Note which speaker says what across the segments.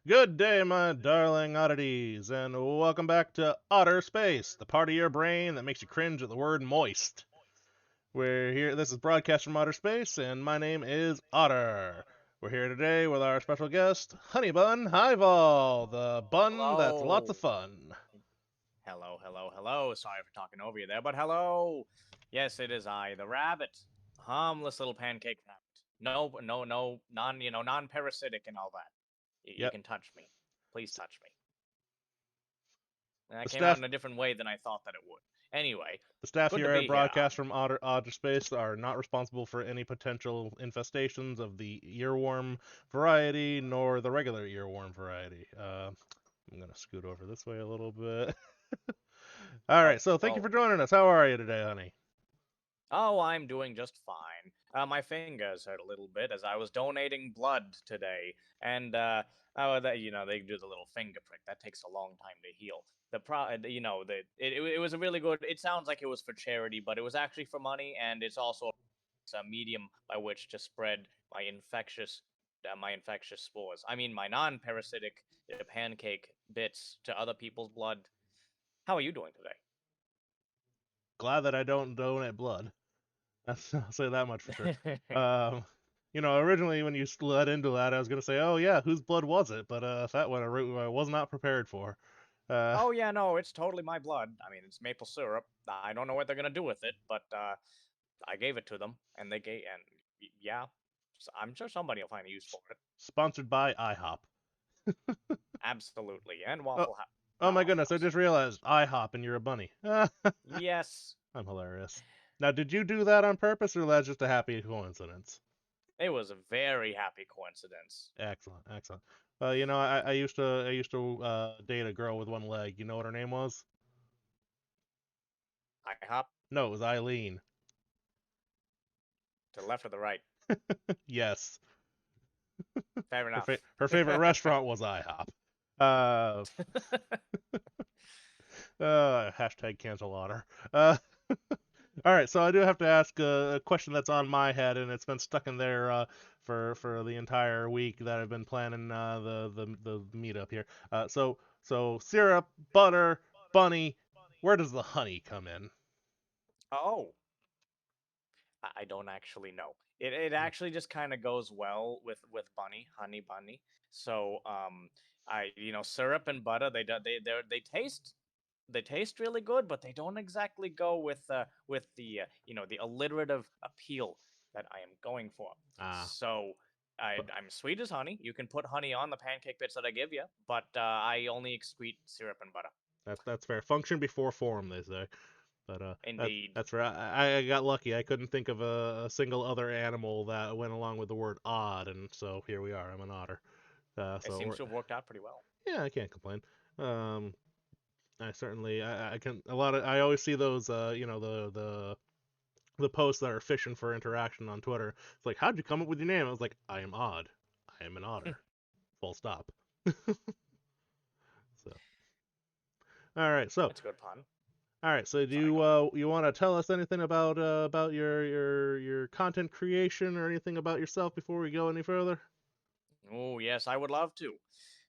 Speaker 1: Good day, my darling oddities, and welcome back to Otter Space, the part of your brain that makes you cringe at the word moist. We're here, this is broadcast from Otter Space, and my name is Otter. We're here today with our special guest, HoneyBun Hyval, the bun that's lots of
Speaker 2: Hello.
Speaker 1: fun.
Speaker 2: Hello. Sorry for talking over you there, but hello. Yes, it is I, the rabbit. Harmless little pancake rabbit. No, non-parasitic and all that. You
Speaker 1: Yep,
Speaker 2: can touch me. Please touch me. And
Speaker 1: the
Speaker 2: that came out
Speaker 1: staff,
Speaker 2: in a different way than I thought that it would. Anyway,
Speaker 1: the staff
Speaker 2: good to
Speaker 1: here at
Speaker 2: be here.
Speaker 1: broadcast from Otter Space are not responsible for any potential infestations of the earworm variety, nor the regular earworm variety. I'm gonna scoot over this way a little bit. All
Speaker 2: Oh,
Speaker 1: right, so thank you for
Speaker 2: oh.
Speaker 1: joining us. How are you today, honey?
Speaker 2: Oh, I'm doing just fine. My fingers hurt a little bit as I was donating blood today, and they do the little finger prick. That takes a long time to heal. It was a really good. It sounds like it was for charity, but it was actually for money, and it's a medium by which to spread my infectious spores. I mean, my non-parasitic pancake bits to other people's blood. How are you doing today?
Speaker 1: Glad that I don't donate blood. I'll say that much for sure. Um, originally when you led into that, I was gonna say, oh yeah, whose blood was it? But that went a route I was not prepared for. Uh,
Speaker 2: Oh yeah, no, it's totally my blood. I mean, it's maple syrup. I don't know what they're gonna do with it, but I gave it to them, and yeah, I'm sure somebody will find a use for it.
Speaker 1: sponsored by IHOP.
Speaker 2: Absolutely, and
Speaker 1: Oh,
Speaker 2: Waffle House,
Speaker 1: oh
Speaker 2: not
Speaker 1: my
Speaker 2: Waffle
Speaker 1: goodness, I
Speaker 2: House.
Speaker 1: just realized IHOP and you're a bunny. I'm
Speaker 2: Yes,
Speaker 1: hilarious. Now, did you do that on purpose, or that's just a happy coincidence?
Speaker 2: it was a very happy coincidence.
Speaker 1: Excellent, excellent. I used to date a girl with one leg. You know what her name was?
Speaker 2: I hop
Speaker 1: No, it was Eileen.
Speaker 2: to the left or the right.
Speaker 1: Yes.
Speaker 2: Fair enough.
Speaker 1: Her favorite restaurant was IHOP. Uh, hashtag cancel Otter. All right, so I do have to ask a question that's on my head, and it's been stuck in there for the entire week that I've been planning the meetup here. So syrup, butter, bunny. Where does the honey come in?
Speaker 2: Oh, I don't actually know. It actually just kind of goes well with honey bunny. So syrup and butter they taste really good, but they don't exactly go with the alliterative appeal that I am going for.
Speaker 1: Ah,
Speaker 2: So
Speaker 1: but
Speaker 2: I'm sweet as honey. You can put honey on the pancake bits that I give you, but I only excrete syrup and butter.
Speaker 1: that's fair. Function before form, they say. But
Speaker 2: Indeed.
Speaker 1: that's right. I got lucky. I couldn't think of a single other animal that went along with the word odd, and so here we are. I'm an otter.
Speaker 2: It
Speaker 1: So
Speaker 2: seems to have worked out pretty well.
Speaker 1: yeah, I can't complain. Um, I certainly I can a lot of I always see those the posts that are fishing for interaction on Twitter. It's like, how'd you come up with your name? I was like, I am odd. I am an otter. Full stop. So all right, so
Speaker 2: It's a good pun.
Speaker 1: all right, so do
Speaker 2: Sorry,
Speaker 1: you
Speaker 2: go on.
Speaker 1: you want to tell us anything about your content creation or anything about yourself before we go any further?
Speaker 2: Oh, yes, I would love to.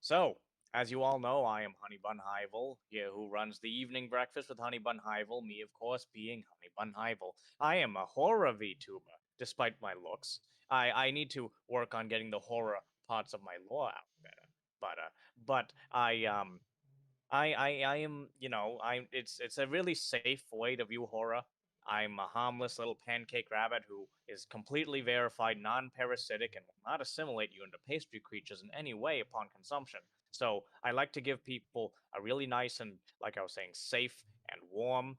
Speaker 2: So, as you all know, I am HoneyBun Hyval, here who runs the evening breakfast with HoneyBun Hyval, me, of course, being HoneyBun Hyval. I am a horror VTuber, despite my looks. I need to work on getting the horror parts of my lore out better. But I am, it's a really safe way to view horror. I'm a harmless little pancake rabbit who is completely verified non-parasitic and will not assimilate you into pastry creatures in any way upon consumption. So I like to give people a really nice and, like I was saying, safe and warm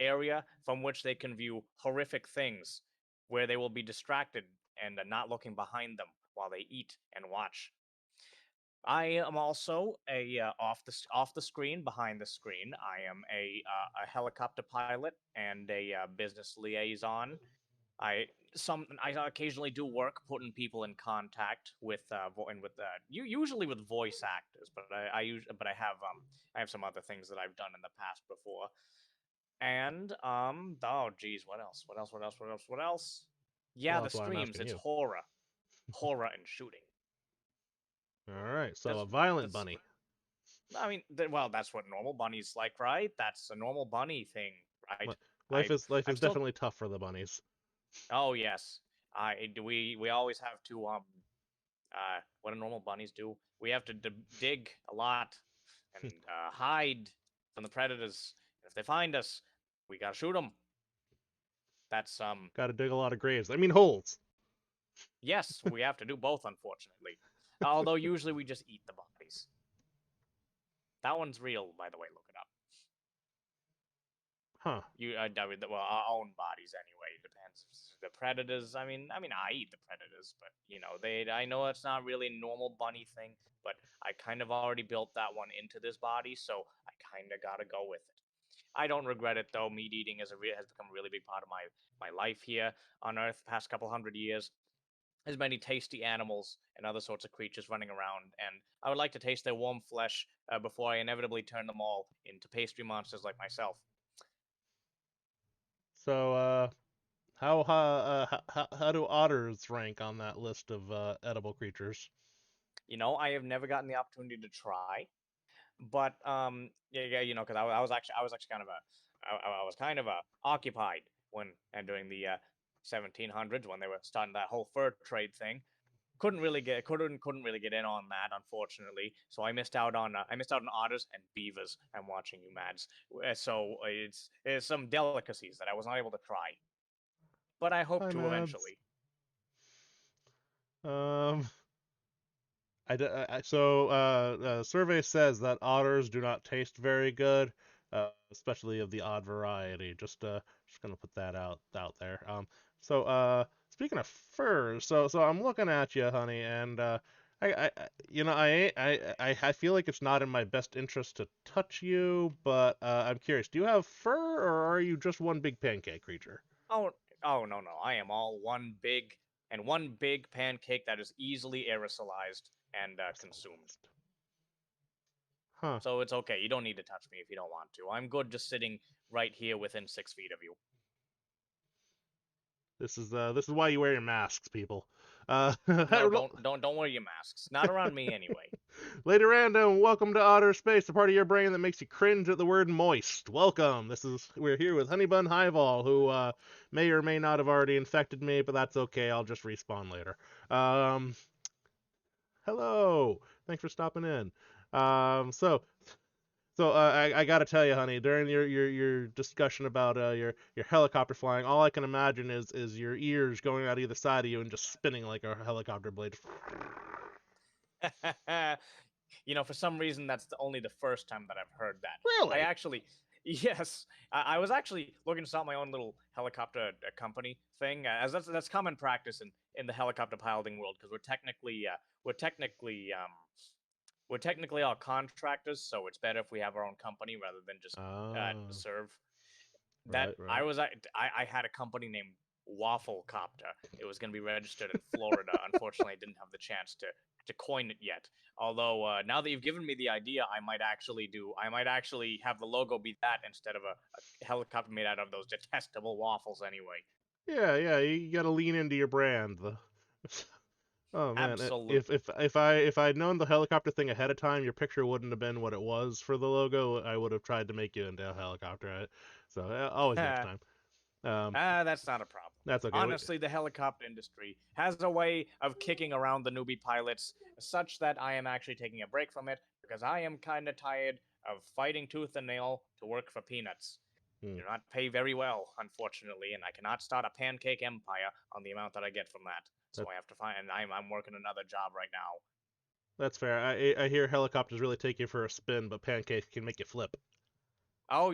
Speaker 2: area from which they can view horrific things, where they will be distracted and not looking behind them while they eat and watch. I am also a off the screen, behind the screen. I am a helicopter pilot and a business liaison. I I occasionally do work putting people in contact with usually with voice actors, but I have some other things that I've done in the past before. And oh geez, what else? What else? What else? What else? What else? Yeah,
Speaker 1: Well,
Speaker 2: the
Speaker 1: that's why I'm
Speaker 2: streams.
Speaker 1: asking
Speaker 2: It's
Speaker 1: you.
Speaker 2: horror and shooting.
Speaker 1: All right, so
Speaker 2: That's
Speaker 1: a violent
Speaker 2: that's.
Speaker 1: bunny.
Speaker 2: I mean, well, that's what normal bunnies like, right? That's a normal bunny thing, right?
Speaker 1: Li-
Speaker 2: I
Speaker 1: life
Speaker 2: I'm
Speaker 1: is
Speaker 2: still.
Speaker 1: definitely tough for the bunnies.
Speaker 2: Oh yes, we always have to what do normal bunnies do? We have to dig a lot and hide from the predators. If they find us, we gotta shoot them. That's
Speaker 1: Got to dig a lot of graves. I mean holes.
Speaker 2: yes, we have to do both, unfortunately. Although usually we just eat the bodies. That one's real, by the way. Look it up.
Speaker 1: Huh.
Speaker 2: Well, our own bodies anyway. Depends. The predators. I eat the predators, but they. I know it's not really a normal bunny thing, but I kind of already built that one into this body, so I kind of gotta go with it. I don't regret it though. Meat eating has become a really big part of my life here on Earth. The past couple hundred years, there's many tasty animals and other sorts of creatures running around, and I would like to taste their warm flesh before I inevitably turn them all into pastry monsters like myself.
Speaker 1: So, how do otters rank on that list of edible creatures?
Speaker 2: I have never gotten the opportunity to try, but yeah, because I was actually kind of I was kind of occupied when and during the 1700s when they were starting that whole fur trade thing. Couldn't really get in on that, unfortunately. So I missed out on otters and beavers. I'm watching you, Mads. So it's some delicacies that I was not able to try, but I hope
Speaker 1: Hi,
Speaker 2: to
Speaker 1: Mads.
Speaker 2: eventually.
Speaker 1: Um, survey says that otters do not taste very good, especially of the odd variety. Just gonna put that out there. Speaking of furs, so I'm looking at you, honey, and I feel like it's not in my best interest to touch you, but I'm curious. Do you have fur, or are you just one big pancake creature?
Speaker 2: Oh, oh no, no, I am all one big pancake that is easily aerosolized and consumed.
Speaker 1: Aerosolized. Huh.
Speaker 2: So it's okay. You don't need to touch me if you don't want to. I'm good just sitting right here within 6 feet of you.
Speaker 1: This is why you wear your masks, people.
Speaker 2: No, don't wear your masks. Not around me anyway.
Speaker 1: Lady Random, welcome to Otter Space, the part of your brain that makes you cringe at the word moist. Welcome. We're here with HoneyBun Hyval, who may or may not have already infected me, but that's okay. I'll just respawn later. Um, Hello. Thanks for stopping in. Um, so I gotta tell you, honey, during your discussion about your helicopter flying, all I can imagine is your ears going out either side of you and just spinning like a helicopter blade.
Speaker 2: For some reason, that's only the first time that I've heard that. I
Speaker 1: Really?
Speaker 2: actually, yes, I was actually looking to start my own little helicopter company thing, as that's common practice in the helicopter piloting world, because we're technically we're technically all contractors, so it's better if we have our own company rather than just
Speaker 1: Oh,
Speaker 2: serve. That
Speaker 1: right,
Speaker 2: I
Speaker 1: right.
Speaker 2: was I had a company named Waffle Copter. It was going to be registered in Florida. Unfortunately, I didn't have the chance to coin it yet. Although now that you've given me the idea, I might actually have the logo be that instead of a helicopter made out of those detestable waffles. Anyway,
Speaker 1: Yeah. You gotta lean into your brand. Oh man,
Speaker 2: absolutely.
Speaker 1: if I'd known the helicopter thing ahead of time, your picture wouldn't have been what it was for the logo. I would have tried to make you into a helicopter. So always next time. Um,
Speaker 2: That's not a problem.
Speaker 1: that's okay.
Speaker 2: Honestly, the helicopter industry has a way of kicking around the newbie pilots such that I am actually taking a break from it because I am kind of tired of fighting tooth and nail to work for peanuts.
Speaker 1: Hmm,
Speaker 2: Do not pay very well, unfortunately, and I cannot start a pancake empire on the amount that I get from that. So
Speaker 1: that
Speaker 2: I have to find, and I'm working another job right now.
Speaker 1: that's fair. I hear helicopters really take you for a spin, but pancakes can make you flip.
Speaker 2: Oh,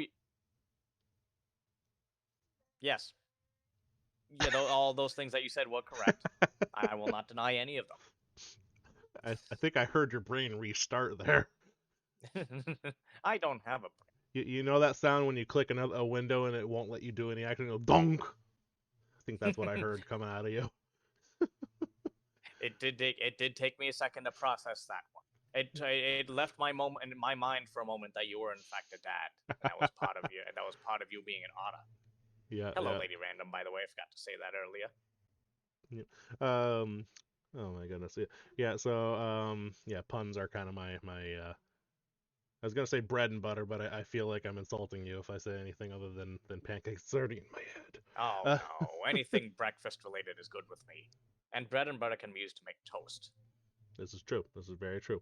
Speaker 2: yes. Yeah, all those things that you said were correct. I will not deny any of
Speaker 1: I think I heard your brain restart there.
Speaker 2: them. I don't have a
Speaker 1: You know that sound when you click a window and it won't let you do any action? Go donk. I think that's what I
Speaker 2: brain.
Speaker 1: heard coming out of you.
Speaker 2: It did take me a second to process that one. It left my moment in my mind for a moment that you were in fact a dad. That was part of you. That was part of you being an otter.
Speaker 1: Yeah,
Speaker 2: Hello,
Speaker 1: yeah.
Speaker 2: Lady Random. By the way, I forgot to say that earlier.
Speaker 1: Yeah. Um, Oh my goodness. Yeah. Yeah. So yeah, puns are kind of my. I was gonna say bread and butter, but I feel like I'm insulting you if I say anything other than pancakes starting in my
Speaker 2: Oh
Speaker 1: head.
Speaker 2: no, anything breakfast related is good with me. And bread and butter can be used to make toast.
Speaker 1: This is true. This is very true.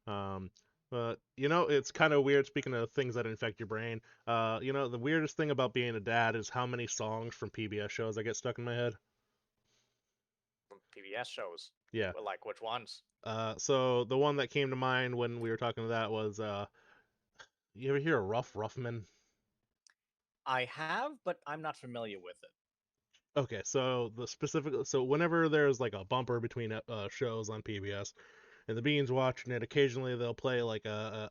Speaker 1: Um, but it's kind of weird. Speaking of things that infect your brain, the weirdest thing about being a dad is how many songs from PBS shows I get stuck in my head.
Speaker 2: From PBS shows.
Speaker 1: Yeah.
Speaker 2: Well, like which ones?
Speaker 1: So the one that came to mind when we were talking to that was, you ever hear of Ruffman?
Speaker 2: I have, but I'm not familiar with it.
Speaker 1: Okay, so whenever there's like a bumper between shows on PBS, and the Beans watching it, occasionally they'll play like a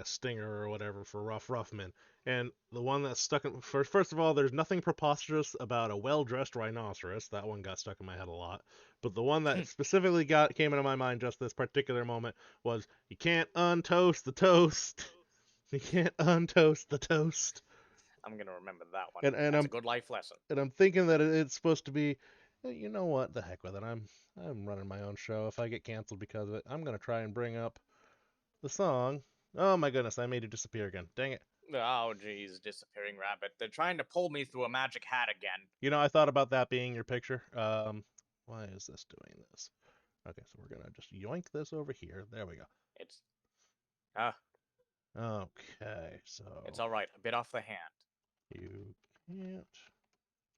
Speaker 1: stinger or whatever for Ruffman. And the one that's stuck in first of all, there's nothing preposterous about a well-dressed rhinoceros. That one got stuck in my head a lot. But the one that specifically came into my mind just this particular moment was, you can't untoast the toast. You can't untoast the toast.
Speaker 2: I'm gonna remember that one.
Speaker 1: And
Speaker 2: That's
Speaker 1: I'm
Speaker 2: a good life lesson.
Speaker 1: and I'm thinking that it's supposed to be, you know what, the heck with it. I'm running my own show. If I get canceled because of it, I'm gonna try and bring up the song. Oh my goodness, I made it disappear again. Dang it.
Speaker 2: Oh geez, disappearing rabbit. They're trying to pull me through a magic hat again.
Speaker 1: I thought about that being your picture. Why is this doing this? Okay, so we're gonna just yoink this over here. There we go.
Speaker 2: It's ah,
Speaker 1: Okay, so
Speaker 2: it's all right. A bit off the hand.
Speaker 1: you can't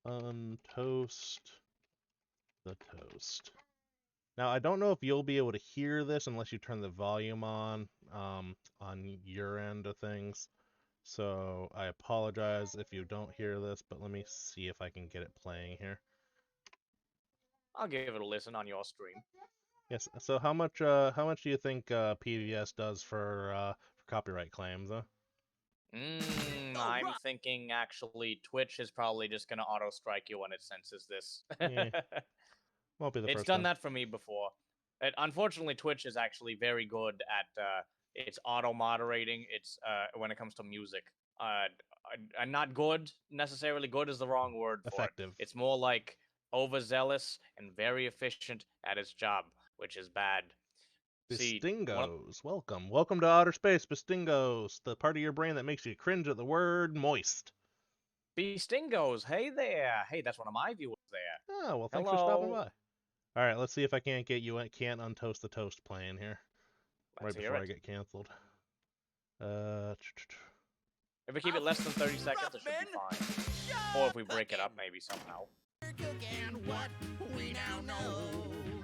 Speaker 1: untoast the toast. Now, I don't know if you'll be able to hear this unless you turn the volume on your end of things. So I apologize if you don't hear this, but let me see if I can get it playing here.
Speaker 2: I'll give it a listen on your stream.
Speaker 1: Yes. So how much do you think PBS does for copyright claims? Huh?
Speaker 2: I'm thinking actually Twitch is probably just gonna auto strike you when it senses this.
Speaker 1: Yeah, won't be the
Speaker 2: It's
Speaker 1: first
Speaker 2: done
Speaker 1: time.
Speaker 2: that for me before. Unfortunately, Twitch is actually very good at its auto moderating. It's when it comes to music. Not good necessarily. Good is the wrong word for it.
Speaker 1: Effective.
Speaker 2: It's more like overzealous and very efficient at its job, which is bad. See,
Speaker 1: Bistingos, welcome to outer space, Bistingos, the part of your brain that makes you cringe at the word moist.
Speaker 2: Stingos. Hey there. Hey, that's one of my viewers there.
Speaker 1: Oh, well, thanks for stopping
Speaker 2: Hello.
Speaker 1: by. All right, let's see if I can't get you can't untoast the toast playing here
Speaker 2: Let's
Speaker 1: right
Speaker 2: hear
Speaker 1: before I
Speaker 2: it.
Speaker 1: get canceled. Uh,
Speaker 2: If we keep it less than 30 seconds, it should be fine. Or if we break it up, maybe somehow.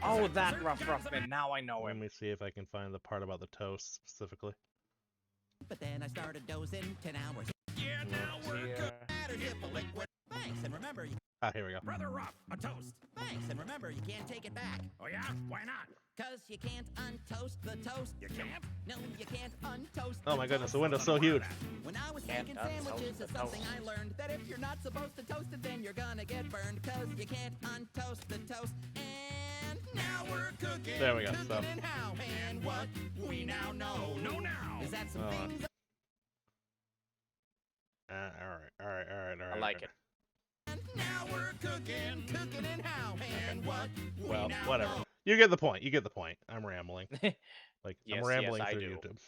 Speaker 2: Oh, that Ruffman. Now I know
Speaker 1: let
Speaker 2: him.
Speaker 1: me see if I can find the part about the toast specifically.
Speaker 3: But then I started dozing 10 hours.
Speaker 2: Yeah, now we're
Speaker 3: Thanks, and remember, you
Speaker 1: Here we go.
Speaker 4: Brother Ruff, a toast.
Speaker 3: thanks, and remember, you can't take it back.
Speaker 4: Oh yeah? Why not?
Speaker 3: 'Cause you can't untoast the toast.
Speaker 4: You can't?
Speaker 3: No, you can't untoast
Speaker 1: Oh
Speaker 3: the
Speaker 1: my goodness, the
Speaker 3: toast.
Speaker 1: window's so huge.
Speaker 3: When I was
Speaker 2: Can't
Speaker 3: making
Speaker 2: untoast
Speaker 3: sandwiches,
Speaker 2: the
Speaker 3: it's something
Speaker 2: toast.
Speaker 3: I learned that if you're not supposed to toast it, then you're gonna get burned. 'Cause you can't untoast the toast. And now we're cooking.
Speaker 1: There we go,
Speaker 3: Cooking
Speaker 1: so.
Speaker 3: and how and what we now know.
Speaker 4: No now.
Speaker 3: Is that some
Speaker 1: Oh.
Speaker 3: things?
Speaker 1: All right.
Speaker 2: I like it.
Speaker 3: Now we're cooking, cooking and how and what we
Speaker 1: Well,
Speaker 3: now
Speaker 1: whatever.
Speaker 3: know.
Speaker 1: You get the point. You get the point. I'm rambling. Like
Speaker 2: Yes,
Speaker 1: I'm rambling
Speaker 2: yes, I
Speaker 1: through
Speaker 2: do.
Speaker 1: YouTube.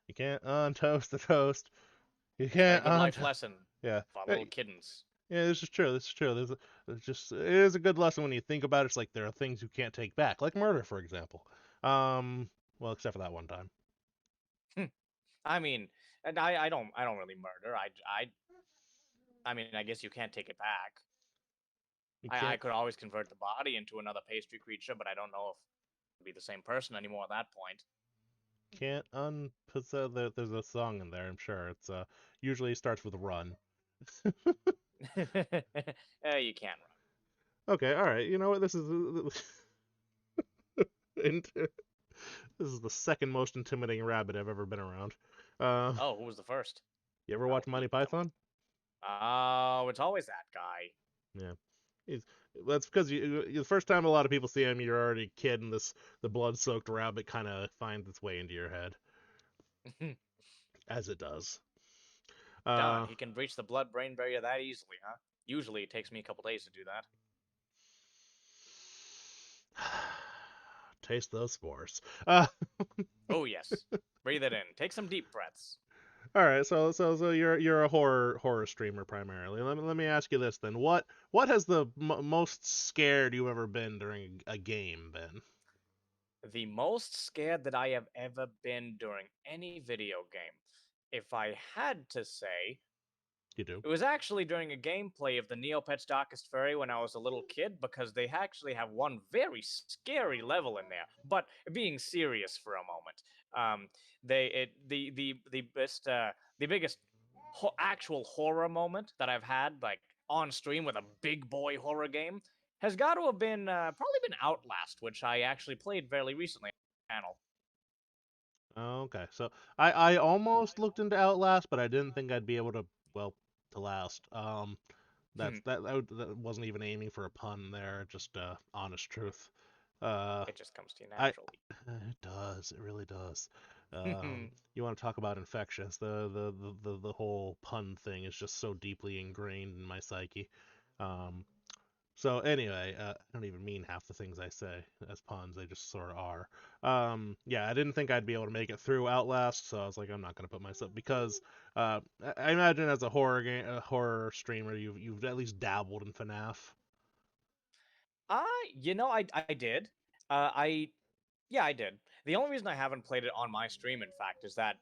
Speaker 1: You can't untoast the toast. You
Speaker 2: A
Speaker 1: can't
Speaker 2: good life
Speaker 1: untoast.
Speaker 2: lesson
Speaker 1: Yeah.
Speaker 2: for little kittens.
Speaker 1: Yeah, this is true. This is true. It is a good lesson when you think about it. It's like there are things you can't take back, like murder, for example. Well, except for that one time.
Speaker 2: I mean, and I don't really murder. I mean, I guess you can't take it back.
Speaker 1: You
Speaker 2: I
Speaker 1: can't.
Speaker 2: could always convert the body into another pastry creature, but I don't know if it'd be the same person anymore at that point.
Speaker 1: Can't unpossess. There's a song in there. I'm sure it's usually starts with run.
Speaker 2: You can't run.
Speaker 1: Okay, all right. You know what? This is this is the second most intimidating rabbit I've ever been around.
Speaker 2: Oh, who was the first?
Speaker 1: You ever watch Monty Python?
Speaker 2: Oh, it's always that guy.
Speaker 1: Yeah. That's because the first time a lot of people see him, you're already a kid, and the blood-soaked rabbit kind of finds its way into your head, as it does.
Speaker 2: Done. He can breach the blood-brain barrier that easily, huh? Usually, it takes me a couple days to do that.
Speaker 1: taste those spores.
Speaker 2: Oh yes. Breathe it in. Take some deep breaths.
Speaker 1: All right, so you're a horror streamer primarily. Let me ask you this then. What has the most scared you ever been during a game been?
Speaker 2: The most scared that I have ever been during any video game. If I had to say,
Speaker 1: You do.
Speaker 2: it was actually during a gameplay of the Neopets Darkest Fairy when I was a little kid, because they actually have one very scary level in there. But being serious for a moment, the biggest actual horror moment that I've had like on stream with a big boy horror game has got to have been probably been Outlast, which I actually played fairly recently on the channel.
Speaker 1: Okay, so I almost looked into Outlast, but I didn't think I'd be able to to last. That wasn't even aiming for a pun there, just honest truth. Uh,
Speaker 2: It just comes to you
Speaker 1: I
Speaker 2: naturally.
Speaker 1: it does, it really does. You want to talk about infectious? The whole pun thing is just so deeply ingrained in my psyche. Um, so anyway, I don't even mean half the things I say as puns. They just sort of are. Yeah, I didn't think I'd be able to make it through Outlast, so I was like, I'm not gonna put myself because I imagine as a horror streamer, you've at least dabbled in FNAF.
Speaker 2: I did. I Yeah, I did. The only reason I haven't played it on my stream, in fact, is that,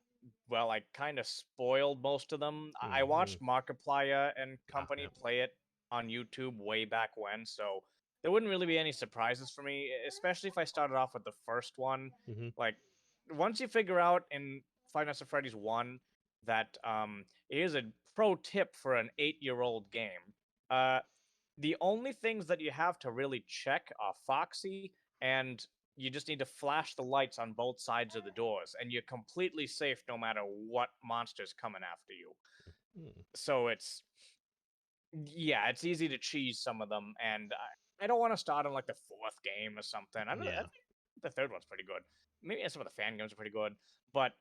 Speaker 2: well, I kind of spoiled most of them. I
Speaker 1: Mm-hmm.
Speaker 2: watched Markiplier and
Speaker 1: Ah,
Speaker 2: company
Speaker 1: yeah.
Speaker 2: play it on YouTube way back when, so there wouldn't really be any surprises for me, especially if I started off with the first one.
Speaker 1: Mm-hmm.
Speaker 2: Like, once you figure out in Five Nights at Freddy's 1 that here's a pro tip for an 8-year-old game. Uh, the only things that you have to really check are Foxy, and you just need to flash the lights on both sides of the doors, and you're completely safe no matter what monster's coming after you.
Speaker 1: Mm.
Speaker 2: So it's easy to cheese some of them, and I don't want to start on like the fourth game or something. I
Speaker 1: Yeah.
Speaker 2: think the third one's pretty good. Maybe some of the fan games are pretty good, but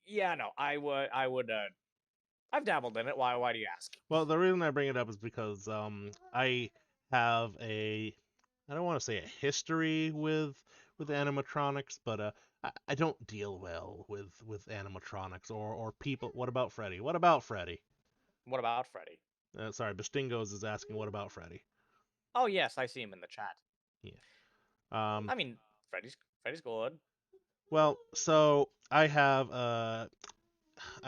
Speaker 2: yeah, no, I've dabbled in it. Why do you ask?
Speaker 1: Well, the reason I bring it up is because I have I don't want to say a history with animatronics, but I don't deal well with animatronics or people. What about Freddy? What about Freddy?
Speaker 2: What about Freddy?
Speaker 1: Sorry, Bastingos is asking what about Freddy?
Speaker 2: Oh yes, I see him in the chat.
Speaker 1: Yeah. Um.
Speaker 2: I mean, Freddy's good.
Speaker 1: Well, so I have I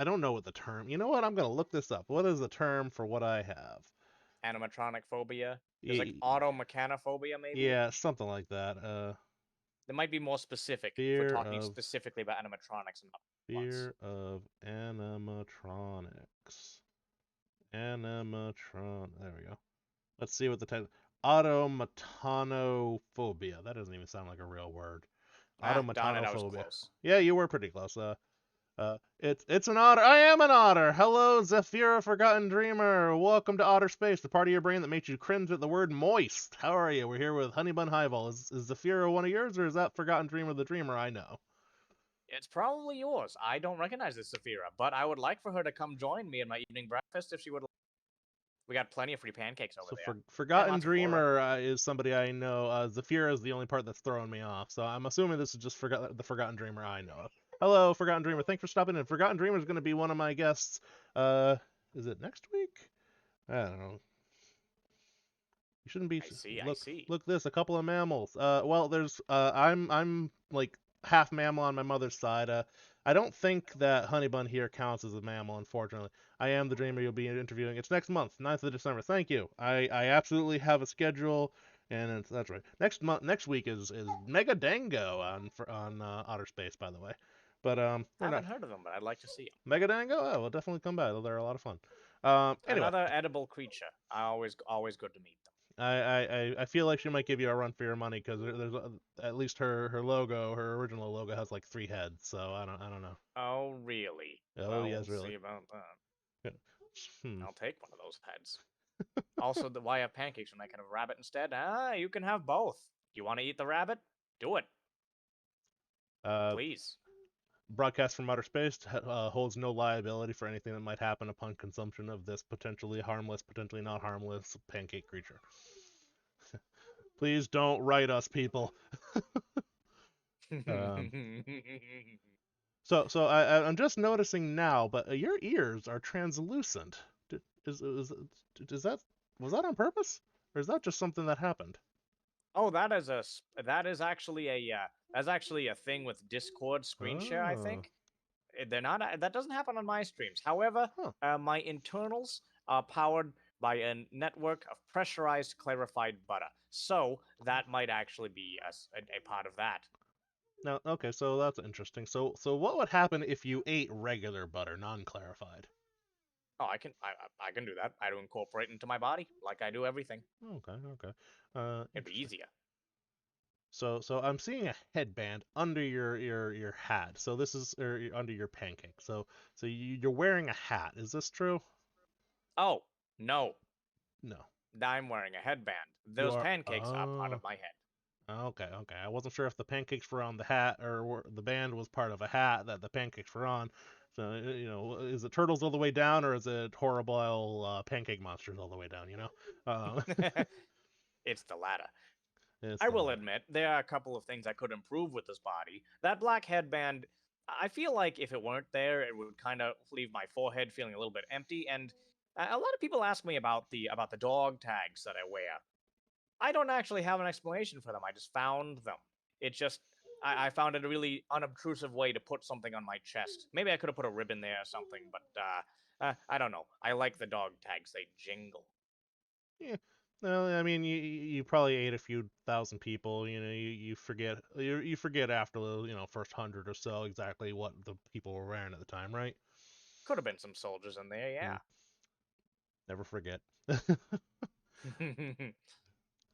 Speaker 1: don't know what the term. You know what? I'm gonna look this up. What is the term for what I have?
Speaker 2: Animatronic phobia. There's like
Speaker 1: Y-
Speaker 2: automechanophobia, maybe.
Speaker 1: yeah, something like that.
Speaker 2: There might be more specific if we're
Speaker 1: Fear
Speaker 2: talking
Speaker 1: of
Speaker 2: specifically about animatronics and not ones.
Speaker 1: Fear of animatronics. Animatron. There we go. Let's see what the title. Automatonophobia. That doesn't even sound like a real word.
Speaker 2: Darn it, I was
Speaker 1: Automatonophobia.
Speaker 2: close.
Speaker 1: Yeah, you were pretty close. It's an otter. I am an otter. Hello, Zafira, Forgotten Dreamer. Welcome to Otter Space, the part of your brain that makes you cringe at the word moist. How are you? We're here with HoneyBun Hyval. Is Zafira one of yours, or is that Forgotten Dreamer the dreamer I know?
Speaker 2: It's probably yours. I don't recognize this Saphira, but I would like for her to come join me in my evening breakfast if she would. We got plenty of free pancakes over
Speaker 1: So
Speaker 2: there. And
Speaker 1: Forgotten
Speaker 2: lots of horror.
Speaker 1: Dreamer is somebody I know. Zafira is the only part that's throwing me off. So I'm assuming this is just the Forgotten Dreamer I know of. Hello, Forgotten Dreamer. Thanks for stopping in. Forgotten Dreamer is going to be one of my guests. Is it next week? I don't know. You shouldn't be.
Speaker 2: I see.
Speaker 1: Look this. A couple of mammals. Well, there's. I'm like half mammal on my mother's side. I don't think that HoneyBun here counts as a mammal, unfortunately. I am the dreamer you'll be interviewing. It's next month, 9th of December. Thank you. I absolutely have a schedule, and that's right. Next week is Mega Dango on Otter Space, by the way. But
Speaker 2: I
Speaker 1: we're
Speaker 2: haven't
Speaker 1: not
Speaker 2: heard of them, but I'd like to see them.
Speaker 1: Mega Dango. Oh, we'll definitely come by. They're a lot of fun. Anyway,
Speaker 2: Another edible creature. Always good to meet them.
Speaker 1: I feel like she might give you a run for your money because there's at least her logo, her original logo has like 3 heads. So I don't know.
Speaker 2: Oh really?
Speaker 1: Oh
Speaker 2: Well,
Speaker 1: yes,
Speaker 2: we'll
Speaker 1: really.
Speaker 2: see about that.
Speaker 1: Yeah. Hmm.
Speaker 2: I'll take one of those heads. Also, why have pancakes when I can have rabbit instead? You can have both. You want to eat the rabbit? Do it,
Speaker 1: Uh,
Speaker 2: please.
Speaker 1: Broadcast from outer space holds no liability for anything that might happen upon consumption of this potentially harmless, potentially not harmless pancake creature. Please don't write us, people. I'm just noticing now, but your ears are translucent. Is that was that on purpose, or is that just something that happened?
Speaker 2: Oh, that is actually a that's actually a thing with Discord screen share, I
Speaker 1: Oh,
Speaker 2: think. They're not that doesn't happen on my streams. However,
Speaker 1: huh.
Speaker 2: my internals are powered by a network of pressurized clarified butter. So that might actually be a part of that.
Speaker 1: Now, okay, so that's interesting. So what would happen if you ate regular butter, non-clarified?
Speaker 2: Oh, I can do that. I do incorporate into my body like I do everything.
Speaker 1: Okay, okay.
Speaker 2: It'd be
Speaker 1: Interesting.
Speaker 2: easier.
Speaker 1: So I'm seeing a headband under your hat. So this is under your pancake. So you're wearing a hat. Is this true?
Speaker 2: Oh, no.
Speaker 1: No.
Speaker 2: I'm wearing a headband.
Speaker 1: You
Speaker 2: Those
Speaker 1: are.
Speaker 2: pancakes are part
Speaker 1: Oh.
Speaker 2: of my head.
Speaker 1: Okay, okay. I wasn't sure if the pancakes were on the hat or the band was part of a hat that the pancakes were on. So is it turtles all the way down or is it horrible pancake monsters all the way down? Um,
Speaker 2: It's the latter.
Speaker 1: it's
Speaker 2: I
Speaker 1: the
Speaker 2: will
Speaker 1: latter.
Speaker 2: admit, there are a couple of things I could improve with this body. That black headband, I feel like if it weren't there, it would kind of leave my forehead feeling a little bit empty. And a lot of people ask me about the dog tags that I wear. I don't actually have an explanation for them. I just found them. It just I found it a really unobtrusive way to put something on my chest. Maybe I could have put a ribbon there or something, but I don't know. I like the dog tags. They jingle.
Speaker 1: Yeah. Well, I mean, you probably ate a few thousand people. You forget you forget after the first 100 or so exactly what the people were wearing at the time, right?
Speaker 2: Could have been some soldiers in there,
Speaker 1: Hmm.
Speaker 2: yeah.
Speaker 1: Never forget.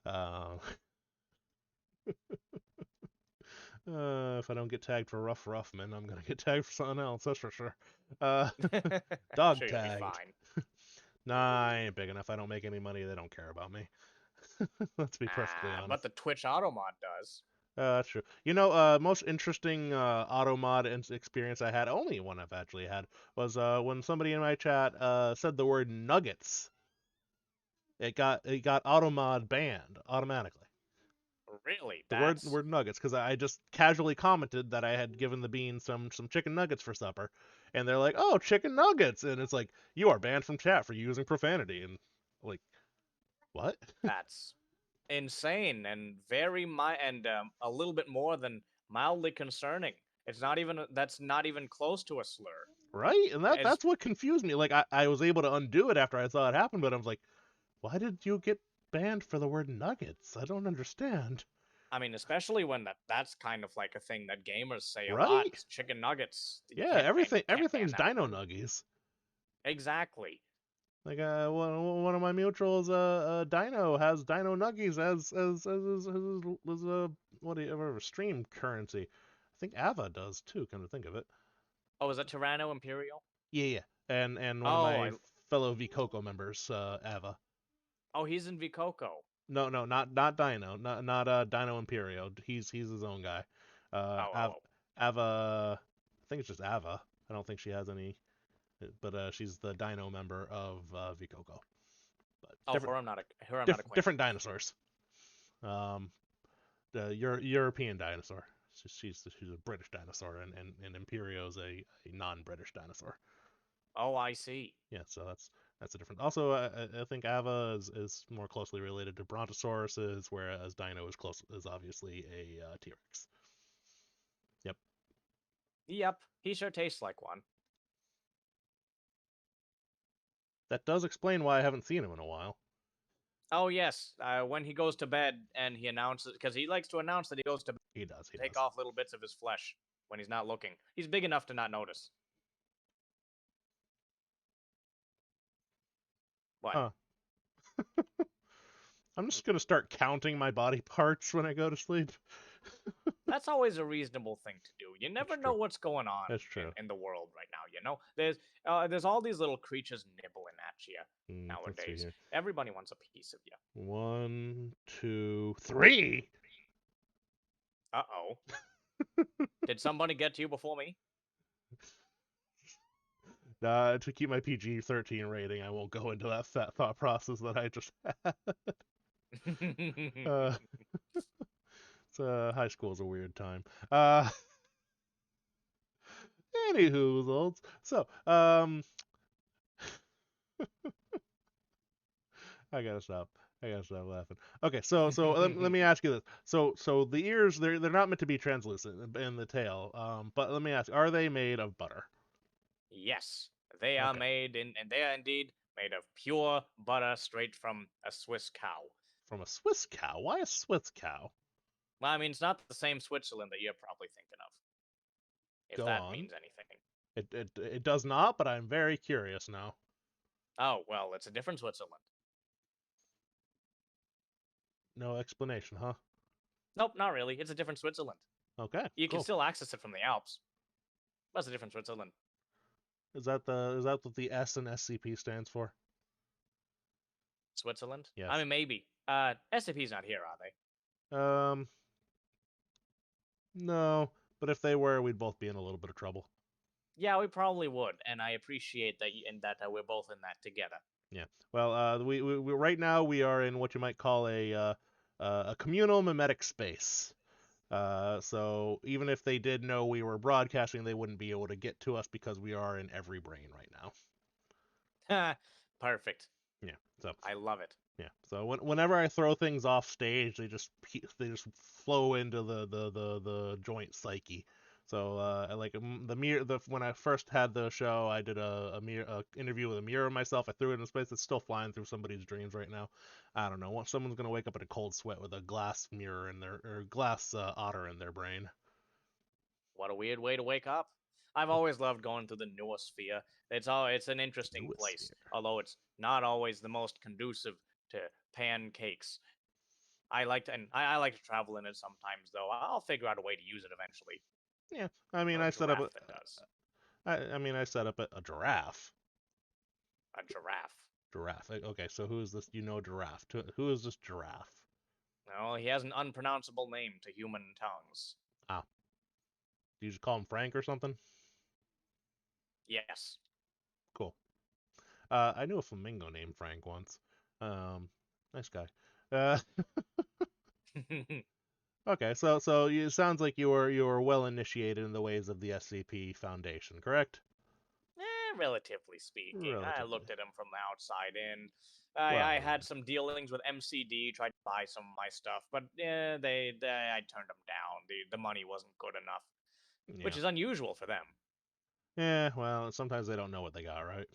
Speaker 1: Um, if I don't get tagged for Rough Roughman, I'm gonna get tagged for something else. That's for sure. Uh,
Speaker 2: I'm
Speaker 1: dog
Speaker 2: sure you'll be
Speaker 1: tagged.
Speaker 2: fine.
Speaker 1: Nah, I ain't big enough. I don't make any money. They don't care about me. Let's be perfectly
Speaker 2: Ah, but
Speaker 1: honest.
Speaker 2: the Twitch auto mod does.
Speaker 1: That's true. Most interesting auto mod experience I had, only one I've actually had, was when somebody in my chat said the word nuggets. It got auto mod banned automatically.
Speaker 2: Really?
Speaker 1: The word
Speaker 2: That's.
Speaker 1: word nuggets, because I just casually commented that I had given the bean some chicken nuggets for supper, and they're like, "Oh, chicken nuggets," and it's like, "You are banned from chat for using profanity," and like, what?
Speaker 2: That's insane and a little bit more than mildly concerning. It's not even that's not even close to a slur.
Speaker 1: Right? And
Speaker 2: As
Speaker 1: that's what confused me. Like I was able to undo it after I saw it happen, but I was like, why did you get banned for the word nuggets? I don't understand.
Speaker 2: I mean, especially when that's kind of like a thing that gamers say a lot.
Speaker 1: Right?
Speaker 2: Chicken nuggets.
Speaker 1: Yeah,
Speaker 2: You can't ban
Speaker 1: everything's
Speaker 2: that
Speaker 1: dino
Speaker 2: word.
Speaker 1: nuggies.
Speaker 2: Exactly.
Speaker 1: Like one of my mutuals Dino has Dino nuggies as whatever stream currency. I think Ava does too, come to think of it.
Speaker 2: Oh, is that Tyranno Imperial?
Speaker 1: Yeah, yeah. And one of
Speaker 2: Oh,
Speaker 1: my fellow Vicoco members, Ava.
Speaker 2: oh, he's in Vicoco.
Speaker 1: No, no, not Dino, not Dino Imperio. He's his own guy.
Speaker 2: Oh, oh, oh.
Speaker 1: Ava, I think it's just Ava. I don't think she has any, but she's the Dino member of Vicoco. But
Speaker 2: Oh, her I'm not acquainted
Speaker 1: different
Speaker 2: with.
Speaker 1: dinosaurs. Um, the European dinosaur. She's a British dinosaur, and Imperio's a non-British dinosaur.
Speaker 2: Oh, I see.
Speaker 1: Yeah, so that's a different. Also, I think Ava is more closely related to Brontosauruses, whereas Dino is obviously a T-Rex. Yep.
Speaker 2: Yep, he sure tastes like one.
Speaker 1: That does explain why I haven't seen him in a while.
Speaker 2: Oh yes, when he goes to bed and he announces because he likes to announce that he goes to bed,
Speaker 1: He does. He
Speaker 2: take
Speaker 1: does.
Speaker 2: off little bits of his flesh when he's not looking. He's big enough to not notice. What?
Speaker 1: Huh. I'm just gonna start counting my body parts when I go to sleep.
Speaker 2: That's always a reasonable thing to do. You
Speaker 1: That's
Speaker 2: never know
Speaker 1: true.
Speaker 2: what's going on
Speaker 1: That's true.
Speaker 2: in the world right now. There's all these little creatures nibbling at you
Speaker 1: Let's see
Speaker 2: nowadays.
Speaker 1: here.
Speaker 2: Everybody wants a piece of you.
Speaker 1: 1, 2, 3.
Speaker 2: Uh-oh. Did somebody get to you before me?
Speaker 1: To keep my PG-13 rating, I won't go into that thought process that I just had. Uh, High school's a weird time. Uh, anywho, so I gotta stop. I gotta stop laughing. Okay, so let me ask you this. So the ears they're not meant to be translucent in the tail. But let me ask, are they made of butter?
Speaker 2: Yes, they are
Speaker 1: Okay,
Speaker 2: made and they are indeed made of pure butter straight from a Swiss cow.
Speaker 1: from a Swiss cow. Why a Swiss cow?
Speaker 2: Well, I mean, it's not the same Switzerland that you're probably thinking of, if
Speaker 1: Go
Speaker 2: that
Speaker 1: on.
Speaker 2: means anything.
Speaker 1: It does not, but I'm very curious now.
Speaker 2: Oh, well, it's a different Switzerland.
Speaker 1: No explanation, huh?
Speaker 2: Nope, not really. It's a different Switzerland.
Speaker 1: Okay,
Speaker 2: You can
Speaker 1: cool.
Speaker 2: still access it from the Alps. But it's a different Switzerland.
Speaker 1: Is that what the S and SCP stands for?
Speaker 2: Switzerland?
Speaker 1: Yes.
Speaker 2: I mean, maybe. SCP's not here, are they?
Speaker 1: No, but if they were, we'd both be in a little bit of trouble.
Speaker 2: Yeah, we probably would, and I appreciate that, and that we're both in that together.
Speaker 1: Yeah. Well, we right now we are in what you might call a communal mimetic space. So even if they did know we were broadcasting, they wouldn't be able to get to us because we are in every brain right now.
Speaker 2: Perfect.
Speaker 1: Yeah. So
Speaker 2: I love it.
Speaker 1: yeah. So whenever I throw things off stage, they just flow into the joint psyche. So like when I first had the show, I did a interview with a mirror of myself. I threw it in space. It's still flying through somebody's dreams right now. I don't know. Someone's gonna wake up in a cold sweat with a glass mirror in their or glass otter in their brain.
Speaker 2: What a weird way to wake up. I've always loved going through the noosphere. It's an interesting place,
Speaker 1: Noosphere.
Speaker 2: although it's not always the most conducive to pancakes. I like to and I like to travel in it sometimes, though. I'll figure out a way to use it eventually.
Speaker 1: Yeah. I mean,
Speaker 2: Or a
Speaker 1: I set up
Speaker 2: giraffe that does.
Speaker 1: I set up a giraffe.
Speaker 2: A giraffe.
Speaker 1: Giraffe. Okay, so who is this? You know, giraffe. Who is this giraffe?
Speaker 2: No, he has an unpronounceable name to human tongues.
Speaker 1: Ah, do you just call him Frank or something?
Speaker 2: Yes.
Speaker 1: Cool. I knew a flamingo named Frank once. Nice guy. Uh, okay, so it sounds like you were well initiated in the ways of the SCP Foundation, correct?
Speaker 2: Relatively speaking. I
Speaker 1: Relatively.
Speaker 2: looked at him from the outside in.
Speaker 1: Well,
Speaker 2: I had some dealings with MCD, tried to buy some of my stuff, but I turned them down. The money wasn't good enough,
Speaker 1: yeah.
Speaker 2: which is unusual for them.
Speaker 1: Yeah, well, sometimes they don't know what they got, right?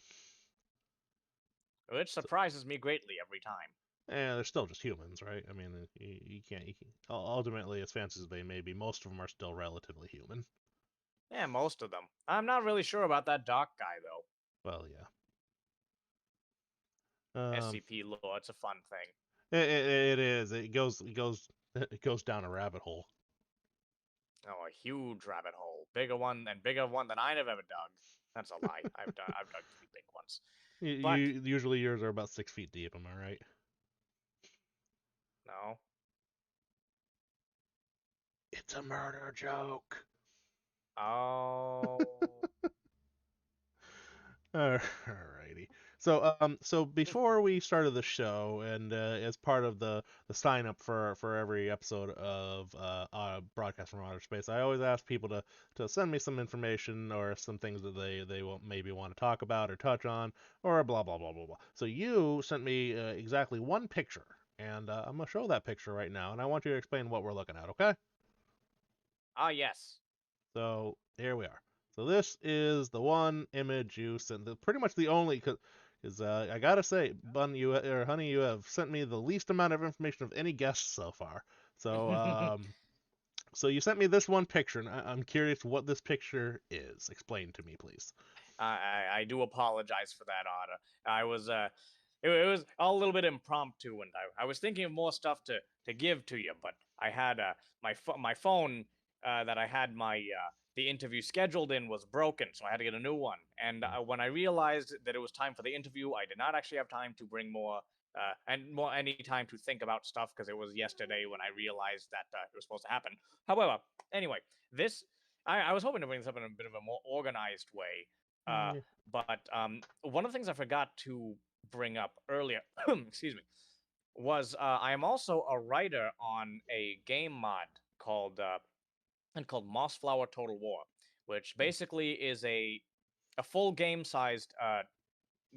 Speaker 2: Which surprises me greatly every time.
Speaker 1: Yeah, they're still just humans, right? I mean, you can't ultimately, as fancy as they may be, most of them are still relatively human.
Speaker 2: Yeah, most of them. I'm not really sure about that doc guy though.
Speaker 1: Well, yeah.
Speaker 2: SCP lore, it's a fun thing.
Speaker 1: It is. It goes down a rabbit hole.
Speaker 2: Oh, a huge rabbit hole, bigger one than I've ever dug. That's a lie. I've dug 3 big ones. But
Speaker 1: Usually yours are about 6 feet deep. Am I right?
Speaker 2: no.
Speaker 1: It's a murder joke.
Speaker 2: Oh.
Speaker 1: Alrighty. So before we started the show, and as part of the sign up for every episode of Broadcast from Outer Space, I always ask people to send me some information or some things that they will maybe want to talk about or touch on or blah blah blah blah blah. So you sent me exactly one picture, and I'm gonna show that picture right now, and I want you to explain what we're looking at. Okay?
Speaker 2: Ah, yes.
Speaker 1: So here we are. So this is the one image you sent. Pretty much the only, because I gotta say, Bun, or Honey, you have sent me the least amount of information of any guests so far. So so you sent me this one picture, and I'm curious what this picture is. Explain to me, please.
Speaker 2: I do apologize for that, Otter. I was it was all a little bit impromptu, and I was thinking of more stuff to give to you, but I had my phone that I had the interview scheduled in was broken, so I had to get a new one. And when I realized that it was time for the interview, I did not actually have time to bring more any time to think about stuff because it was yesterday when I realized that it was supposed to happen. However, anyway, this I was hoping to bring this up in a bit of a more organized way. Uh,
Speaker 1: Mm,
Speaker 2: but one of the things I forgot to bring up earlier, excuse me, was I am also a writer on a game mod called Mossflower Total War, which basically is a full game-sized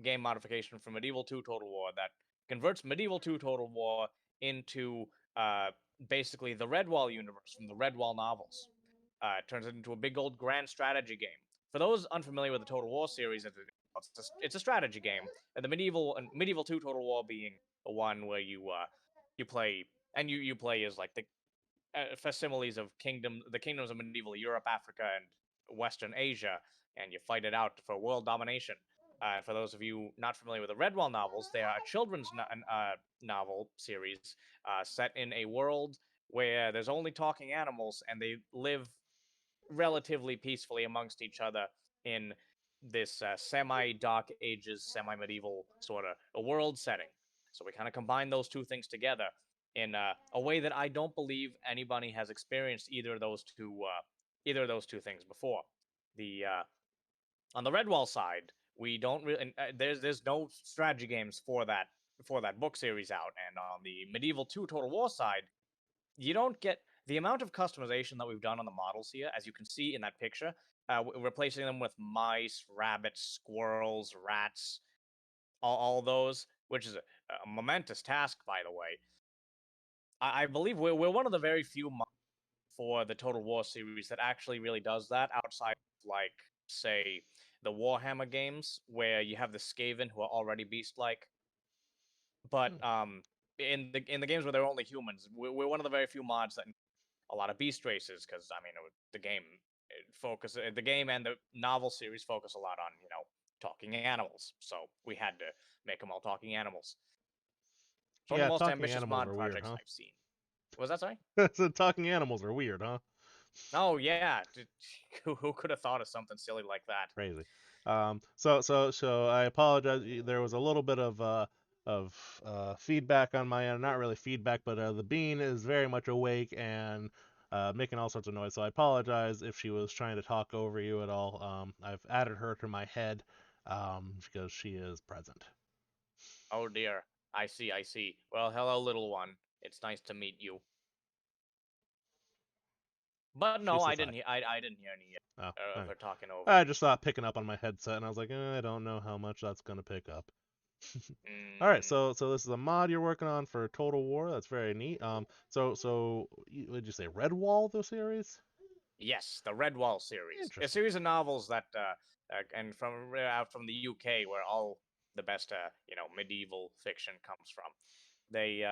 Speaker 2: game modification from Medieval 2 Total War that converts Medieval 2 Total War into uh, basically the Redwall universe from the Redwall novels. It turns it into a big old grand strategy game. For those unfamiliar with the Total War series, it's a strategy game. And the Medieval 2 Total War being the one where you play and you play as like the facsimiles of the kingdoms of medieval Europe, Africa, and Western Asia, and you fight it out for world domination. For those of you not familiar with the Redwall novels, they are a children's novel series set in a world where there's only talking animals, and they live relatively peacefully amongst each other in this semi-dark ages, semi-medieval sort of a world setting. So we kind of combine those two things together in a way that I don't believe anybody has experienced either of those two things before. The On the Redwall side, we don't really there's no strategy games for that book series out, and on the Medieval 2 Total War side, you don't get the amount of customization that we've done on the models here, as you can see in that picture, replacing them with mice, rabbits, squirrels, rats, all those, which is a momentous task, by the way. I believe we're one of the very few for the Total War series that actually really does that outside of, like, say, the Warhammer games, where you have the Skaven who are already beast-like. But in the games where they're only humans, we're one of the very few mods that a lot of beast races, because I mean the game and the novel series focus a lot on talking animals, so we had to make them all talking animals. It's one of
Speaker 1: Yeah,
Speaker 2: the most
Speaker 1: talking
Speaker 2: ambitious
Speaker 1: animals
Speaker 2: mod
Speaker 1: are weird,
Speaker 2: projects
Speaker 1: huh?
Speaker 2: I've seen. Was that sorry?
Speaker 1: So talking animals are weird, huh?
Speaker 2: Oh yeah, who could have thought of something silly like that?
Speaker 1: Crazy. So I apologize. There was a little bit of feedback on my end. Not really feedback, but the bean is very much awake and making all sorts of noise. So I apologize if she was trying to talk over you at all. I've added her to my head because she is present.
Speaker 2: Oh dear, I see, I see. Well, hello, little one. It's nice to meet you. But
Speaker 1: She
Speaker 2: no,
Speaker 1: says hi.
Speaker 2: I didn't hear any
Speaker 1: Oh,
Speaker 2: of
Speaker 1: okay.
Speaker 2: her talking over
Speaker 1: I
Speaker 2: me.
Speaker 1: just thought picking up on my headset, and I was like, I don't know how much that's gonna pick up. All right,
Speaker 2: Mm,
Speaker 1: so this is a mod you're working on for Total War. That's very neat. What did you say, Redwall the series?
Speaker 2: yes, the Redwall series, a
Speaker 1: Interesting.
Speaker 2: series of novels that and from the UK, where all the best medieval fiction comes from. They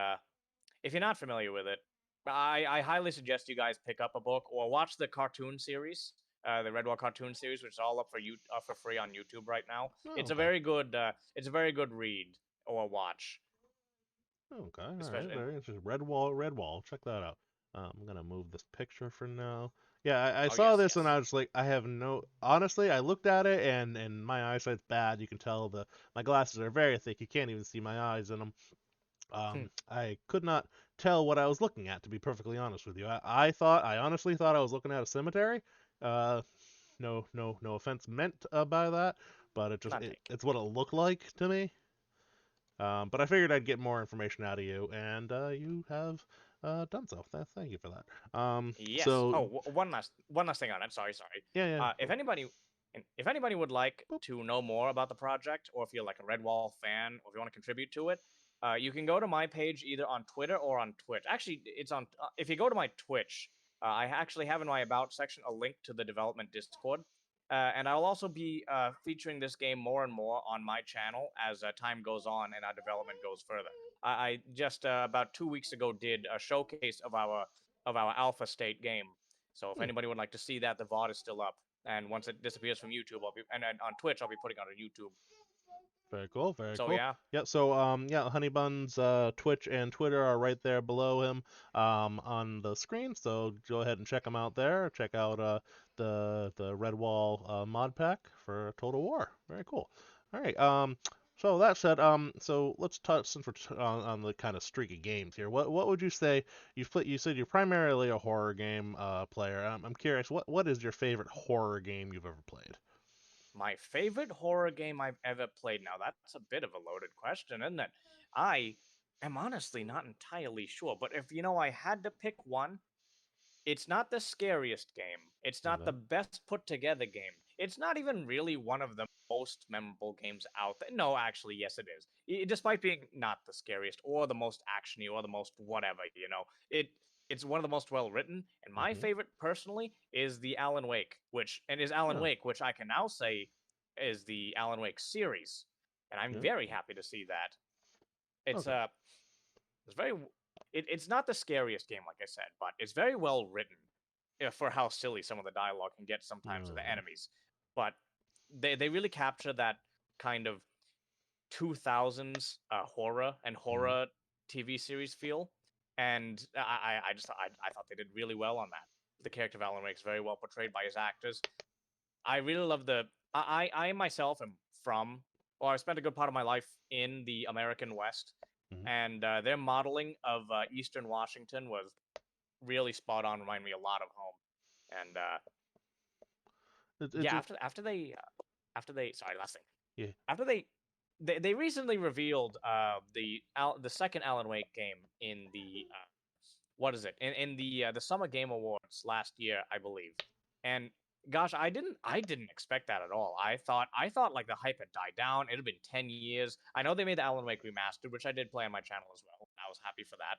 Speaker 2: If you're not familiar with it, I highly suggest you guys pick up a book or watch the cartoon series, the Redwall cartoon series, which is all up for free on YouTube right now.
Speaker 1: Oh, okay.
Speaker 2: It's a very good read or watch,
Speaker 1: Okay, all right,
Speaker 2: especially.
Speaker 1: very interesting. Redwall. Check that out. I'm gonna move this picture for now. Yeah, I
Speaker 2: Oh
Speaker 1: saw
Speaker 2: yes,
Speaker 1: this and
Speaker 2: yes.
Speaker 1: I was like, I have no. Honestly, I looked at it and my eyesight's bad. You can tell my glasses are very thick. You can't even see my eyes in them. I could not tell what I was looking at, to be perfectly honest with you. I honestly thought I was looking at a cemetery. Uh, no offense meant by that, but
Speaker 2: Not taken.
Speaker 1: it's what it looked like to me. But I figured I'd get more information out of you, and you have done so. Thank you for that.
Speaker 2: Yes. Oh, one last thing on it. Sorry.
Speaker 1: Yeah, yeah.
Speaker 2: Uh, if anybody if anybody would like
Speaker 1: Boop.
Speaker 2: to know more about the project, or if you're like a Redwall fan, or if you want to contribute to it, you can go to my page either on Twitter or on Twitch. Actually, it's on. If you go to my Twitch, I actually have in my about section a link to the development Discord, and I'll also be featuring this game more and more on my channel as time goes on and our development goes further. I just about 2 weeks ago did a showcase of our alpha state game. So if
Speaker 1: Hmm.
Speaker 2: anybody would like to see that, the VOD is still up. And once it disappears from YouTube, and on Twitch, I'll be putting it on YouTube.
Speaker 1: Very cool, very
Speaker 2: So
Speaker 1: cool.
Speaker 2: yeah,
Speaker 1: Yeah, so yeah, HoneyBun's Twitch and Twitter are right there below him on the screen. So go ahead and check them out there. Check out the Redwall mod pack for Total War. Very cool. All right. So that said, so let's touch since we're on the kind of streaky games here. What would you say you said you're primarily a horror game player. I'm curious, what is your favorite horror game you've ever played?
Speaker 2: my favorite horror game I've ever played. Now that's a bit of a loaded question, isn't it? I am honestly not entirely sure, but if I had to pick one, it's not the scariest game. It's not
Speaker 1: Okay.
Speaker 2: the best put together game. It's not even really one of the most memorable games out there. No, actually, yes, it is. Despite being not the scariest or the most actiony or the most whatever, it's one of the most well written. And my
Speaker 1: Mm-hmm.
Speaker 2: favorite personally is the Alan Wake,
Speaker 1: Oh,
Speaker 2: which I can now say is the Alan Wake series, and I'm
Speaker 1: yeah.
Speaker 2: very happy to see that. It's
Speaker 1: Okay.
Speaker 2: it's very it's not the scariest game, like I said, but it's very well written for how silly some of the dialogue can get sometimes with the
Speaker 1: Uh,
Speaker 2: enemies. But they really capture that kind of 2000s horror and
Speaker 1: mhm.
Speaker 2: horror TV series feel, and I thought they did really well on that. The character of Alan Wake is very well portrayed by his actors. I really love the I myself am from, well, I spent a good part of my life in the American West,
Speaker 1: Mhm.
Speaker 2: and their modeling of Eastern Washington was really spot on. Remind me a lot of home. And
Speaker 1: It's
Speaker 2: yeah,
Speaker 1: just
Speaker 2: after they sorry, last thing,
Speaker 1: yeah.
Speaker 2: after they recently revealed the second Alan Wake game in the what is it in the Summer Game Awards last year, I believe. And gosh, I didn't expect that at all. I thought like the hype had died down. It had been 10 years. I know they made the Alan Wake remastered, which I did play on my channel as well. I was happy for that.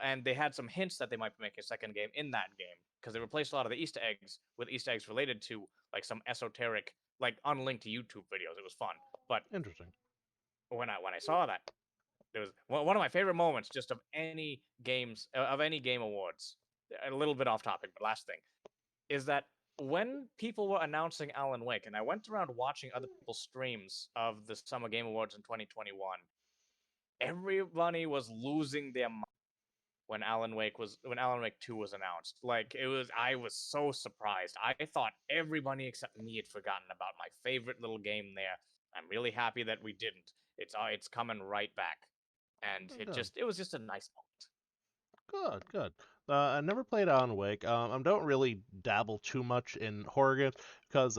Speaker 2: And they had some hints that they might make a second game in that game because they replaced a lot of the Easter eggs with Easter eggs related to like some esoteric, like unlinked YouTube videos. It was fun. But
Speaker 1: Interesting.
Speaker 2: when I saw that, there was one of my favorite moments just of any game awards. A little bit off topic, but last thing is that when people were announcing Alan Wake, and I went around watching other people's streams of the Summer Game Awards in 2021, everybody was losing their mind when Alan Wake 2 was announced. Like I was so surprised. I thought everybody except me had forgotten about my favorite little game there. I'm really happy that we didn't. It's coming right back, and
Speaker 1: Oh, good.
Speaker 2: it was just a nice moment.
Speaker 1: Good. Good. I never played Alan Wake. I don't really dabble too much in horror games because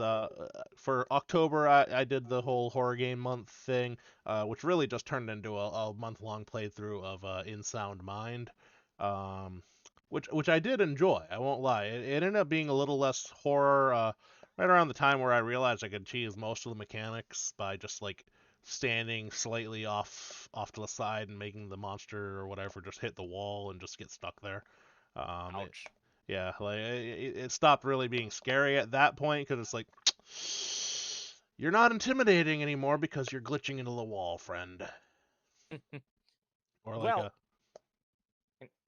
Speaker 1: for October I did the whole horror game month thing, which really just turned into a month-long playthrough of In Sound Mind, um, which I did enjoy. I won't lie. It ended up being a little less horror. Right around the time where I realized I could cheese most of the mechanics by just like standing slightly off to the side and making the monster or whatever just hit the wall and just get stuck there. It,
Speaker 2: Ouch.
Speaker 1: yeah, like it stopped really being scary at that point because it's like you're not intimidating anymore because you're glitching into the wall, friend. Or like
Speaker 2: Well,
Speaker 1: a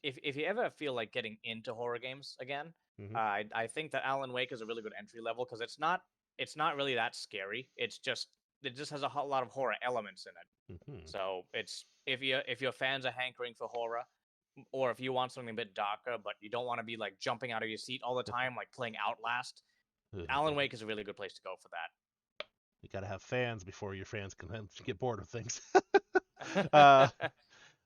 Speaker 2: if you ever feel like getting into horror games again,
Speaker 1: hmm
Speaker 2: I think that Alan Wake is a really good entry level because it's not really that scary. It just has a lot of horror elements in it.
Speaker 1: hmm
Speaker 2: So it's if your fans are hankering for horror, or if you want something a bit darker, but you don't want to be like jumping out of your seat all the time, like playing Outlast, Alan Wake is a really good place to go for
Speaker 1: You gotta have fans before your fans can get bored of things. uh,
Speaker 2: that.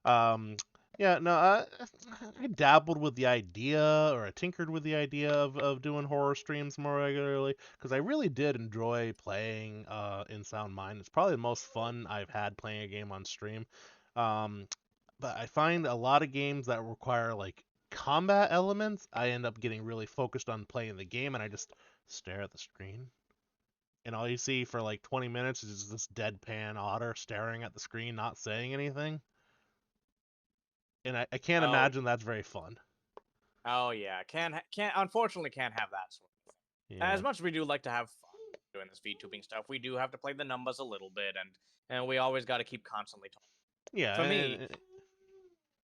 Speaker 1: Um, yeah, no, I dabbled with the idea, or I tinkered with the idea of doing horror streams more regularly, because I really did enjoy playing In Sound Mind. It's probably the most fun I've had playing a game on stream. Um, but I find a lot of games that require like combat elements, I end up getting really focused on playing the game, and I just stare at the screen. And all you see for like 20 minutes is this deadpan Otter staring at the screen, not saying anything, and I can't
Speaker 2: Oh,
Speaker 1: imagine that's very fun.
Speaker 2: oh yeah, can't unfortunately can't have that sort of thing.
Speaker 1: Yeah,
Speaker 2: As much as we do like to have fun doing this VTubing stuff, we do have to play the numbers a little bit, and we always got to keep constantly talking.
Speaker 1: yeah.
Speaker 2: For me,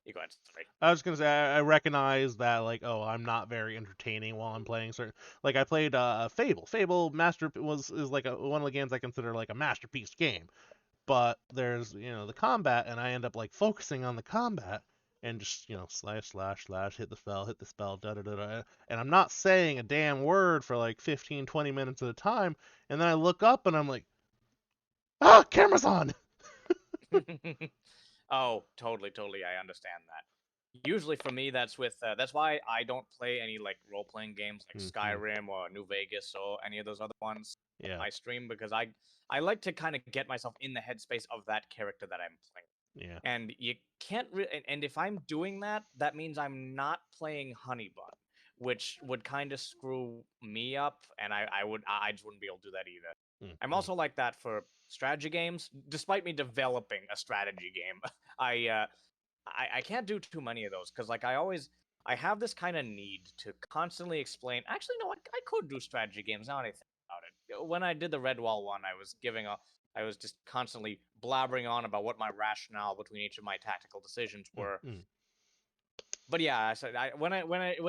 Speaker 2: you go ahead. Sorry.
Speaker 1: I was gonna say I recognize that like oh I'm not very entertaining while I'm playing certain like I played Fable. Fable master was is like one of the games I consider like a masterpiece game. But there's the combat and I end up like focusing on the combat and just slash slash slash hit the spell da da da da and I'm not saying a damn word for like 15 20 minutes at a time and then I look up and I'm like camera's on.
Speaker 2: Oh, totally, totally. I understand that. Usually for me, that's why I don't play any like role playing games like
Speaker 1: hmm
Speaker 2: Skyrim or New Vegas or any of those other ones on
Speaker 1: Yeah.
Speaker 2: my stream because I like to kind of get myself in the headspace of that character that I'm playing.
Speaker 1: Yeah.
Speaker 2: And you can't and if I'm doing that, that means I'm not playing HoneyBun, which would kind of screw me up, and I just wouldn't be able to do that either. I'm
Speaker 1: Mm-hmm.
Speaker 2: also like that for strategy games. Despite me developing a strategy game, I uh, I can't do too many of those because I have this kind of need to constantly explain. Actually, no, I could do strategy games now that I think about it. When I did the Redwall one, I was just constantly blabbering on about what my rationale between each of my tactical decisions were.
Speaker 1: Mm-hmm.
Speaker 2: But yeah, I said when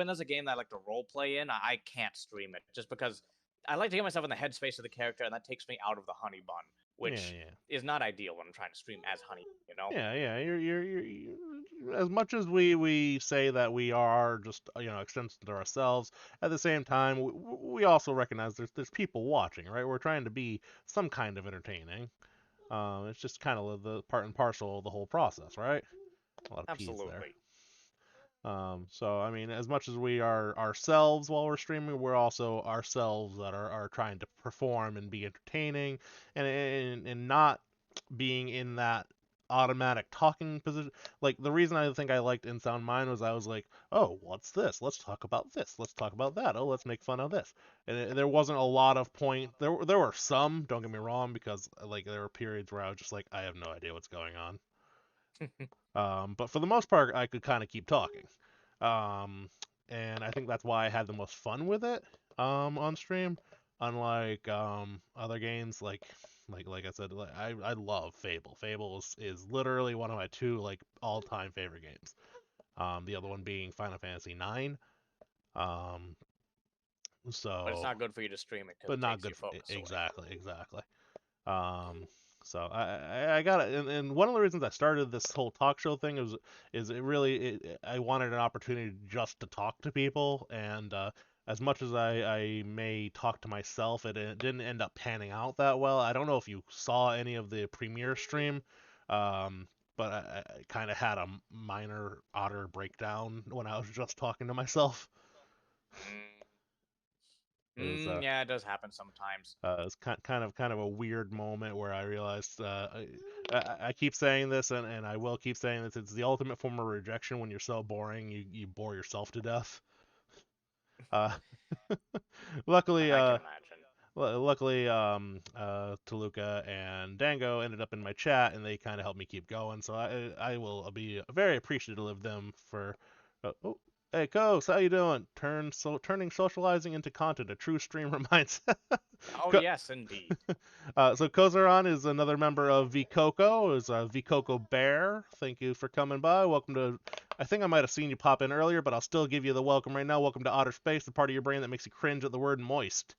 Speaker 2: there's a game that I like to role play in, I can't stream it just because I like to get myself in the headspace of the character, and that takes me out of the honey bun,
Speaker 1: Yeah,
Speaker 2: which
Speaker 1: yeah.
Speaker 2: is not ideal when I'm trying to stream as honey. You know?
Speaker 1: Yeah, yeah. As much as we say that we are just extensions of ourselves, at the same time we also recognize there's people watching, right? We're trying to be some kind of entertaining. It's just kind of the part and parcel of the whole process, right? A lot of P's there.
Speaker 2: Absolutely.
Speaker 1: So I mean, as much as we are ourselves while we're streaming, we're also ourselves that are trying to perform and be entertaining, and not being in that automatic talking position. Like the reason I think I liked In Sound Mind was I was like, oh, what's this? Let's talk about this. Let's talk about that. Oh, let's make fun of this. And there wasn't a lot of point. There were some. Don't get me wrong, because like there were periods where I was just like, I have no idea what's going on. But for the most part, I could kind of keep talking. Um, and I think that's why I had the most fun with it on stream. Unlike other games, like I said, like, I love Fable. Fable is literally one of my two like all-time favorite games. The other one being Final Fantasy IX. Um,
Speaker 2: But it's
Speaker 1: so,
Speaker 2: not good for you to stream it because
Speaker 1: but
Speaker 2: it
Speaker 1: not
Speaker 2: takes
Speaker 1: good
Speaker 2: your
Speaker 1: for
Speaker 2: focus away.
Speaker 1: exactly. Um, so I got it, and one of the reasons I started this whole talk show thing is I wanted an opportunity just to talk to people, and as much as I may talk to myself, it didn't end up panning out that well. I don't know if you saw any of the premiere stream, um, but I kind of had a minor Otter breakdown when I was just talking to myself.
Speaker 2: Mm.
Speaker 1: It was
Speaker 2: Yeah, it does happen sometimes.
Speaker 1: It's kind of a weird moment where I realized I keep saying this and I will keep saying this. It's the ultimate form of rejection when you're so boring you bore yourself to death. Uh, luckily,
Speaker 2: I can imagine.
Speaker 1: luckily, Toluca and Dango ended up in my chat and they kind of helped me keep going. So I will be very appreciative of them for. Oh, hey, Coase, how you doing? Turning socializing into content, a true streamer mindset.
Speaker 2: Oh
Speaker 1: Co-
Speaker 2: yes, indeed.
Speaker 1: so Kozaran is another member of VCoco, is a VCoco Bear. Thank you for coming by. Welcome to. I think I might have seen you pop in earlier, but I'll still give you the welcome right now. Welcome to Otter Space, the part of your brain that makes you cringe at the word moist.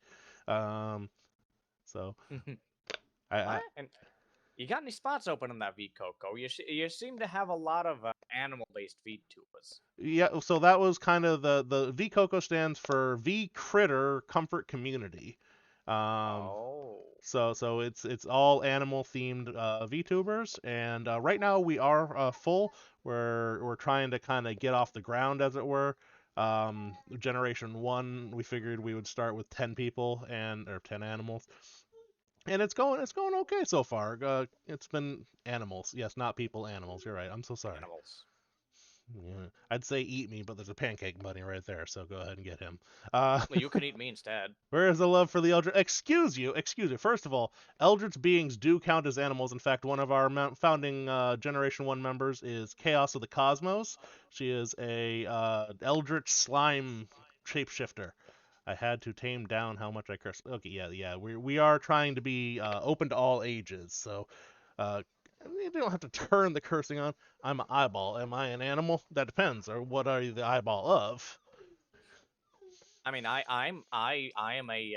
Speaker 1: Um, so I
Speaker 2: And you got any spots open in that V Coco? You seem to have a lot of animal-based feed to us.
Speaker 1: yeah. So that was kind of the VCoco stands for V Critter Comfort Community. Um,
Speaker 2: Oh.
Speaker 1: So it's all animal themed VTubers, and right now we are full. We're trying to kind of get off the ground, as it were. Generation one, we figured we would start with 10 people or 10 animals, and it's going okay so far. It's been animals, yes, not people, animals. You're right. I'm so sorry.
Speaker 2: Animals.
Speaker 1: Yeah, I'd say eat me, but there's a pancake bunny right there, so go ahead and get him. Uh,
Speaker 2: Well, you can eat me instead.
Speaker 1: Where is the love for the Eldritch? Excuse you. First of all, Eldritch beings do count as animals. In fact, one of our founding Generation 1 members is Chaos of the Cosmos. She is a Eldritch slime shapeshifter. I had to tame down how much I curse. Okay, yeah. We are trying to be open to all ages, so uh, you don't have to turn the cursing on. I'm an eyeball. Am I an animal? That depends. Or what are you the eyeball of?
Speaker 2: I mean, I am a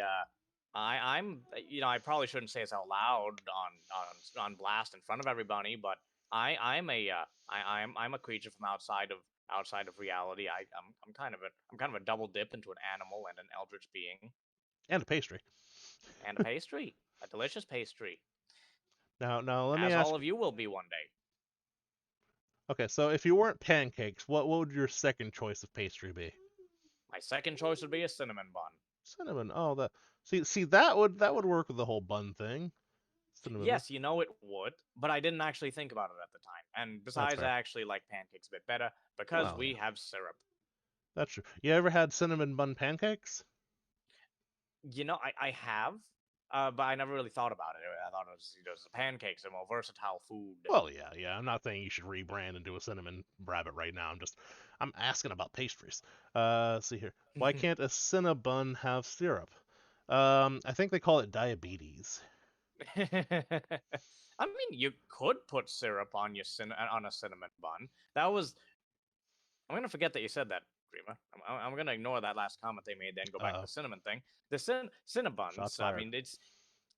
Speaker 2: I'm I probably shouldn't say this out loud on blast in front of everybody, but I'm a creature from outside of reality. I'm kind of a double dip into an animal and an eldritch being
Speaker 1: And a pastry.
Speaker 2: and a pastry, a delicious pastry,
Speaker 1: Now let me
Speaker 2: as
Speaker 1: ask.
Speaker 2: all of you will be one day.
Speaker 1: Okay, so if you weren't pancakes, what would your second choice of pastry be?
Speaker 2: My second choice would be a cinnamon bun.
Speaker 1: Cinnamon. Oh, that. See, that would work with the whole bun thing. Cinnamon.
Speaker 2: Yes, you know it would, but I didn't actually think about it at the time. And besides, I
Speaker 1: fair.
Speaker 2: actually like pancakes a bit better because
Speaker 1: Well,
Speaker 2: we
Speaker 1: yeah.
Speaker 2: have syrup.
Speaker 1: That's true. You ever had cinnamon bun pancakes?
Speaker 2: I have, but I never really thought about it. I thought it was, pancakes, a more versatile food.
Speaker 1: Well, yeah. I'm not saying you should rebrand and do a cinnamon rabbit right now. I'm asking about pastries. Let's see here. Why can't a cinnabon have syrup? I think they call it diabetes.
Speaker 2: I mean, you could put syrup on on a cinnamon bun. That was. I'm gonna forget that you said that, Dreamer. I'm gonna ignore that last comment they made, then go back to
Speaker 1: Uh-oh.
Speaker 2: the cinnamon thing. The
Speaker 1: Shots
Speaker 2: cinnabuns. I
Speaker 1: fired.
Speaker 2: mean, it's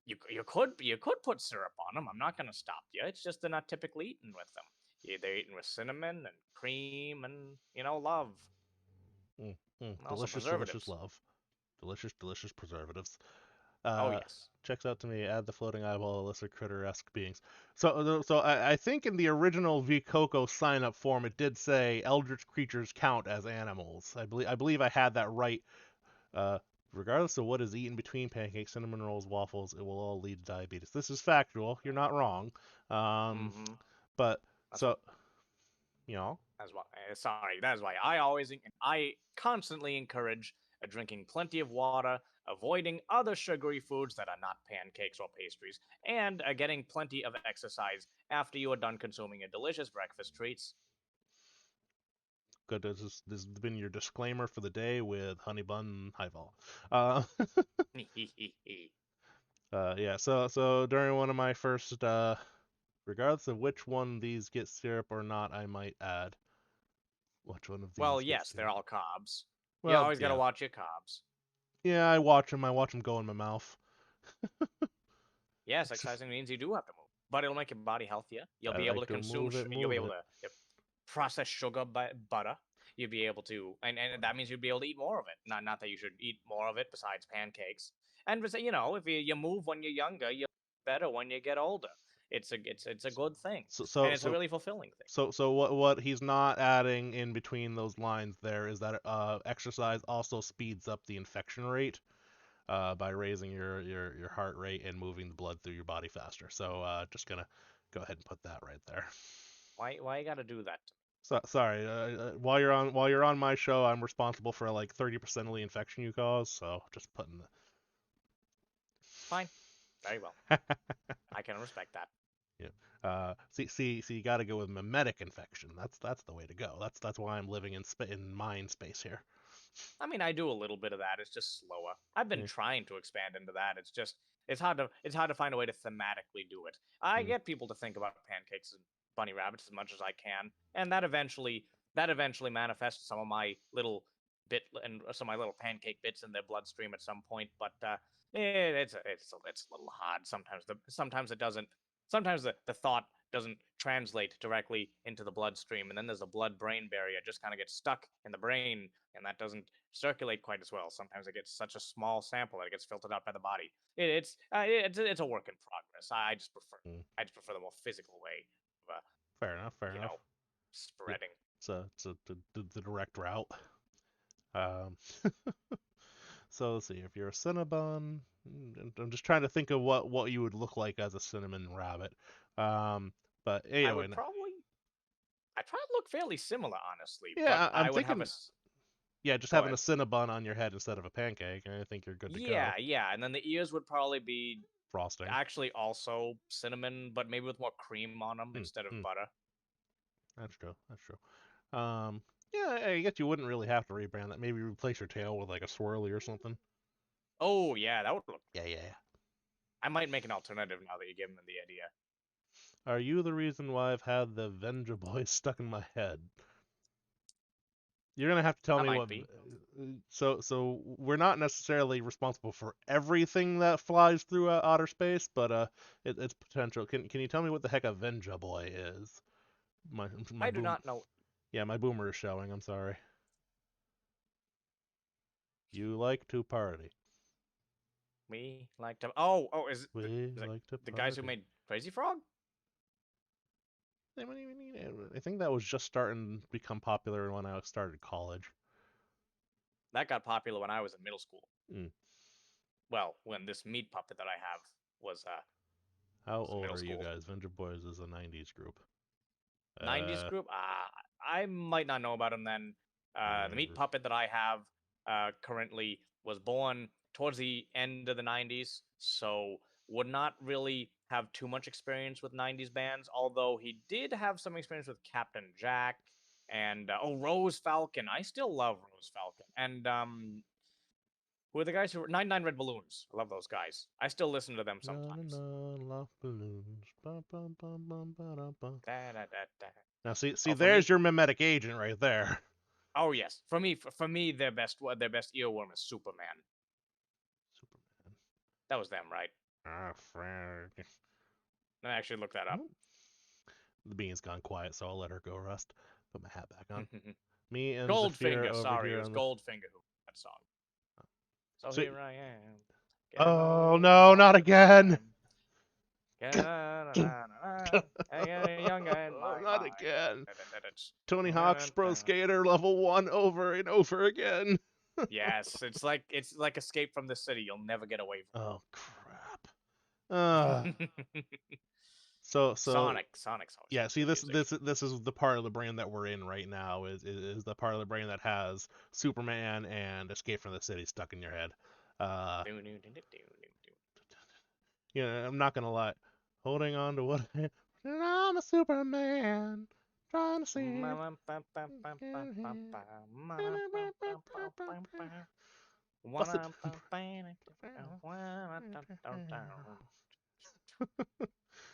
Speaker 2: you could put syrup on them. I'm not gonna stop you. It's just they're not typically eaten with them. They're eaten with cinnamon and cream and love, and also
Speaker 1: Delicious
Speaker 2: preservatives.
Speaker 1: love. Delicious preservatives.
Speaker 2: Oh
Speaker 1: Uh,
Speaker 2: yes.
Speaker 1: Checks out to me. Add the floating eyeball, illicit critter-esque beings. So I think in the original VCoco sign-up form, it did say eldritch creatures count as animals. I believe I had that right. Uh, Regardless of what is eaten between pancakes, cinnamon rolls, waffles, it will all lead to diabetes. This is factual. You're not wrong.
Speaker 2: Mm-hmm.
Speaker 1: But
Speaker 2: That's
Speaker 1: so you know,
Speaker 2: That's why. Sorry, that's why I constantly encourage drinking plenty of water, avoiding other sugary foods that are not pancakes or pastries, and getting plenty of exercise after you are done consuming your delicious breakfast treats.
Speaker 1: good. This has been your disclaimer for the day with HoneyBun and Hyval. Uh, yeah. So during one of my first, regardless of which one these get syrup or not, I might add which one of
Speaker 2: Well,
Speaker 1: these gets
Speaker 2: yes, they're
Speaker 1: syrup.
Speaker 2: all carbs. You
Speaker 1: Well,
Speaker 2: always gotta
Speaker 1: yeah,
Speaker 2: watch your carbs.
Speaker 1: yeah. I watch them. I watch them go in my mouth.
Speaker 2: Yes, exercising means you do have to move, but it'll make your body healthier. You'll
Speaker 1: I
Speaker 2: be able
Speaker 1: like
Speaker 2: to
Speaker 1: to
Speaker 2: consume.
Speaker 1: move it,
Speaker 2: You'll be
Speaker 1: move
Speaker 2: able
Speaker 1: it.
Speaker 2: to process sugar butter. You'll be able to, and that means you'll be able to eat more of it. Not that you should eat more of it besides pancakes. And if you move when you're younger, you're better when you get older. It's a good thing,
Speaker 1: So
Speaker 2: and
Speaker 1: so
Speaker 2: it's a
Speaker 1: so
Speaker 2: really fulfilling thing.
Speaker 1: so what he's not adding in between those lines there is that exercise also speeds up the infection rate by raising your heart rate and moving the blood through your body faster. So just gonna go ahead and put that right there.
Speaker 2: Why you gotta do that?
Speaker 1: So, sorry. While you're on my show, I'm responsible for like 30% of the infection you cause. So just putting
Speaker 2: Fine, very well.
Speaker 1: the
Speaker 2: I can respect that.
Speaker 1: yeah. You got to go with mimetic infection. That's the way to go. That's why I'm living in mind space here.
Speaker 2: I mean, I do a little bit of that. It's just slower. I've been
Speaker 1: Yeah.
Speaker 2: trying to expand into that. It's hard to find a way to thematically do it. I
Speaker 1: Mm.
Speaker 2: get people to think about pancakes and bunny rabbits as much as I can, and that eventually manifests some of my little bit and some of my little pancake bits in their bloodstream at some point. But it's a little hard sometimes. Sometimes it doesn't. Sometimes the thought doesn't translate directly into the bloodstream, and then there's a blood-brain barrier. It just kind of gets stuck in the brain, and that doesn't circulate quite as well. Sometimes it gets such a small sample that it gets filtered out by the body. It's a work in progress.
Speaker 1: Mm.
Speaker 2: I just prefer the more physical way of
Speaker 1: Fair enough. Fair
Speaker 2: you
Speaker 1: enough.
Speaker 2: know spreading.
Speaker 1: It's the direct route. Um, so let's see. If you're a Cinnabon, I'm just trying to think of what you would look like as a cinnamon rabbit. Um, but
Speaker 2: I
Speaker 1: anyway,
Speaker 2: would probably look fairly similar, honestly, but
Speaker 1: yeah, I'm
Speaker 2: I would have
Speaker 1: thinking, yeah, just
Speaker 2: go
Speaker 1: having a
Speaker 2: ahead.
Speaker 1: Cinnabon on your head instead of a pancake, and I think you're good to
Speaker 2: Yeah,
Speaker 1: go.
Speaker 2: yeah, and then the ears would probably be
Speaker 1: Frosting.
Speaker 2: actually also cinnamon, but maybe with more cream on them
Speaker 1: Hmm,
Speaker 2: instead of
Speaker 1: hmm,
Speaker 2: butter.
Speaker 1: that's true. That's true. Yeah, I guess you wouldn't really have to rebrand that. Maybe replace your tail with like a swirly or something.
Speaker 2: Oh yeah, that would look.
Speaker 1: Yeah.
Speaker 2: I might make an alternative now that you give me the idea.
Speaker 1: Are you the reason why I've had the Venja Boys stuck in my head? You're gonna have to tell
Speaker 2: I
Speaker 1: me
Speaker 2: might
Speaker 1: what.
Speaker 2: be.
Speaker 1: So we're not necessarily responsible for everything that flies through outer space, but it's potential. Can you tell me what the heck a Venja Boy is? My
Speaker 2: I do
Speaker 1: boom.
Speaker 2: not know.
Speaker 1: Yeah, my boomer is showing. I'm sorry. You like to party.
Speaker 2: We like to. Oh,
Speaker 1: We
Speaker 2: is it
Speaker 1: like to
Speaker 2: the guys who
Speaker 1: party.
Speaker 2: made Crazy Frog?
Speaker 1: I think that was just starting to become popular when I started college.
Speaker 2: That got popular when I was in middle school.
Speaker 1: Mm.
Speaker 2: Well, when this meat puppet that I have was
Speaker 1: How
Speaker 2: It's
Speaker 1: old
Speaker 2: middle
Speaker 1: are you
Speaker 2: school.
Speaker 1: guys? Venture Boys is a 90s group.
Speaker 2: 90s group? I might not know about him then. The meat puppet that I have currently was born towards the end of the 90s, so would not really have too much experience with 90s bands, although he did have some experience with Captain Jack and Rose Falcon. I still love Rose Falcon. And who are the guys who were 99 Red Balloons? I love those guys. I still listen to them sometimes.
Speaker 1: Love balloons. Bum, bum, bum, bum, ba-dum, bum.
Speaker 2: Da, da, da, da.
Speaker 1: Now see,
Speaker 2: Oh, for
Speaker 1: there's
Speaker 2: me,
Speaker 1: your mimetic agent right there.
Speaker 2: oh yes, for me, their best earworm is Superman.
Speaker 1: Superman.
Speaker 2: That was them, right?
Speaker 1: Frank.
Speaker 2: Let me actually look that up.
Speaker 1: The bean's gone quiet, so I'll let her go rest. Put my hat back on. Me and Zafir
Speaker 2: Goldfinger,
Speaker 1: over
Speaker 2: sorry,
Speaker 1: here
Speaker 2: it was
Speaker 1: on the...
Speaker 2: Goldfinger who wrote that song. So
Speaker 1: So-
Speaker 2: here I am.
Speaker 1: Oh no, not again!
Speaker 2: Young guy in my
Speaker 1: Not
Speaker 2: mind.
Speaker 1: again. Tony Hawk's Pro Skater level 1 over and over again.
Speaker 2: Yes, it's like Escape from the City. You'll never get away from.
Speaker 1: Oh crap. So
Speaker 2: Sonic's always
Speaker 1: yeah, see
Speaker 2: good music.
Speaker 1: this is the part of the brain that we're in right now is the part of the brain that has Superman and Escape from the City stuck in your head. Yeah, I'm not gonna lie. Holding on to what I'm a Superman, trying to see.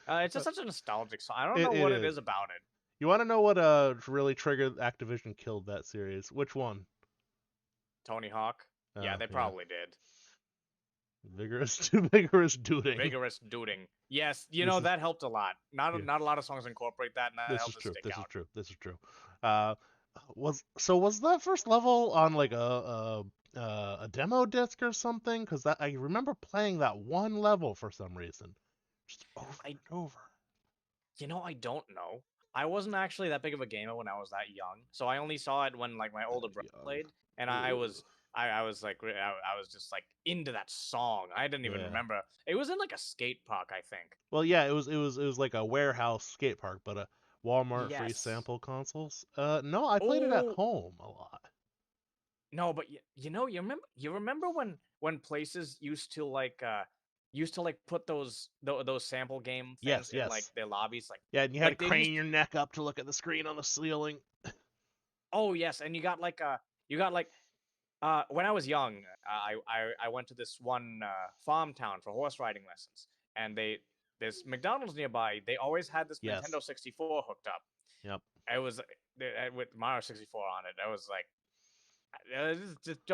Speaker 2: It's just such a nostalgic song. I don't know what it is about it.
Speaker 1: You want to know what really triggered Activision killed that series? Which one?
Speaker 2: Tony Hawk. Yeah, they probably did.
Speaker 1: Vigorous duding.
Speaker 2: Vigorous duding. Yes, that helped a lot. Not a lot of songs incorporate that, and that helps it stick out.
Speaker 1: This is true. Was that first level on like a demo disc or something? Because I remember playing that one level for some reason, just over and over.
Speaker 2: I don't know. I wasn't actually that big of a gamer when I was that young, so I only saw it when like my older brother played, and I was just like into that song. I didn't even remember. It was in like a skate park, I think.
Speaker 1: Well, yeah, it was like a warehouse skate park, but a Walmart free sample consoles. No, I played it at home a lot.
Speaker 2: No, but you remember when places used to put those sample game things in like their lobbies, like
Speaker 1: yeah, and you had to crane your neck up to look at the screen on the ceiling.
Speaker 2: Oh yes, and you got like when I was young, I went to this one farm town for horse riding lessons, and there's McDonald's nearby. They always had this Nintendo 64 hooked up.
Speaker 1: Yep.
Speaker 2: It was with Mario 64 on it. I was like,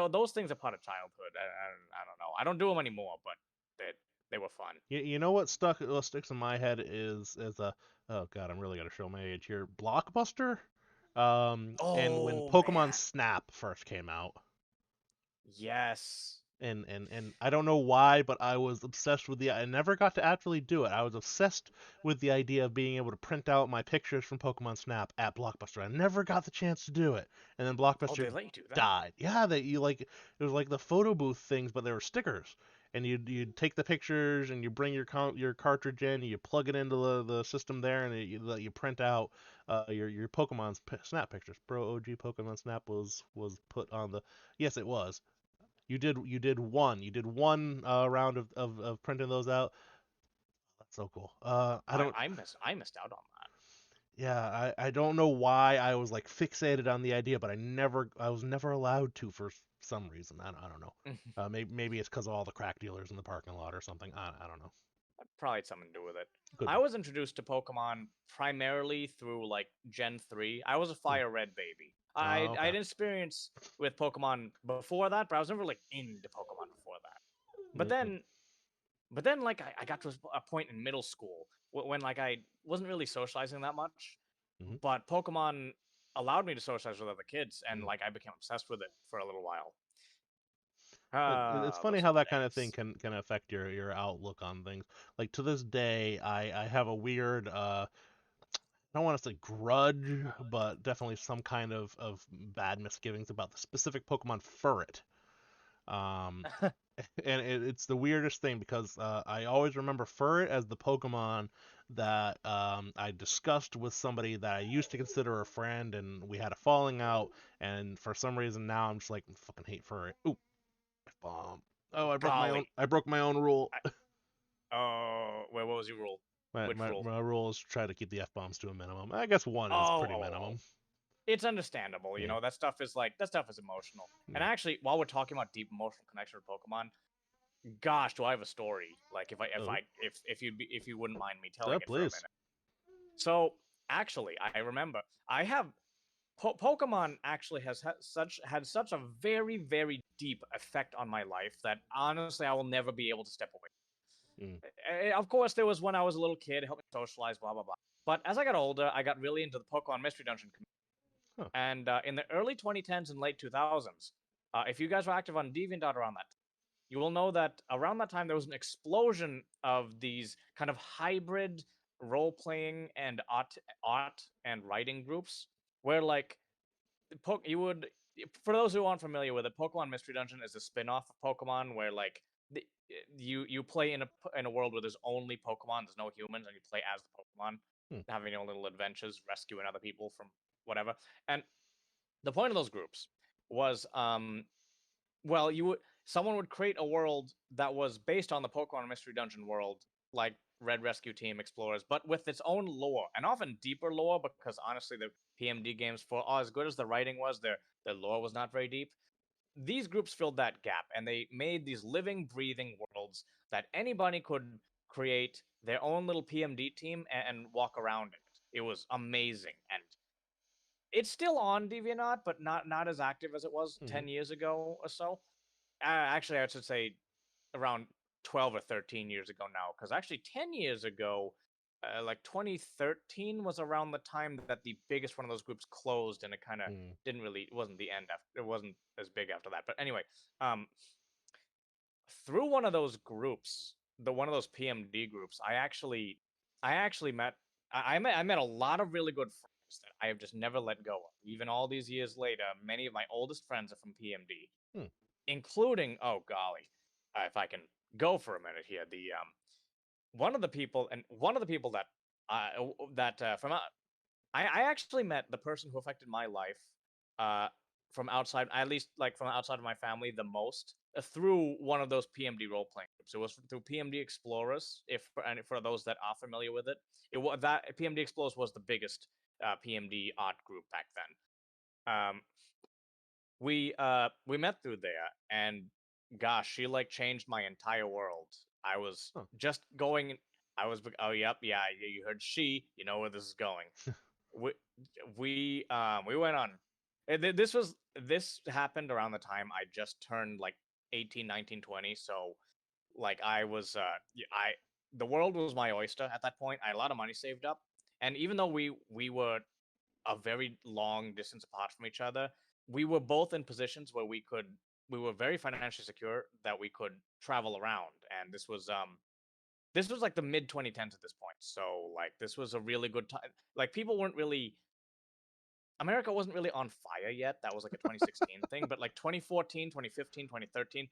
Speaker 2: those things are part of childhood. I don't know. I don't do them anymore, but they were fun.
Speaker 1: You know what sticks in my head is a oh god, I'm really gonna show my age here. Blockbuster. And when Pokemon Snap first came out.
Speaker 2: Yes.
Speaker 1: And I don't know why, but I was obsessed with I never got to actually do it. I was obsessed with the idea of being able to print out my pictures from Pokemon Snap at Blockbuster. I never got the chance to do it. And then Blockbuster
Speaker 2: they let you do that?
Speaker 1: died. Yeah, it was like the photo booth things, but they were stickers. And you'd take the pictures and you bring your cartridge in, and you plug it into the system there, and you print out your Pokemon Snap pictures. Bro, OG Pokemon Snap was put on the... Yes, it was. You did one round of printing those out. That's so cool.
Speaker 2: I missed out on that.
Speaker 1: Yeah, I don't know why I was like fixated on the idea, but I was never allowed to for some reason. I don't know. Maybe it's because of all the crack dealers in the parking lot or something. I don't know.
Speaker 2: Probably had something to do with it.
Speaker 1: Could
Speaker 2: I
Speaker 1: be.
Speaker 2: was introduced to Pokemon primarily through like Gen 3. I was a Fire Red baby. I had experience with Pokemon before that, but I was never like into Pokemon before that. But then like I got to a point in middle school when like I wasn't really socializing that much, but Pokemon allowed me to socialize with other kids, and like I became obsessed with it for a little while.
Speaker 1: It's funny how that kind of thing can affect your outlook on things. Like to this day, I have a weird I don't want to say grudge, but definitely some kind of bad misgivings about the specific Pokemon Furret. Um, and it's the weirdest thing because I always remember Furret as the Pokemon that I discussed with somebody that I used to consider a friend, and we had a falling out. And for some reason now I'm just like, fucking hate Furret. Ooh, F-bomb. Oh,
Speaker 2: Golly.
Speaker 1: I broke my own rule.
Speaker 2: Oh, what was your rule?
Speaker 1: My,
Speaker 2: Which
Speaker 1: my,
Speaker 2: rule?
Speaker 1: my rule is try to keep the F-bombs to a minimum. I guess one is
Speaker 2: Oh,
Speaker 1: pretty
Speaker 2: oh, oh.
Speaker 1: minimum.
Speaker 2: It's understandable. You
Speaker 1: Yeah.
Speaker 2: know, that stuff is emotional. And
Speaker 1: Yeah.
Speaker 2: actually, while we're talking about deep emotional connection with Pokemon, gosh, do I have a story? Like,
Speaker 1: Oh.
Speaker 2: if you wouldn't mind me telling it for a
Speaker 1: Please.
Speaker 2: minute. So actually, I remember I have Pokemon actually has had such a very very deep effect on my life that honestly I will never be able to step away. Of course, there was when I was a little kid, it helped me socialize, blah blah blah. But as I got older, I got really into the Pokemon Mystery Dungeon community.
Speaker 1: Huh.
Speaker 2: And in the early 2010s and late 2000s, if you guys were active on DeviantArt around that, you will know that around that time there was an explosion of these kind of hybrid role-playing and art and writing groups where like you would for those who aren't familiar with it, Pokemon Mystery Dungeon is a spin-off of Pokemon where like you play in a world where there's only Pokemon, there's no humans, and you play as the Pokemon,
Speaker 1: Hmm.
Speaker 2: having your own little adventures, rescuing other people from whatever. And the point of those groups was well, someone would create a world that was based on the Pokemon Mystery Dungeon world, like Red Rescue Team Explorers, but with its own lore, and often deeper lore, because honestly, the PMD games, for as good as the writing was, their lore was not very deep. These groups filled that gap, and they made these living, breathing worlds that anybody could create their own little PMD team and walk around it. It was amazing, and it's still on DeviantArt, but not as active as it was
Speaker 1: Mm-hmm.
Speaker 2: 10 years ago or so. Actually, I should say around 12 or 13 years ago now, because actually 10 years ago, like 2013 was around the time that the biggest one of those groups closed, and it kind of
Speaker 1: Mm-hmm.
Speaker 2: it wasn't the end after, it wasn't as big after that. But anyway, um, through one of those groups, the one of those PMD groups, I actually met I met a lot of really good friends that I have just never let go of. Even all these years later, many of my oldest friends are from PMD,
Speaker 1: Hmm.
Speaker 2: including, oh golly, if I can go for a minute here, the one of the people that from I actually met the person who affected my life uh from outside, at least like from outside of my family, the most through one of those PMD role playing groups. It was through PMD Explorers. And for those that are familiar with it, it was that PMD Explorers was the biggest PMD art group back then. We met through there, and gosh, she like changed my entire world. I was
Speaker 1: Huh.
Speaker 2: just going. Oh yep, yeah, you heard she. You know where this is going. we we went on. This happened around the time I just turned like 18, 19, 20. So like I was I the world was my oyster at that point. I had a lot of money saved up, and even though we were a very long distance apart from each other, we were both in positions where we were very financially secure that we could travel around. And this was like the mid 2010s at this point. So like this was a really good time. Like people weren't really America wasn't really on fire yet. That was like a 2016 thing, but like 2014, 2015, 2013,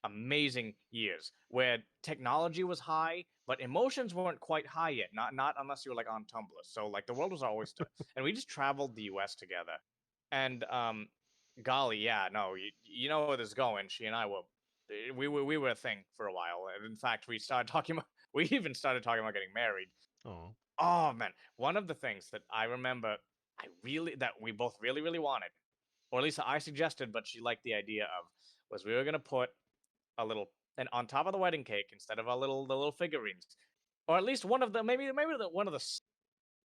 Speaker 2: amazing years where technology was high, but emotions weren't quite high yet. Not unless you were like on Tumblr. So like the world was our oyster, and we just traveled the U.S. together. And golly, yeah, no, you know where this is going. She and I were we were a thing for a while. And in fact, we even started talking about getting married.
Speaker 1: Oh.
Speaker 2: Oh man, one of the things that I remember that we both really really wanted, or at least I suggested, but she liked the idea of, was we were gonna put a little and on top of the wedding cake, instead of the little figurines, or at least one of the one of the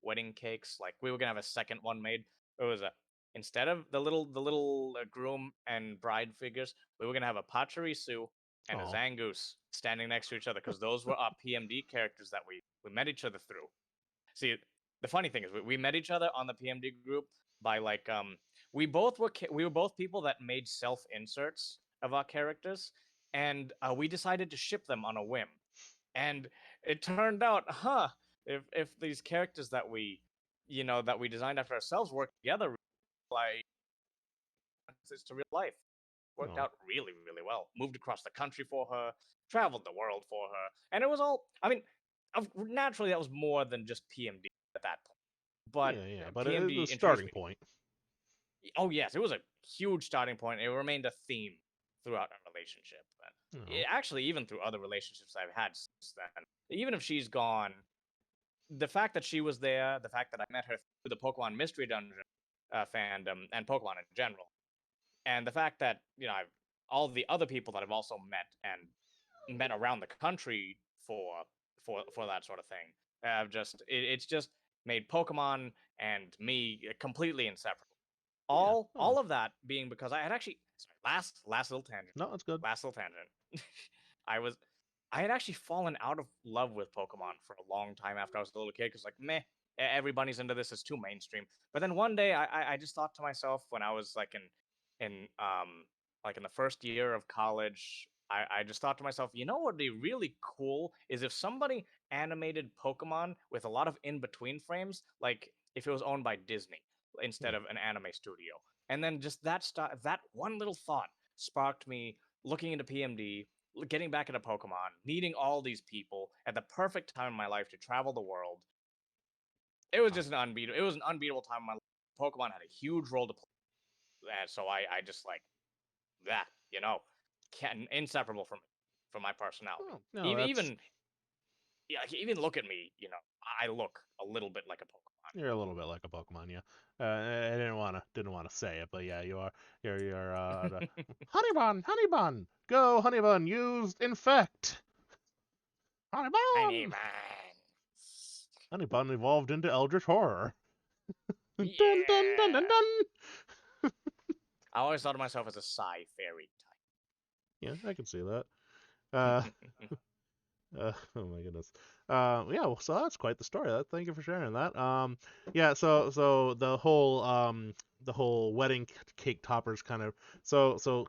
Speaker 2: wedding cakes, like we were gonna have a second one made. It was a instead of the little groom and bride figures, we were gonna have a Pachirisu and a
Speaker 1: Oh.
Speaker 2: Zangoose standing next to each other, because those were our PMD characters that we met each other through. See, the funny thing is we met each other on the PMD group by like we were both people that made self inserts of our characters, and we decided to ship them on a whim. And it turned out, if these characters that we designed after ourselves work together, like it's to real life. Worked
Speaker 1: Oh.
Speaker 2: out really, really well. Moved across the country for her, traveled the world for her, and it was all. I mean, naturally that was more than just PMD at that point. But
Speaker 1: Yeah, but it
Speaker 2: PMD
Speaker 1: was a
Speaker 2: introduced
Speaker 1: starting
Speaker 2: me.
Speaker 1: point.
Speaker 2: Oh yes, it was a huge starting point. It remained a theme throughout our relationship. And
Speaker 1: Oh.
Speaker 2: actually, even through other relationships I've had since then. Even if she's gone, the fact that she was there, the fact that I met her through the Pokemon Mystery Dungeon fandom and Pokemon in general, and the fact that I've all the other people that I've also met around the country for that sort of thing have it's just made Pokemon and me completely inseparable.
Speaker 1: Yeah.
Speaker 2: All of that being because I had actually last little tangent.
Speaker 1: No, it's good.
Speaker 2: Last little tangent. I was I had actually fallen out of love with Pokemon for a long time after I was a little kid because like meh, everybody's into this, it's too mainstream. But then one day I just thought to myself when I was like in the first year of college, I just thought to myself, you know what would be really cool is if somebody animated Pokemon with a lot of in between frames, like if it was owned by Disney instead of an anime studio. And then just that one little thought sparked me looking into PMD, getting back into Pokemon, meeting all these people at the perfect time in my life to travel the world. It was just it was an unbeatable time in my life. Pokemon had a huge role to play, and so I just like that, inseparable from my personality.
Speaker 1: Oh, no, that's
Speaker 2: Even yeah, even look at me, I look a little bit like a Pokemon.
Speaker 1: you're a little bit like a Pokemon, yeah. I didn't wanna say it, but yeah, you are. You're the HoneyBun, go HoneyBun, used infect. HoneyBun,
Speaker 2: HoneyBun.
Speaker 1: HoneyBun evolved into Eldritch Horror. Dun dun dun dun
Speaker 2: Yeah.
Speaker 1: dun.
Speaker 2: I always thought of myself as a Psy fairy
Speaker 1: Yeah, I can see that.
Speaker 2: type.
Speaker 1: Oh my goodness. Yeah, well, so that's quite the story. Thank you for sharing that. Yeah, so the whole wedding cake toppers kind of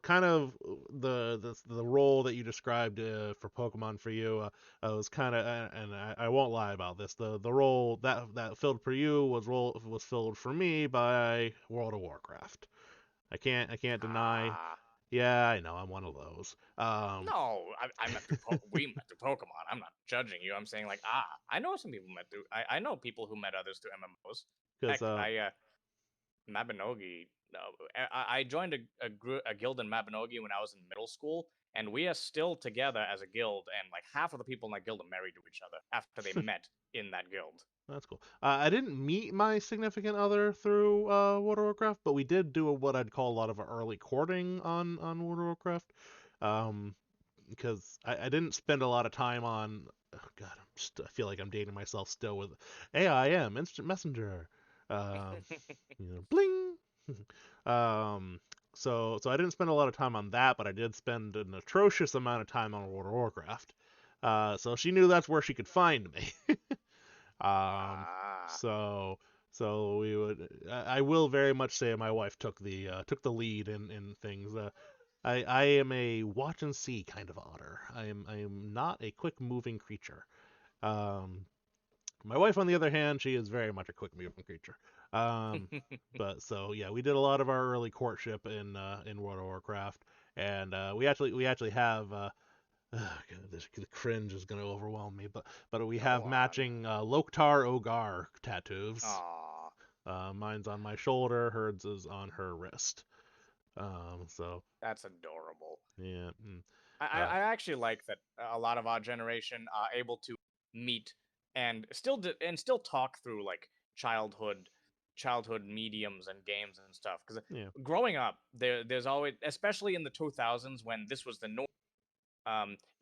Speaker 1: kind of the role that you described for Pokemon for you was kind of and I won't lie about this. The role that filled for you was filled for me by World of Warcraft. I can't deny.
Speaker 2: Ah.
Speaker 1: Yeah, I know I'm one of those.
Speaker 2: No, I met we met through Pokemon. I'm not judging you. I'm saying like, I know some people met through. I know people who met others through MMOs.
Speaker 1: Because
Speaker 2: Heck, Mabinogi. No, I joined a guild in Mabinogi when I was in middle school, and we are still together as a guild. And like half of the people in that guild are married to each other after they met in that guild.
Speaker 1: That's cool. I didn't meet my significant other through World of Warcraft, but we did do what I'd call a lot of early courting on World of Warcraft. Um, because I didn't spend a lot of time on. Oh God, I feel like I'm dating myself still with AIM, Instant Messenger. Bling. um, so I didn't spend a lot of time on that, but I did spend an atrocious amount of time on World of Warcraft. So she knew that's where she could find me.
Speaker 2: Ah.
Speaker 1: So we would. I will very much say my wife took the lead in things. I am a watch and see kind of otter. I am not a quick moving creature. Um, my wife, on the other hand, she is very much a quick moving creature. Um, but so yeah, we did a lot of our early courtship in World of Warcraft, and we actually have. God, the cringe is going to overwhelm me, but we
Speaker 2: Go
Speaker 1: have
Speaker 2: on.
Speaker 1: matching Loktar Ogar tattoos.
Speaker 2: Aw.
Speaker 1: Mine's on my shoulder, hers is on her wrist. So
Speaker 2: That's adorable.
Speaker 1: yeah,
Speaker 2: I actually like that a lot of our generation are able to meet and still talk through like childhood mediums and games and stuff. Because
Speaker 1: yeah,
Speaker 2: growing up, there's always, especially in the 2000s when this was the norm.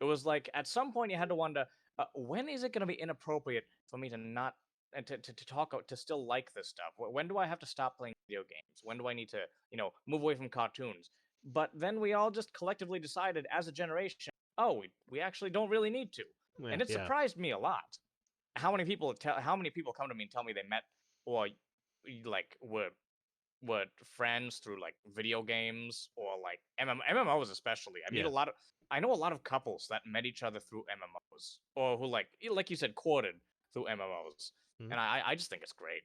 Speaker 2: It was like at some point you had to wonder, when is it going to be inappropriate for me to not and to talk to still like this stuff? When do I have to stop playing video games? When do I need to move away from cartoons? But then we all just collectively decided as a generation, oh, we actually don't really need to,
Speaker 1: yeah,
Speaker 2: and it
Speaker 1: yeah.
Speaker 2: surprised me a lot. How many people come to me and tell me they met or like were friends through like video games or like MMOs especially.
Speaker 1: Yeah.
Speaker 2: I know a lot of couples that met each other through MMOs or who like you said courted through MMOs.
Speaker 1: Mhm.
Speaker 2: And I just think it's great.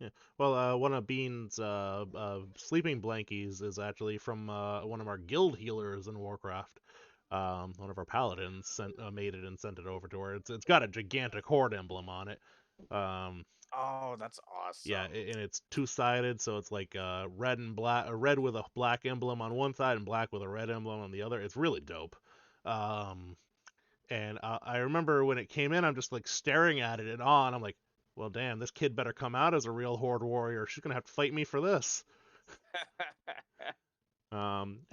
Speaker 1: Yeah. Well, one of Bean's sleeping blankies is actually from one of our guild healers in Warcraft. One of our paladins made it and sent it over to her. It's got a gigantic horde emblem on it. Um,
Speaker 2: Oh, that's
Speaker 1: yeah,
Speaker 2: awesome.
Speaker 1: and it's two-sided, so it's like red and black, red with a black emblem on one side and black with a red emblem on the other. It's really dope. Um, and I remember when it came in, I'm just like staring at it in awe, and I'm like, well, damn, this kid better come out as a real horde warrior. She's gonna have to fight me for this.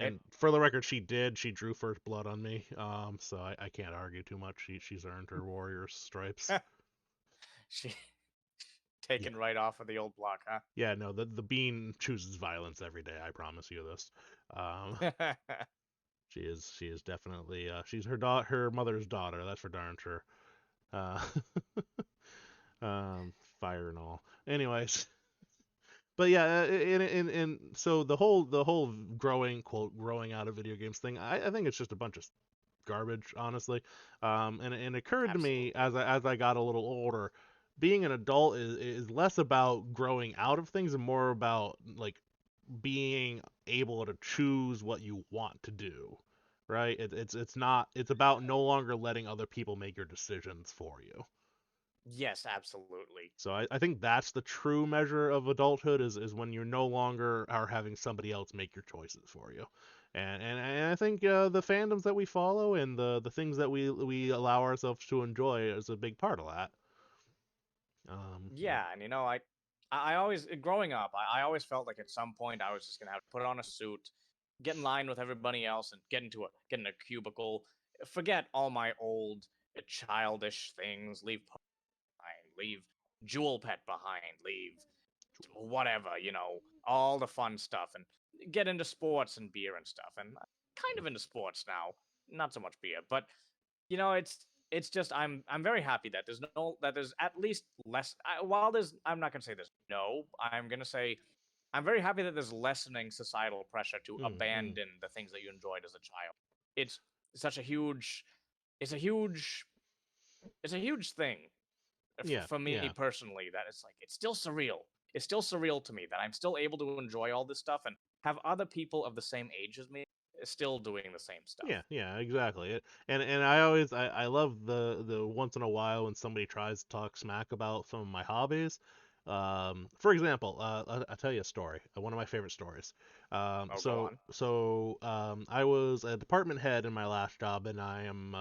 Speaker 2: it
Speaker 1: And for the record, she did. She drew first blood on me. So I can't argue too much. She's earned her warrior's stripes.
Speaker 2: she
Speaker 1: Yeah,
Speaker 2: taken right off of the old block, huh?
Speaker 1: yeah. No, the bean chooses violence every day. I promise you this. Um, she is definitely she's her mother's daughter. That's for darn sure. Uh, fire and all. Anyways, but yeah, and so the whole growing out of video games thing, I think it's just a bunch of garbage, honestly. And it occurred to me
Speaker 2: Absolutely.
Speaker 1: as I got a little older, being an adult is less about growing out of things and more about like being able to choose what you want to do. Right? It's not it's about no longer letting other people make your decisions for you.
Speaker 2: Yes, absolutely.
Speaker 1: So I think that's the true measure of adulthood is when you no longer are having somebody else make your choices for you. And I think the fandoms that we follow and the things that we allow ourselves to enjoy is a big part of that.
Speaker 2: Yeah, and I always growing up, I always felt like at some point I was just gonna have to put on a suit, get in line with everybody else, and get in a cubicle, forget all my old childish things, leave behind, leave Jewel Pet behind, leave whatever, all the fun stuff, and get into sports and beer and stuff. And I'm kind of into sports now, not so much beer, but it's just I'm very happy that there's at least less. While there's I'm not gonna say there's no, I'm gonna say I'm very happy that there's lessening societal pressure to
Speaker 1: Mm.
Speaker 2: abandon the things that you enjoyed as a child. It's such a huge, it's a huge, it's a huge thing
Speaker 1: Yeah,
Speaker 2: for me
Speaker 1: yeah,
Speaker 2: personally, that it's like it's still surreal. It's still surreal to me that I'm still able to enjoy all this stuff and have other people of the same age as me still doing the same stuff.
Speaker 1: yeah, exactly. And I love the once in a while when somebody tries to talk smack about some of my hobbies. For example, I'll tell you a story. One of my favorite stories.
Speaker 2: Oh, go on.
Speaker 1: I was a department head in my last job, and I am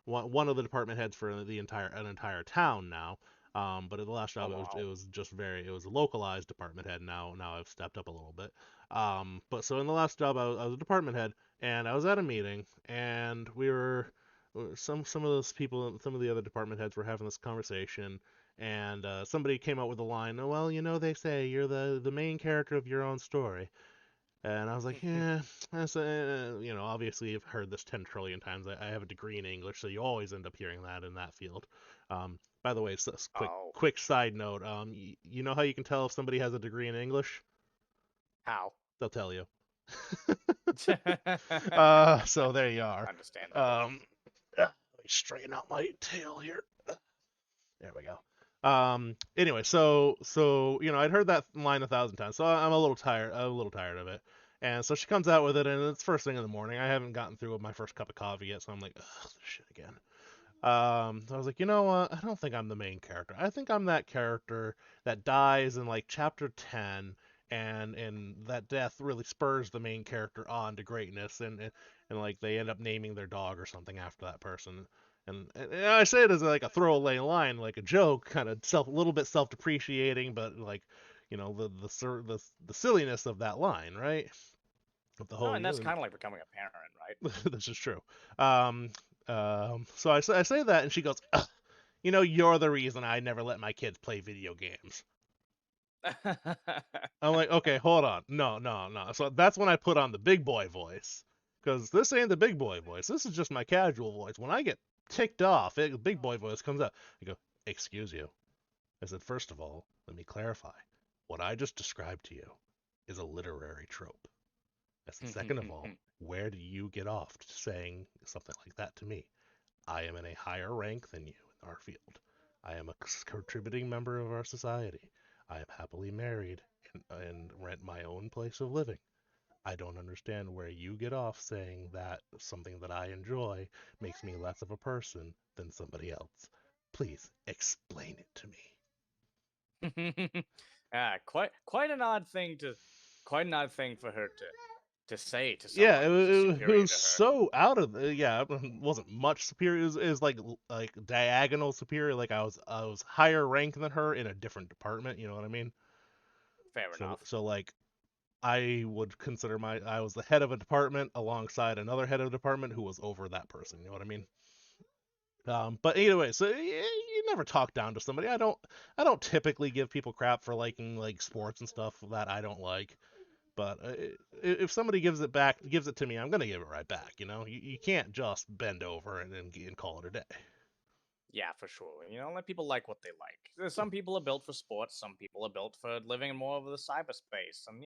Speaker 1: one of the department heads for an entire town now. But at the last
Speaker 2: Oh,
Speaker 1: job,
Speaker 2: wow.
Speaker 1: it was just it was a localized department head. Now I've stepped up a little bit. But so in the last job, I was a department head, and I was at a meeting, and we were some of those people, some of the other department heads were having this conversation, and somebody came up with a line, "Oh, well, they say you're the main character of your own story." And I was like, yeah, obviously you've heard this 10 trillion times. I have a degree in English, so you always end up hearing that in that field. By the way,
Speaker 2: Oh,
Speaker 1: quick side note, you know how you can tell if somebody has a degree in English?
Speaker 2: how?
Speaker 1: They'll tell you. So there you are.
Speaker 2: Understandable.
Speaker 1: Let me straighten out my tail here. There we go. Anyway, I'd heard that line 1,000 times, so I'm a little tired. I'm a little tired of it. And so she comes out with it, and it's first thing in the morning. I haven't gotten through with my first cup of coffee yet, so I'm like, ugh, this shit again. So I was like, you know what? I don't think I'm the main character. I think I'm that character that dies in like chapter 10, and that death really spurs the main character on to greatness, and like they end up naming their dog or something after that person. And I say it as like a throwaway line, like a joke, kind of a little bit self-depreciating, but like, the silliness of that line, right? Of the
Speaker 2: No,
Speaker 1: whole,
Speaker 2: and that's kind of like becoming a parent, right?
Speaker 1: this is true. Um, so I say that, and she goes, "Ugh, you're the reason I never let my kids play video games." I'm like, okay, hold on. No, no, no. So that's when I put on the big boy voice. Because this ain't the big boy voice. This is just my casual voice. When I get ticked off, the big boy voice comes out. I go, excuse you. I said, first of all, let me clarify. What I just described to you is a literary trope. I said, second of all, where do you get off saying something like that to me? I am in a higher rank than you in our field. I am a contributing member of our society. I am happily married and rent my own place of living. I don't understand where you get off saying that something that I enjoy makes me less of a person than somebody else. Please explain it to me.
Speaker 2: Quite an odd thing for her to say to
Speaker 1: Yeah,
Speaker 2: someone who's a
Speaker 1: it
Speaker 2: superior
Speaker 1: was
Speaker 2: to her.
Speaker 1: so out of yeah, it wasn't much superior. It was like diagonal superior. Like I was higher rank than her in a different department. You know what I mean?
Speaker 2: Fair enough.
Speaker 1: So like I would consider I was the head of a department alongside another head of a department who was over that person. You know what I mean? But either way, so you never talk down to somebody. I don't typically give people crap for liking like sports and stuff that I don't like. But if somebody gives it to me, I'm gonna give it right back. You know, you can't just bend over and call it a day.
Speaker 2: Yeah, for sure. Let people like what they like. Some people are built for sports. Some people are built for living in more of the cyberspace, and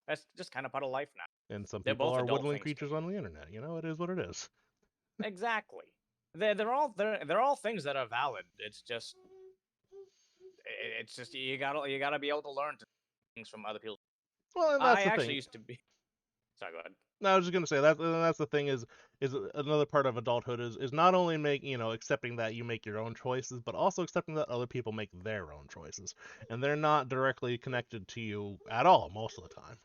Speaker 2: that's just kind of part of life now.
Speaker 1: And some
Speaker 2: They're
Speaker 1: people
Speaker 2: both
Speaker 1: are
Speaker 2: adult
Speaker 1: woodland
Speaker 2: things to
Speaker 1: creatures
Speaker 2: me.
Speaker 1: on the internet. You know, it is what it is.
Speaker 2: Exactly. They're all things that are valid. It's just you gotta be able to learn things from other people.
Speaker 1: Well, and that's
Speaker 2: I
Speaker 1: the
Speaker 2: actually
Speaker 1: thing.
Speaker 2: used to be. Sorry, go ahead.
Speaker 1: No, I was just gonna say that's the thing is another part of adulthood is not only accepting that you make your own choices, but also accepting that other people make their own choices, and they're not directly connected to you at all most of the time.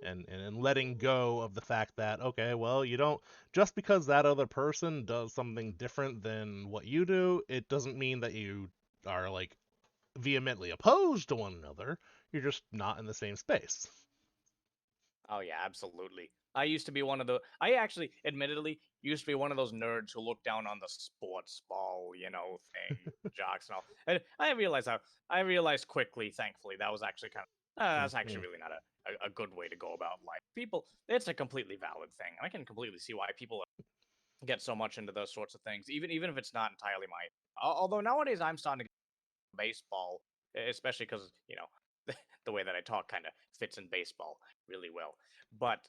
Speaker 1: And letting go of the fact that okay, well, you don't just because that other person does something different than what you do, it doesn't mean that you are like vehemently opposed to one another. You're just not in the same space.
Speaker 2: Oh yeah, absolutely. I used to be one of the. I actually, admittedly, used to be one of those nerds who looked down on the sports ball, thing, jocks and all. And I realized quickly, thankfully, that was actually that's actually really not a good way to go about life. People, it's a completely valid thing. I can completely see why people get so much into those sorts of things, even if it's not entirely my. Although nowadays I'm starting to get baseball, especially because the way that I talk kind of fits in baseball really well. But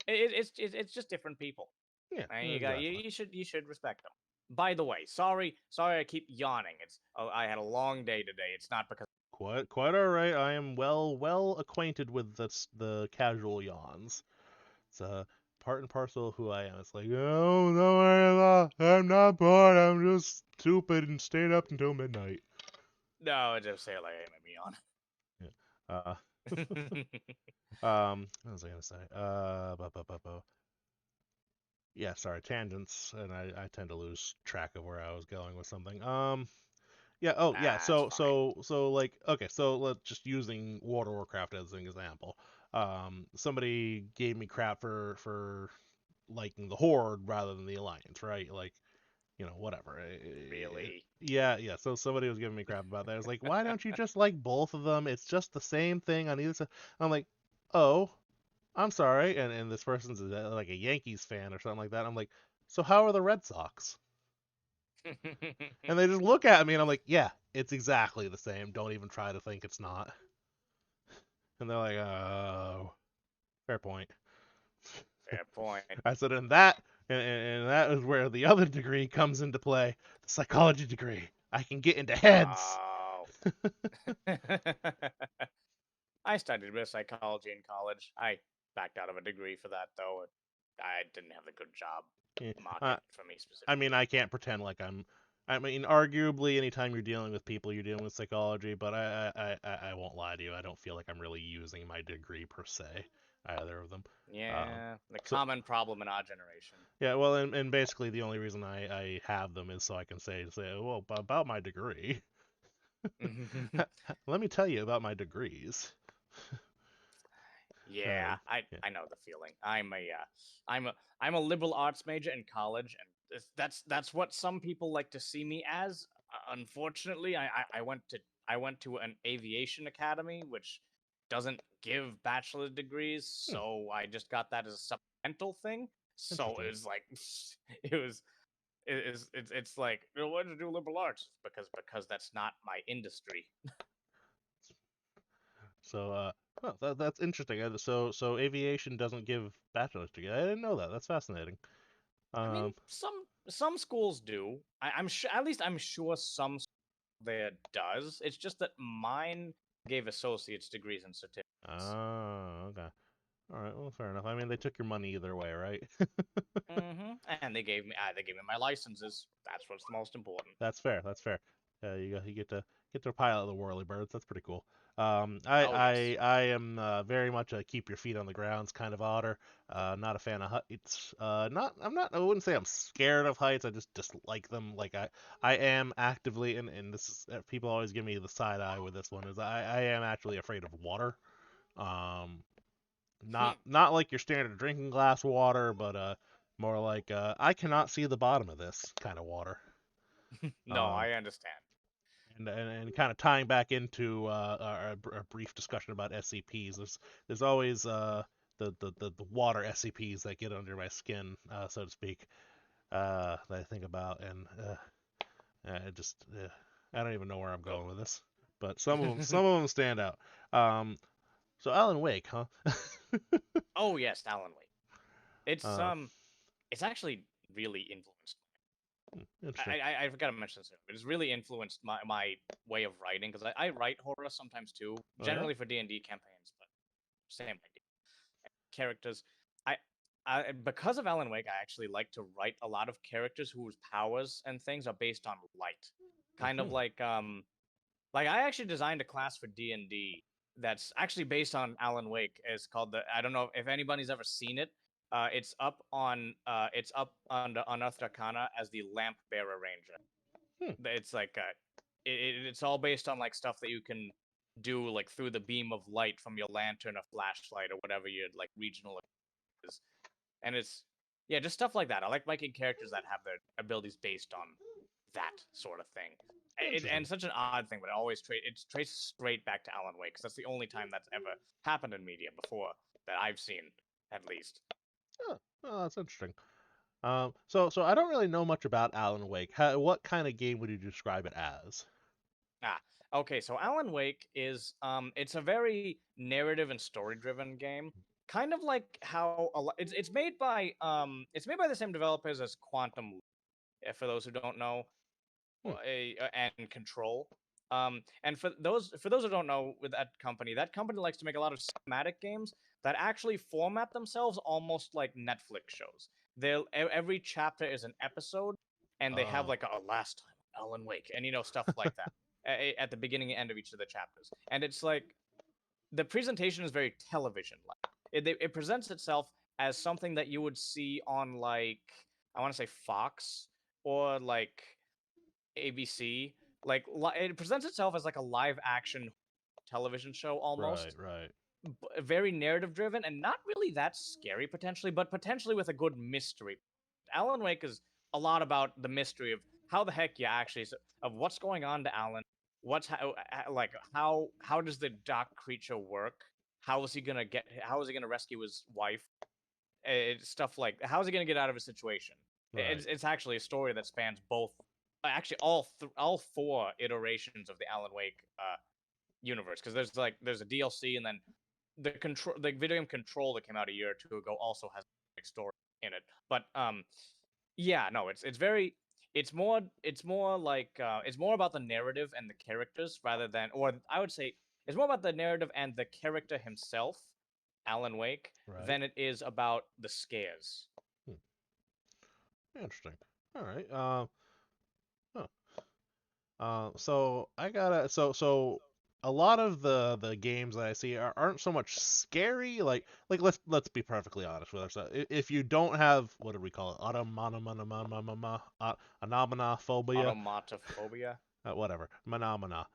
Speaker 2: it's just different people,
Speaker 1: Yeah,
Speaker 2: and
Speaker 1: exactly.
Speaker 2: you should respect them. By the way, sorry I keep yawning. I had a long day today. It's not because
Speaker 1: Quite all right. I am well acquainted with the casual yawns. It's part and parcel of who I am. It's like, oh no, I'm not bored. I'm just stupid and stayed up until midnight.
Speaker 2: no, just say it like I made me
Speaker 1: Yeah. Uh,
Speaker 2: yawn.
Speaker 1: what was I gonna say? Yeah, sorry, tangents, and I tend to lose track of where I was going with something. Yeah. Oh, yeah.
Speaker 2: That's fine.
Speaker 1: Like, okay. So let's just using World of Warcraft as an example. Somebody gave me crap for liking the Horde rather than the Alliance, right? Like, whatever.
Speaker 2: Really?
Speaker 1: Yeah. So somebody was giving me crap about that. I was like, why don't you just like both of them? It's just the same thing on either side. I'm like, oh, I'm sorry. And this person's like a Yankees fan or something like that. I'm like, so how are the Red Sox? And they just look at me and I'm like, yeah, it's exactly the same. Don't even try to think it's not. And they're like, oh, fair point.
Speaker 2: Fair point.
Speaker 1: I said, and that is where the other degree comes into play, the psychology degree. I can get into heads.
Speaker 2: Oh. I studied a bit of psychology in college. I backed out of a degree for that, though. I didn't have a good job
Speaker 1: Yeah.
Speaker 2: market for me
Speaker 1: I mean,
Speaker 2: specifically.
Speaker 1: I can't pretend like I'm. I mean, arguably, anytime you're dealing with people, you're dealing with psychology. But I won't lie to you. I don't feel like I'm really using my degree per se, either of them. Um,
Speaker 2: Yeah, the
Speaker 1: so
Speaker 2: common problem in our generation.
Speaker 1: yeah, well, and basically the only reason I have them is so I can say, well, about my degree. Let me tell you about my degrees.
Speaker 2: Yeah, I
Speaker 1: Yeah.
Speaker 2: I know the feeling. I'm a liberal arts major in college, and that's what some people like to see me as. Unfortunately, I went to an aviation academy, which doesn't give bachelor degrees,
Speaker 1: Hmm,
Speaker 2: so I just got that as a supplemental thing. So
Speaker 1: interesting.
Speaker 2: it was like it was it's like, why did you do liberal arts? Because that's not my industry.
Speaker 1: So, oh, that's interesting. So aviation doesn't give bachelor's degree. I didn't know that. That's fascinating.
Speaker 2: I mean,
Speaker 1: Um,
Speaker 2: some schools do. I'm sure, at least I'm sure some there does. It's just that mine gave associate's degrees and certificates.
Speaker 1: Oh, okay. All right. Well, fair enough. I mean, they took your money either way, right?
Speaker 2: And they gave me my licenses. That's what's the most important.
Speaker 1: That's fair. That's fair. You get to pilot the whirlybirds. That's pretty cool. I
Speaker 2: Oh yes.
Speaker 1: I am very much a keep your feet on the grounds kind of otter. Not a fan of heights. Not I'm not. I wouldn't say I'm scared of heights. I just dislike them. Like I am actively and this is people always give me the side eye with this one is I am actually afraid of water. Um, not like your standard drinking glass water, but more like I cannot see the bottom of this kind of water.
Speaker 2: No,
Speaker 1: Um,
Speaker 2: I understand.
Speaker 1: and kind of tying back into our brief discussion about SCPs, there's always the water SCPs that get under my skin, so to speak, that I think about, and it just I don't even know where I'm
Speaker 2: Go.
Speaker 1: going with this, but some of them stand out. Um, so Alan Wake, huh?
Speaker 2: Oh yes, Alan Wake. It's
Speaker 1: uh,
Speaker 2: um, it's actually really influenced.
Speaker 1: Interesting.
Speaker 2: I forgot to mention this. It's really influenced my way of writing because I write horror sometimes too,
Speaker 1: Oh yeah.
Speaker 2: generally for D&D campaigns, but same idea. Characters. I, I because of Alan Wake, I actually like to write a lot of characters whose powers and things are based on light, kind of
Speaker 1: Mhm.
Speaker 2: like I actually designed a class for D&D that's actually based on Alan Wake. It's called the I don't know if anybody's ever seen it. It's up on the Unearthed Arcana as the Lamp Bearer Ranger.
Speaker 1: Hmm.
Speaker 2: It's like it's all based on like stuff that you can do like through the beam of light from your lantern or flashlight or whatever your like regional is. And it's yeah, just stuff like that. I like making characters that have their abilities based on that sort of thing. And
Speaker 1: Interesting.
Speaker 2: such an odd thing, but it's traced straight back to Alan Wake because that's the only time that's ever happened in media before that I've seen, at least.
Speaker 1: Oh, well, that's interesting. So I don't really know much about Alan Wake. What kind of game would you describe it as?
Speaker 2: Ah, okay. So Alan Wake is it's a very narrative and story driven game, kind of like how it's made by the same developers as Quantum Leap, for those who don't know,
Speaker 1: Hmm.
Speaker 2: and Control. And for those who don't know, with that company likes to make a lot of cinematic games that actually format themselves almost like Netflix shows. Every chapter is an episode, and they have
Speaker 1: Oh,
Speaker 2: like a last time Alan Wake, and stuff like that at the beginning and end of each of the chapters. And it's like the presentation is very television like. It presents itself as something that you would see on like I want to say Fox or like ABC. Like it presents itself as like a live action television show
Speaker 1: right,
Speaker 2: almost,
Speaker 1: right.
Speaker 2: very narrative driven and not really that scary potentially, but potentially with a good mystery. Alan Wake is a lot about the mystery of how the heck you actually of what's going on to Alan, what's how does the dark creature work? How is he gonna rescue his wife? Stuff like how is he gonna get out of a situation?
Speaker 1: Right.
Speaker 2: It's actually a story that spans both actually all four iterations of the Alan Wake universe because there's a DLC and then the video game Control that came out a year or two ago also has a story in it. But yeah, no, it's more about the narrative and the characters rather than or I would say it's more about the narrative and the character himself, Alan Wake,
Speaker 1: Right.
Speaker 2: than it is about the scares.
Speaker 1: Hmm. Interesting. All right. Huh. So I gotta so a lot of the games that I see aren't so much scary. Like let's be perfectly honest with ourselves. If you don't have what do we call it? Anomanophobia,
Speaker 2: Automatophobia.
Speaker 1: whatever. Manamana.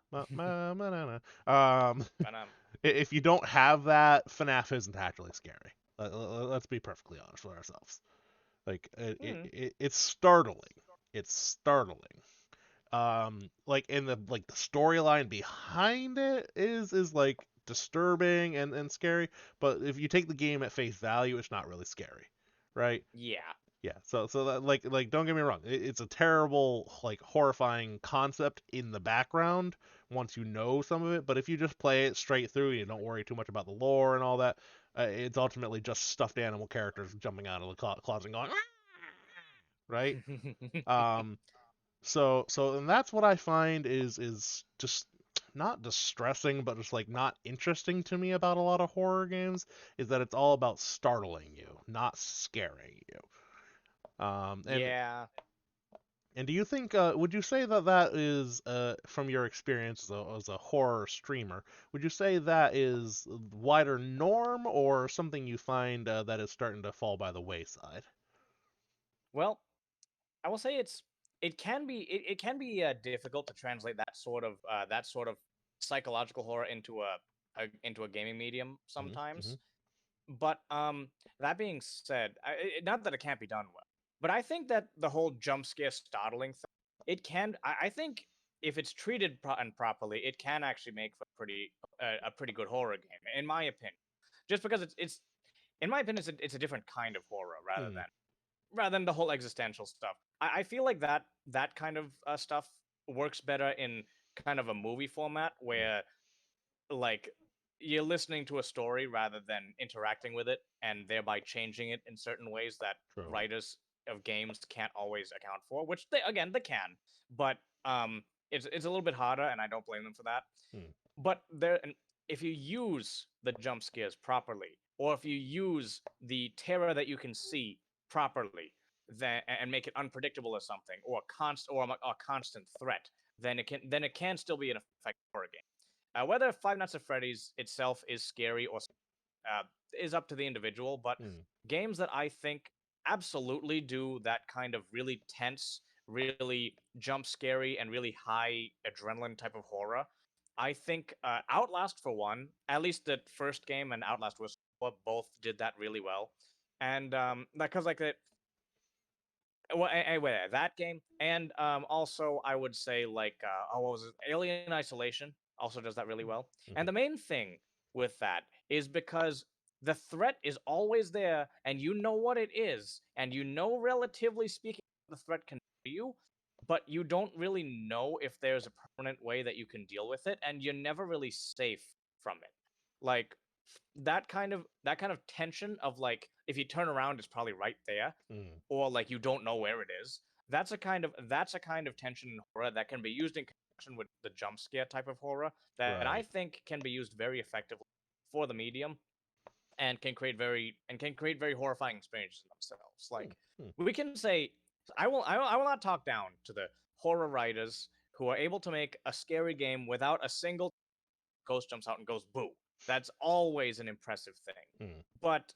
Speaker 1: Um,
Speaker 2: But
Speaker 1: if you don't have that, FNAF isn't actually scary. Let's be perfectly honest with ourselves. Like
Speaker 2: hmm,
Speaker 1: it's startling. It's startling. Like in the storyline behind it is like disturbing and scary, but if you take the game at face value, it's not really scary, right?
Speaker 2: yeah.
Speaker 1: Yeah, so that like don't get me wrong, it's a terrible like horrifying concept in the background once you know some of it, but if you just play it straight through and you don't worry too much about the lore and all that, it's ultimately just stuffed animal characters jumping out of the closet and going, "Ah!" right? Um, And that's what I find is just not distressing, but just like not interesting to me about a lot of horror games is that it's all about startling you, not scaring you. Um, and
Speaker 2: Yeah.
Speaker 1: and do you think would you say that that is from your experience as a horror streamer, would you say that is wider norm or something you find that is starting to fall by the wayside?
Speaker 2: Well, I will say it can be difficult to translate that sort of psychological horror into a gaming medium
Speaker 1: Hmm.
Speaker 2: sometimes. But that being said, not that it can't be done well, but I think that the whole jump scare startling thing, it can. I think if it's treated and properly, it can actually make for a pretty good horror game, in my opinion. Just because it's in my opinion, it's a different kind of horror
Speaker 1: Hmm.
Speaker 2: rather than the whole existential stuff. I feel like that kind of stuff works better in kind of a movie format
Speaker 1: Hmm.
Speaker 2: where like you're listening to a story rather than interacting with it and thereby changing it in certain ways that
Speaker 1: True.
Speaker 2: writers of games can't always account for, which they can, but it's a little bit harder and I don't blame them for that.
Speaker 1: Hmm.
Speaker 2: But if you use the jump scares properly, or if you use the terror that you can see properly, then and make it unpredictable or something, or a constant threat, then it can still be an effective horror game. Whether Five Nights at Freddy's itself is scary or uh, is up to the individual, but
Speaker 1: Hmm.
Speaker 2: games that I think absolutely do that kind of really tense, really jump scary, and really high adrenaline type of horror. I think Outlast for one, at least the first game and Outlast was both did that really well, and because like it, well, anyway, that game, and also I would say like what was it? Alien Isolation also does that really well. And
Speaker 1: Hmm.
Speaker 2: the main thing with that is because the threat is always there, and you know what it is, and you know relatively speaking what the threat can do you, but you don't really know if there's a permanent way that you can deal with it, and you're never really safe from it. Like that kind of tension of like if you turn around, it's probably right there
Speaker 1: Hmm.
Speaker 2: or like you don't know where it is. That's a kind of tension in horror that can be used in conjunction with the jump scare type of horror that I
Speaker 1: Right.
Speaker 2: think can be used very effectively for the medium and can create very horrifying experiences themselves.
Speaker 1: Hmm.
Speaker 2: Like
Speaker 1: Hmm.
Speaker 2: we can say, I will not talk down to the horror writers who are able to make a scary game without a single ghost jumps out and goes boo. That's always an impressive thing.
Speaker 1: Hmm.
Speaker 2: But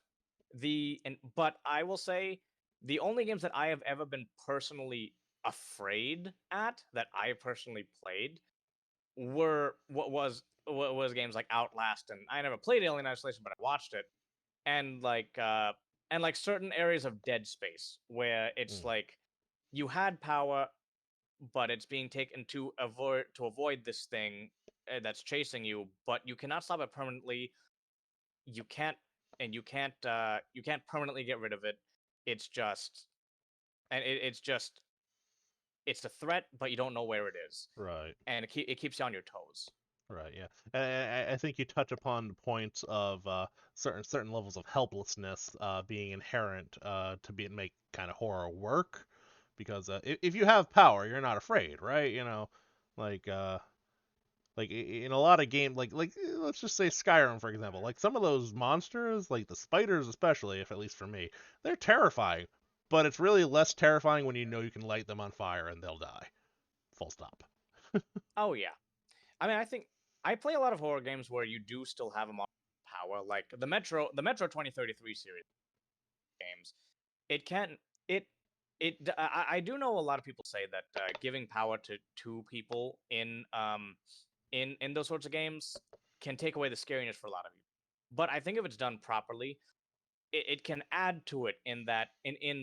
Speaker 2: but I will say the only games that I have ever been personally afraid at that I personally played were what was games like Outlast, and I never played Alien Isolation, but I watched it, and like certain areas of Dead Space where it's
Speaker 1: Hmm.
Speaker 2: like you had power, but it's being taken to avoid this thing that's chasing you, but you cannot stop it permanently. You can't you can't permanently get rid of it. It's just it's just it's a threat, but you don't know where it is,
Speaker 1: Right.
Speaker 2: and it keeps you on your toes.
Speaker 1: Right, yeah. I think you touch upon the points of certain levels of helplessness being inherent to be make kind of horror work, because if you have power, you're not afraid, right? Like in a lot of games, let's just say Skyrim for example. Like some of those monsters, like the spiders especially, if at least for me, they're terrifying, but it's really less terrifying when you know you can light them on fire and they'll die. Full stop.
Speaker 2: Oh yeah, I mean I think I play a lot of horror games where you do still have a lot of power, like the Metro 2033 series games. It can it I do know a lot of people say that giving power to two people in those sorts of games can take away the scariness for a lot of you. But I think if it's done properly, it can add to it in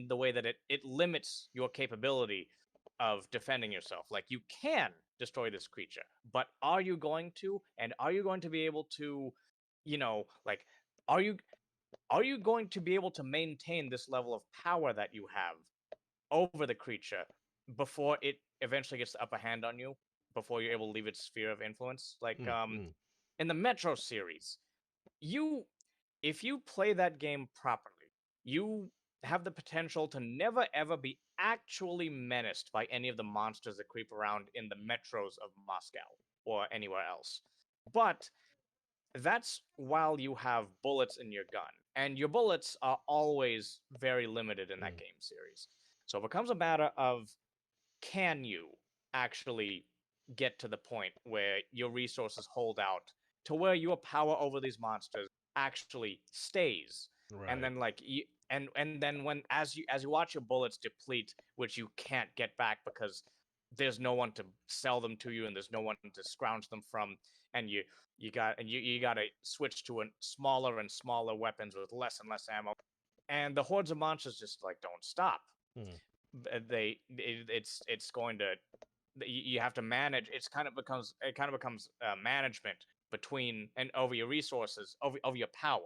Speaker 2: the way that it limits your capability of defending yourself. Like you can destroy this creature, but are you going to? And are you going to be able to, like, are you are you going to be able to maintain this level of power that you have over the creature before it eventually gets the upper hand on you? Before you're able to leave its sphere of influence, like
Speaker 1: Mm, mm,
Speaker 2: in the Metro series, you if you play that game properly, you have the potential to never ever be actually menaced by any of the monsters that creep around in the metros of Moscow or anywhere else. But that's while you have bullets in your gun, and your bullets are always very limited in that
Speaker 1: Mm.
Speaker 2: game series. So it becomes a matter of, can you actually get to the point where your resources hold out to where your power over these monsters actually stays, and
Speaker 1: Right.
Speaker 2: then like and then when as you watch your bullets deplete, which you can't get back because there's no one to sell them to you and there's no one to scrounge them from, and you got to switch to a smaller and smaller weapons with less and less ammo, and the hordes of monsters just like don't stop.
Speaker 1: Mm.
Speaker 2: It's going to, you have to manage. It kind of becomes management between and over your resources, over your power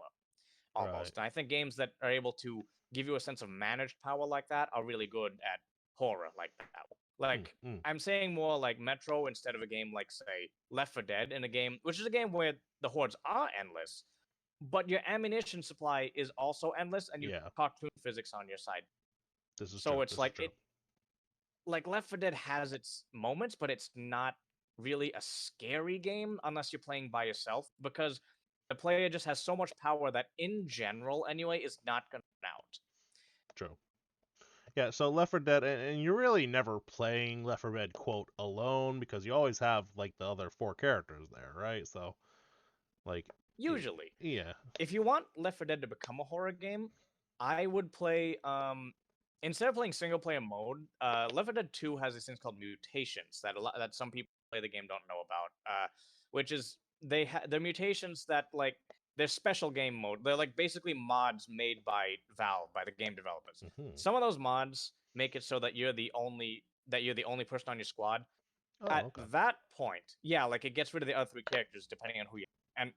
Speaker 1: Right.
Speaker 2: almost. And I think games that are able to give you a sense of managed power like that are really good at horror like that.
Speaker 1: Mm.
Speaker 2: Like,
Speaker 1: Mm.
Speaker 2: I'm saying more like Metro instead of a game like, say, Left 4 Dead, in a game which is a game where the hordes are endless, but your ammunition supply is also endless, and you
Speaker 1: Yeah.
Speaker 2: have cartoon physics on your side.
Speaker 1: This is
Speaker 2: So
Speaker 1: true.
Speaker 2: it's
Speaker 1: This is
Speaker 2: like
Speaker 1: true.
Speaker 2: Left 4 Dead has its moments, but it's not really a scary game unless you're playing by yourself, because the player just has so much power that in general anyway is not gonna run out.
Speaker 1: True. Yeah, so Left 4 Dead, and you're really never playing Left 4 Dead, quote, alone, because you always have, like, the other four characters there, right? So, like,
Speaker 2: Usually.
Speaker 1: yeah.
Speaker 2: If you want Left 4 Dead to become a horror game, I would play instead of playing single player mode, Left 4 Dead 2 has these things called mutations that that some people play the game don't know about. Which is they're mutations that, like, they're special game mode. They're like basically mods made by Valve, by the game developers.
Speaker 1: Hmm.
Speaker 2: Some of those mods make it so that you're the only person on your squad.
Speaker 1: Oh,
Speaker 2: At
Speaker 1: okay.
Speaker 2: that point, yeah, like it gets rid of the other three characters depending on who you and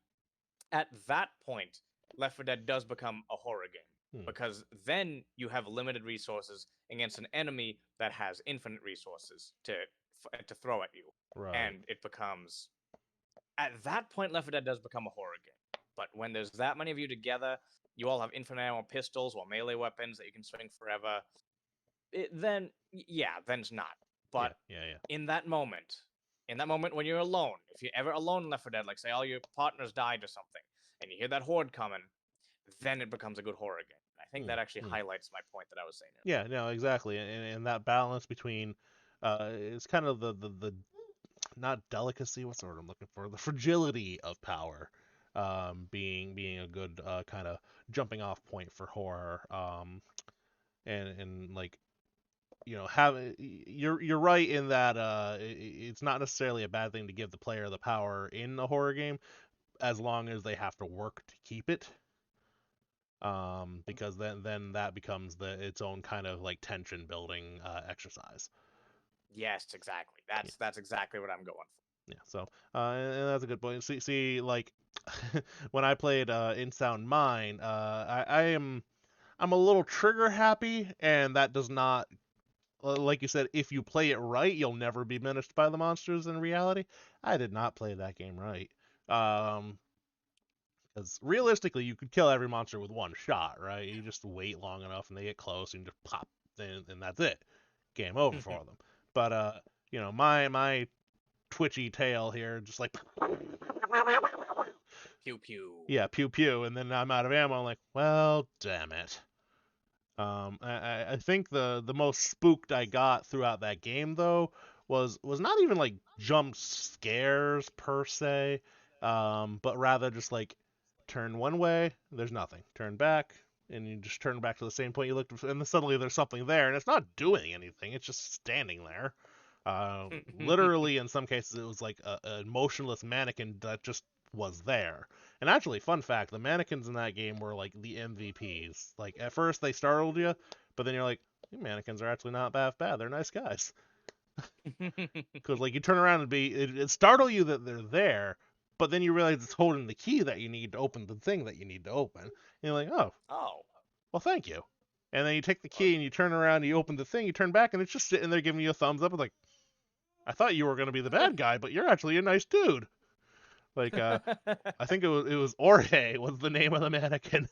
Speaker 2: at that point, Left 4 Dead does become a horror game,
Speaker 1: Hmm.
Speaker 2: because then you have limited resources against an enemy that has infinite resources to throw at you,
Speaker 1: Right.
Speaker 2: and it becomes, at that point, Left 4 Dead does become a horror game. But when there's that many of you together, you all have infinite ammo pistols or melee weapons that you can swing forever. Then it's not.
Speaker 1: Yeah,
Speaker 2: But
Speaker 1: yeah, yeah.
Speaker 2: in that moment when you're alone, if you're ever alone in Left 4 Dead, like say all your partners died or something, and you hear that horde coming, then it becomes a good horror game. I think
Speaker 1: Hmm.
Speaker 2: that actually
Speaker 1: Hmm.
Speaker 2: highlights my point that I was saying earlier.
Speaker 1: Yeah, no, exactly. And that balance between, it's kind of the not delicacy, what's the word I'm looking for? The fragility of power, being a good kind of jumping off point for horror. And like, you're right in that it's not necessarily a bad thing to give the player the power in a horror game, as long as they have to work to keep it. Because then that becomes its own kind of like tension building exercise.
Speaker 2: Yes, exactly.
Speaker 1: Yeah.
Speaker 2: That's exactly what I'm going for.
Speaker 1: Yeah, so and that's a good point. See, like when I played In Sound Mind, I'm a little trigger happy, and that does not, like you said, if you play it right, you'll never be menaced by the monsters in reality. I did not play that game right. Because realistically, you could kill every monster with one shot, right? You just wait long enough, and they get close, and you just pop, and that's it. Game over for them. But my twitchy tail here, just like
Speaker 2: Pew pew.
Speaker 1: yeah, pew pew, and then I'm out of ammo. I'm like, well, damn it. I think the most spooked I got throughout that game though was not even like jump scares per se, but rather just like turn one way, there's nothing. Turn back, and you just turn back to the same point you looked, and then suddenly there's something there, and it's not doing anything. It's just standing there. Literally, in some cases, it was like a motionless mannequin that just was there. And actually, fun fact, the mannequins in that game were like the MVPs. Like at first they startled you, but then you're like, these mannequins are actually not that bad. They're nice guys. Because like you turn around and it startle you that they're there, but then you realize it's holding the key that you need to open the thing that you need to open. And you're like, oh,
Speaker 2: Oh.
Speaker 1: well, thank you. And then you take the key and you turn around and you open the thing, you turn back and it's just sitting there giving you a thumbs up. It's like, I thought you were going to be the bad guy, but you're actually a nice dude. Like, I think it was Orhe was the name of the mannequin.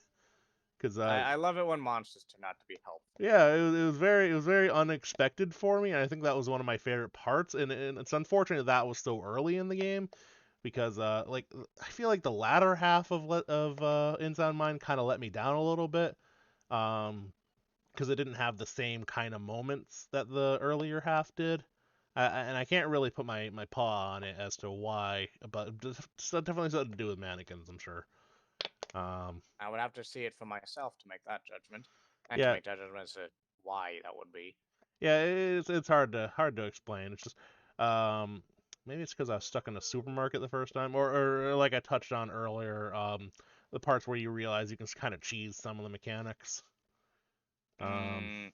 Speaker 1: because
Speaker 2: I love it when monsters turn out to be helpful.
Speaker 1: yeah, it was very unexpected for me, and I think that was one of my favorite parts. And it's unfortunate that was so early in the game because like I feel like the latter half of Insound Mine kind of let me down a little bit. Because it didn't have the same kind of moments that the earlier half did. And I can't really put my paw on it as to why, but it's definitely something to do with mannequins, I'm sure.
Speaker 2: I would have to see it for myself to make that judgment, and to
Speaker 1: Yeah,
Speaker 2: make that judgment as to why that would be.
Speaker 1: yeah, it's hard to explain. It's just maybe it's because I was stuck in a supermarket the first time, or like I touched on earlier, the parts where you realize you can kind of cheese some of the mechanics. Um,
Speaker 2: Mm,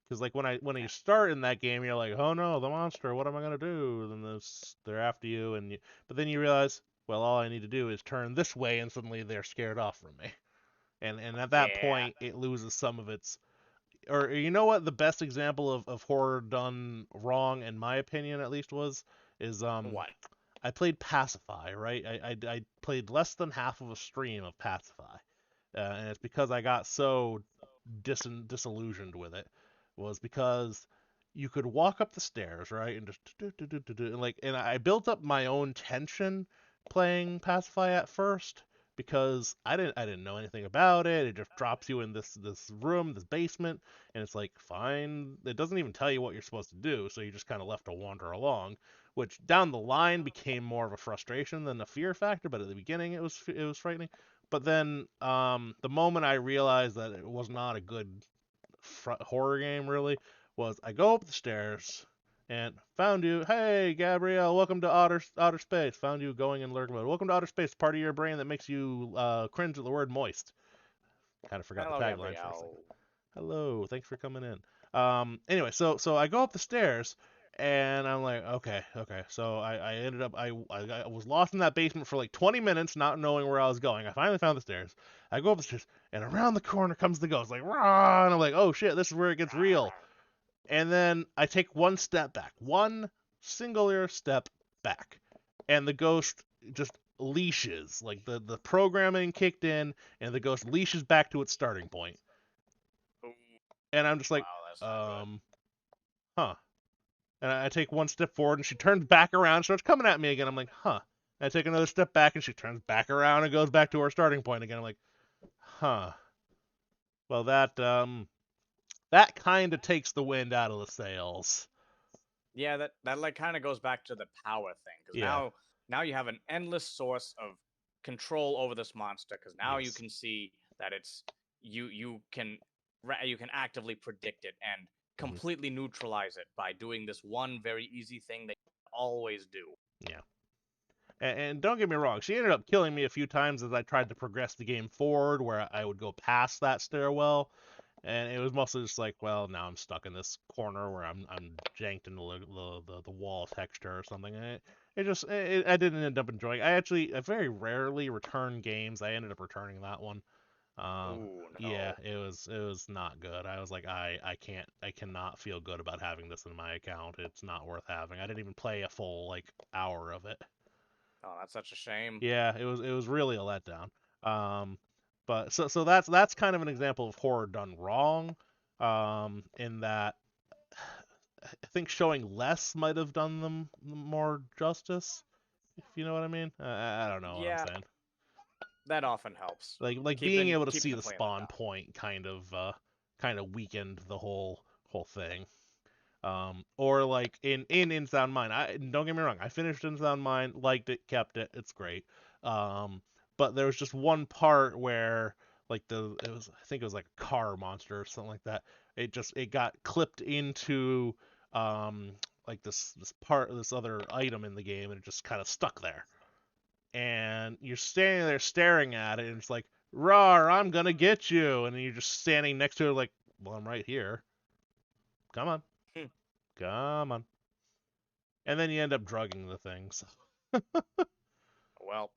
Speaker 1: Because like when you start in that game, you're like, oh no, the monster, what am I gonna do? Then they're after you, but then you realize, well, all I need to do is turn this way, and suddenly they're scared off from me. And at that
Speaker 2: yeah.
Speaker 1: point, it loses some of its. Or you know what? The best example of horror done wrong, in my opinion, at least, is
Speaker 2: What?
Speaker 1: I played Pacify, right? I played less than half of a stream of Pacify, and it's because I got so disillusioned with it, was because you could walk up the stairs, right, and just and like, and I built up my own tension playing Pacify at first because I didn't know anything about it. It just drops you in this room, this basement, and it's like fine. It doesn't even tell you what you're supposed to do, so you just kind of left to wander along, which down the line became more of a frustration than a fear factor. But at the beginning, it was frightening. But then the moment I realized that it was not a good horror game, really, was I go up the stairs and found you. Hey, Gabrielle, welcome to Otter Space. Found you going in lurk mode. Welcome to Outer Space, part of your brain that makes you cringe at the word moist. Kind of forgot the
Speaker 2: Hello,
Speaker 1: tagline for a second.
Speaker 2: Gabrielle.
Speaker 1: Hello, thanks for coming in. Anyway, so I go up the stairs and I'm like, okay. So I ended up I was lost in that basement for like 20 minutes, not knowing where I was going. I finally found the stairs. I go up the stairs, and around the corner comes the ghost, like rah, and I'm like, oh shit, this is where it gets real. And then I take one step back, one singular step back, and the ghost just leashes, like the programming kicked in, and the ghost leashes back to its starting point.
Speaker 2: Ooh,
Speaker 1: And I'm just like,
Speaker 2: wow, that's not good.
Speaker 1: huh. And I take one step forward, and she turns back around, starts coming at me again. I'm like, huh. And I take another step back, and she turns back around and goes back to her starting point again. I'm like, huh. Well, that kind of takes the wind out of the sails.
Speaker 2: Yeah, that like kind of goes back to the power thing, because
Speaker 1: Yeah.
Speaker 2: now you have an endless source of control over this monster, because now you
Speaker 1: Yes.
Speaker 2: can see that it's you can you can actively predict it and
Speaker 1: Mhm.
Speaker 2: completely neutralize it by doing this one very easy thing that you always do.
Speaker 1: Yeah. And don't get me wrong, she ended up killing me a few times as I tried to progress the game forward, where I would go past that stairwell, and it was mostly just like, well, now I'm stuck in this corner where I'm janked into the wall texture or something, and I didn't end up enjoying. I very rarely return games. I ended up returning that one.
Speaker 2: Ooh,
Speaker 1: Yeah,
Speaker 2: no.
Speaker 1: it was not good. I was like, I cannot feel good about having this in my account. It's not worth having. I didn't even play a full like hour of it.
Speaker 2: Oh, that's such a shame.
Speaker 1: Yeah, it was really a letdown. Um, but so that's kind of an example of horror done wrong. In that I think showing less might have done them more justice, if you know what I mean. I don't know what I'm
Speaker 2: Yeah,
Speaker 1: saying.
Speaker 2: that often helps.
Speaker 1: Like being able to see
Speaker 2: Keeping the
Speaker 1: the
Speaker 2: flame in the
Speaker 1: spawn
Speaker 2: dark.
Speaker 1: point kind of weakened the whole thing. Or like in Insound Mine. I don't get me wrong, I finished Insound Mine, liked it, kept it, it's great. Um, but there was just one part where like it was, I think it was like a car monster or something like that. It got clipped into um like this other item in the game, and it just kind of stuck there. And you're standing there staring at it, and it's like, "Rawr, I'm gonna get you!" And then you're just standing next to it, like, "Well, I'm right here. Come on,
Speaker 2: Hmm.
Speaker 1: come on." And then you end up drugging the things.
Speaker 2: Well,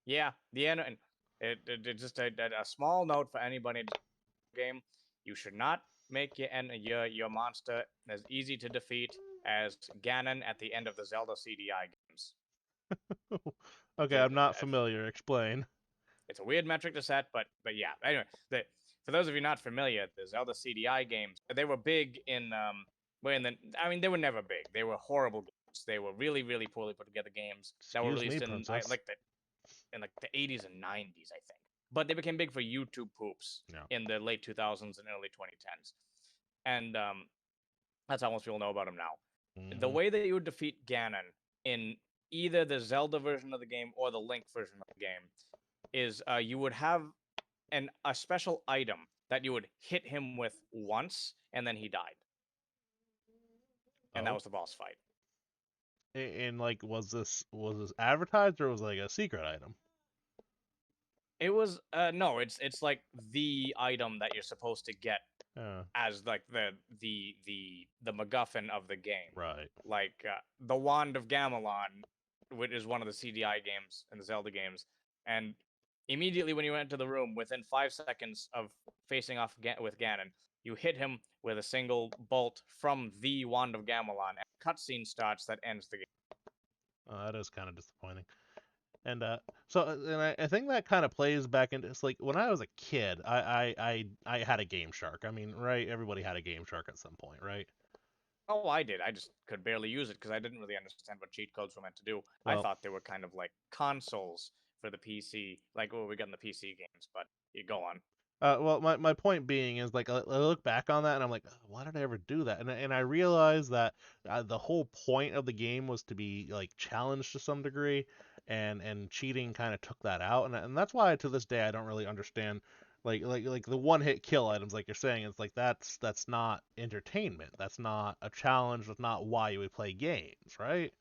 Speaker 2: yeah, the end. And it just a small note for anybody in the game: you should not make your monster as easy to defeat as Ganon at the end of the Zelda CDI games.
Speaker 1: Okay,
Speaker 2: Just,
Speaker 1: I'm not familiar. Explain.
Speaker 2: It's a weird metric to set, but yeah. Anyway, for those of you not familiar, the Zelda CDI games, they were big in they were never big. They were horrible games. They were really, really poorly put together games that were
Speaker 1: Excuse me,
Speaker 2: released
Speaker 1: princess.
Speaker 2: in like the 80s and 90s, I think. But they became big for YouTube poops
Speaker 1: Yeah.
Speaker 2: in the late 2000s and early 2010s. And that's how most people know about them now. The
Speaker 1: Mhm.
Speaker 2: way that you would defeat Ganon in either the Zelda version of the game or the Link version of the game is you would have a special item that you would hit him with once, and then he died, and that
Speaker 1: Oh,
Speaker 2: was the boss fight.
Speaker 1: and like, was this advertised or was it like a secret item?
Speaker 2: It was no, it's like the item that you're supposed to get
Speaker 1: Uh,
Speaker 2: as like the MacGuffin of the game.
Speaker 1: right.
Speaker 2: Like the Wand of Gamelon, which is one of the CDI games and the Zelda games, and immediately when you enter the room, within 5 seconds of facing off with Ganon, you hit him with a single bolt from the Wand of Gamelon, and a cutscene starts that ends the game.
Speaker 1: That is kind of disappointing. And I think that kind of plays back into it's like when I was a kid, I had a Game Shark. I mean, right? Everybody had a Game Shark at some point, right?
Speaker 2: Oh, I did. I just could barely use it because I didn't really understand what cheat codes were meant to do. I
Speaker 1: Well,
Speaker 2: thought they were kind of like consoles for the PC, like what we got in the PC games. But you go on.
Speaker 1: well, my point being is like I look back on that and I'm like, why did I ever do that? And I realized that the whole point of the game was to be like challenged to some degree, and cheating kind of took that out, and that's why to this day I don't really understand like the one hit kill items like you're saying. It's like that's not entertainment. That's not a challenge. That's not why you would play games, right?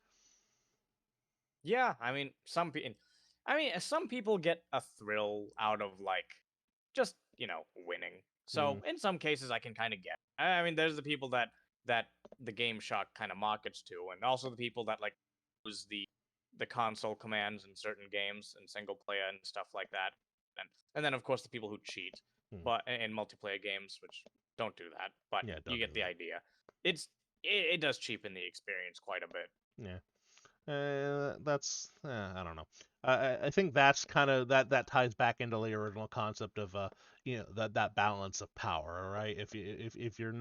Speaker 2: Yeah, I mean, some people get a thrill out of like just winning.
Speaker 1: Mm,
Speaker 2: So in some cases, I can kind of get. I mean, there's the people that the Game Shock kind of markets to, and also the people that like use the console commands in certain games and single player and stuff like that, and then of course the people who cheat,
Speaker 1: mm.
Speaker 2: but in multiplayer games, which don't do that, but
Speaker 1: Yeah,
Speaker 2: you
Speaker 1: don't
Speaker 2: get
Speaker 1: do
Speaker 2: the
Speaker 1: that.
Speaker 2: idea. It does cheapen the experience quite a bit.
Speaker 1: Yeah. That's I don't know. I think that's kind of that ties back into the original concept of that balance of power, right? If you're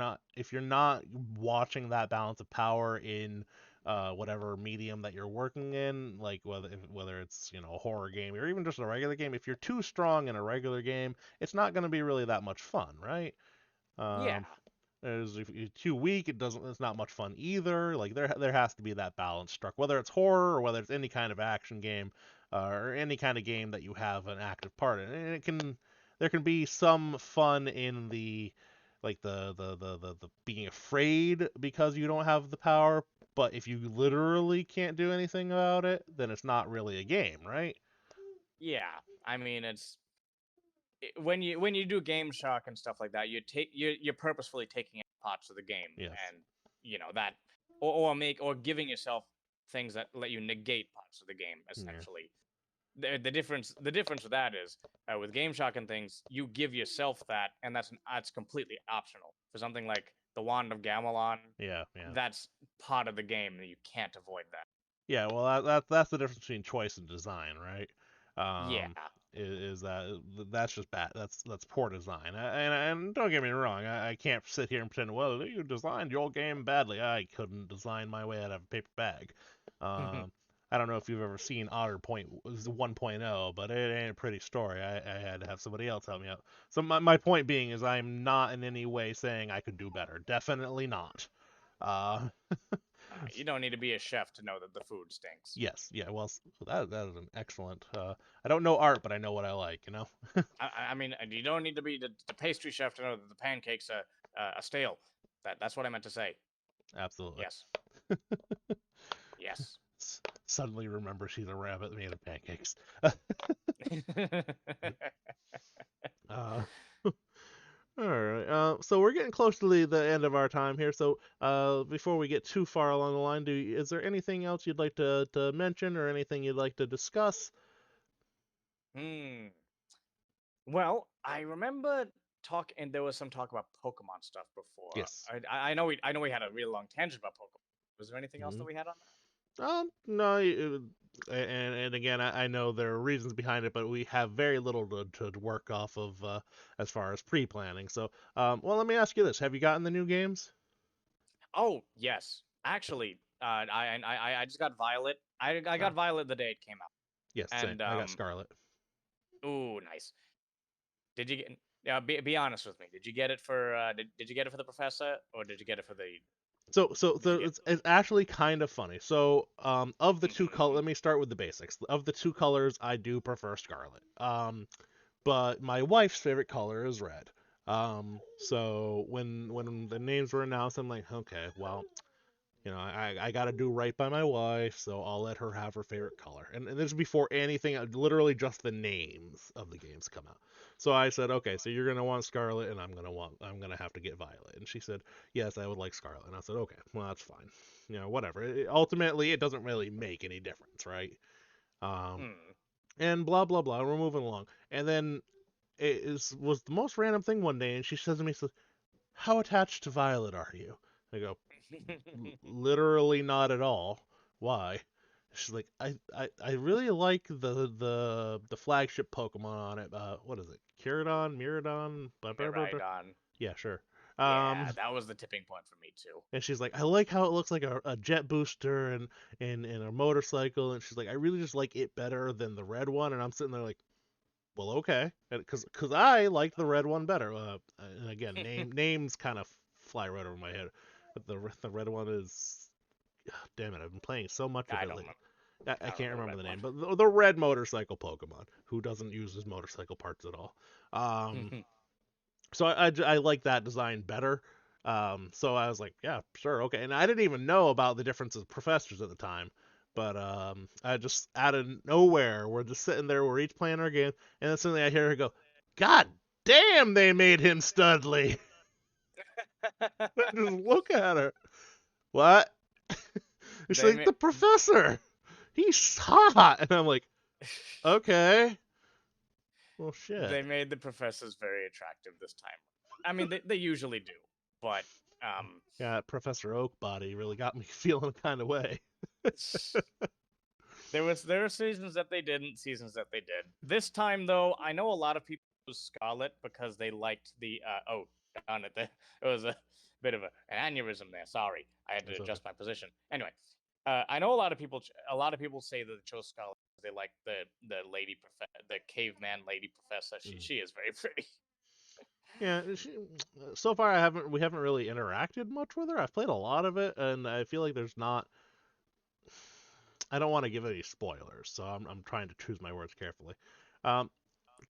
Speaker 1: not watching that balance of power in whatever medium that you're working in, like whether it's a horror game or even just a regular game, if you're too strong in a regular game, it's not going to be really that much fun, right?
Speaker 2: Yeah.
Speaker 1: Um, Whereas if you're too weak, it's not much fun either. Like there has to be that balance struck, whether it's horror or whether it's any kind of action game, or any kind of game that you have an active part in. And there can be some fun in the like the being afraid because you don't have the power, but if you literally can't do anything about it, then it's not really a game, right?
Speaker 2: Yeah. I mean, when you do Game Shock and stuff like that, you're purposefully taking out parts of the game,
Speaker 1: Yes.
Speaker 2: and that, or giving yourself things that let you negate parts of the game.
Speaker 1: Yeah.
Speaker 2: Essentially, the difference with that is with Game Shock and things, you give yourself that, and that's completely optional. For something like the Wand of Gamelon,
Speaker 1: Yeah. Yeah.
Speaker 2: that's part of the game, and you can't avoid that.
Speaker 1: Yeah, well, that's the difference between choice and design, right?
Speaker 2: Yeah.
Speaker 1: Is that that's just bad. That's poor design. And don't get me wrong, I can't sit here and pretend, well, you designed your game badly. I couldn't design my way out of a paper bag. Um, I don't know if you've ever seen Otter 1.0, but it ain't a pretty story. I had to have somebody else help me out. So my point being is I'm not in any way saying I could do better. Definitely not. Uh,
Speaker 2: You don't need to be a chef to know that the food stinks.
Speaker 1: Yes, yeah. Well, that is an excellent. I don't know art, but I know what I like. You know.
Speaker 2: I mean, you don't need to be the pastry chef to know that the pancakes are stale. That's what I meant to say.
Speaker 1: Absolutely.
Speaker 2: Yes. Yes.
Speaker 1: Suddenly remember she's a rabbit made of pancakes. uh, all right. So we're getting close to the end of our time here. So before we get too far along the line, is there anything else you'd like to mention or anything you'd like to discuss?
Speaker 2: Well, I remember and there was some talk about Pokemon stuff before.
Speaker 1: Yes.
Speaker 2: I know we had a real long tangent about Pokemon. Was there anything else
Speaker 1: Mhm.
Speaker 2: that we had on that?
Speaker 1: No, and again, I know there are reasons behind it, but we have very little to work off of as far as pre-planning. So, well, let me ask you this: have you gotten the new games?
Speaker 2: Oh yes, actually, I just got Violet. I
Speaker 1: Oh,
Speaker 2: got Violet the day it came out,
Speaker 1: yes, same.
Speaker 2: and
Speaker 1: I got Scarlet.
Speaker 2: ooh, nice. Did you get? Yeah, be honest with me. Did you get it for did you get it for the professor or did you get it for the did you get?
Speaker 1: It's actually kind of funny. So, of the two color,
Speaker 2: Mhm.
Speaker 1: let me start with the basics. Of the two colors, I do prefer Scarlet. But my wife's favorite color is red. So when the names were announced, I'm like, okay, well, I got to do right by my wife, so I'll let her have her favorite color. And this is before anything, literally just the names of the games come out. So I said, okay, so you're gonna want Scarlet, and I'm gonna have to get Violet. And she said, yes, I would like Scarlet. And I said, okay, well that's fine. Whatever. Ultimately, it doesn't really make any difference, right? Um,
Speaker 2: Hmm.
Speaker 1: and blah blah blah. We're moving along, and then was the most random thing one day, and she says to me, says, "How attached to Violet are you?" I go, literally not at all. Why? She's like, I really like the flagship Pokemon on it. What is it? Kyrodon, Miradon, blah, blah, blah, blah.
Speaker 2: Miraidon.
Speaker 1: Yeah, sure.
Speaker 2: Yeah, that was the tipping point for me too.
Speaker 1: And she's like, I like how it looks like a jet booster and a motorcycle. And she's like, I really just like it better than the red one. And I'm sitting there like, well, okay, because I liked the red one better. And again, names kind of fly right over my head. But the red one is, damn it, I've been playing so much of
Speaker 2: I
Speaker 1: it
Speaker 2: don't
Speaker 1: lately.
Speaker 2: remember.
Speaker 1: I
Speaker 2: I don't
Speaker 1: can't
Speaker 2: remember the
Speaker 1: remember
Speaker 2: red
Speaker 1: the name,
Speaker 2: one.
Speaker 1: but the red motorcycle Pokemon who doesn't use his motorcycle parts at all. Um, so I like that design better. So I was like, yeah, sure, okay. And I didn't even know about the differences of professors at the time. But I just out of nowhere, we're just sitting there, we're each playing our game, and then suddenly I hear her go, "God damn, they made him Studley!" I just look at her. What? She's
Speaker 2: They
Speaker 1: like,
Speaker 2: made
Speaker 1: the professor. He's hot, and I'm like, okay, well, shit.
Speaker 2: they made the professors very attractive this time. I mean, they usually do, but um,
Speaker 1: Yeah, Professor Oak body really got me feeling kind of way.
Speaker 2: there were seasons that they didn't, seasons that they did. This time though, I know a lot of people use Scarlet because they liked the oh darn it, it was a bit of an aneurysm there. Sorry, I had to
Speaker 1: It's okay.
Speaker 2: adjust my position. Anyway, I know a lot of people say that they chose Scarlet because they like the caveman lady professor.
Speaker 1: Mm.
Speaker 2: She is very pretty.
Speaker 1: Yeah, so far we haven't really interacted much with her. I've played a lot of it, and I feel like there's not. I don't want to give any spoilers, so I'm trying to choose my words carefully. Um,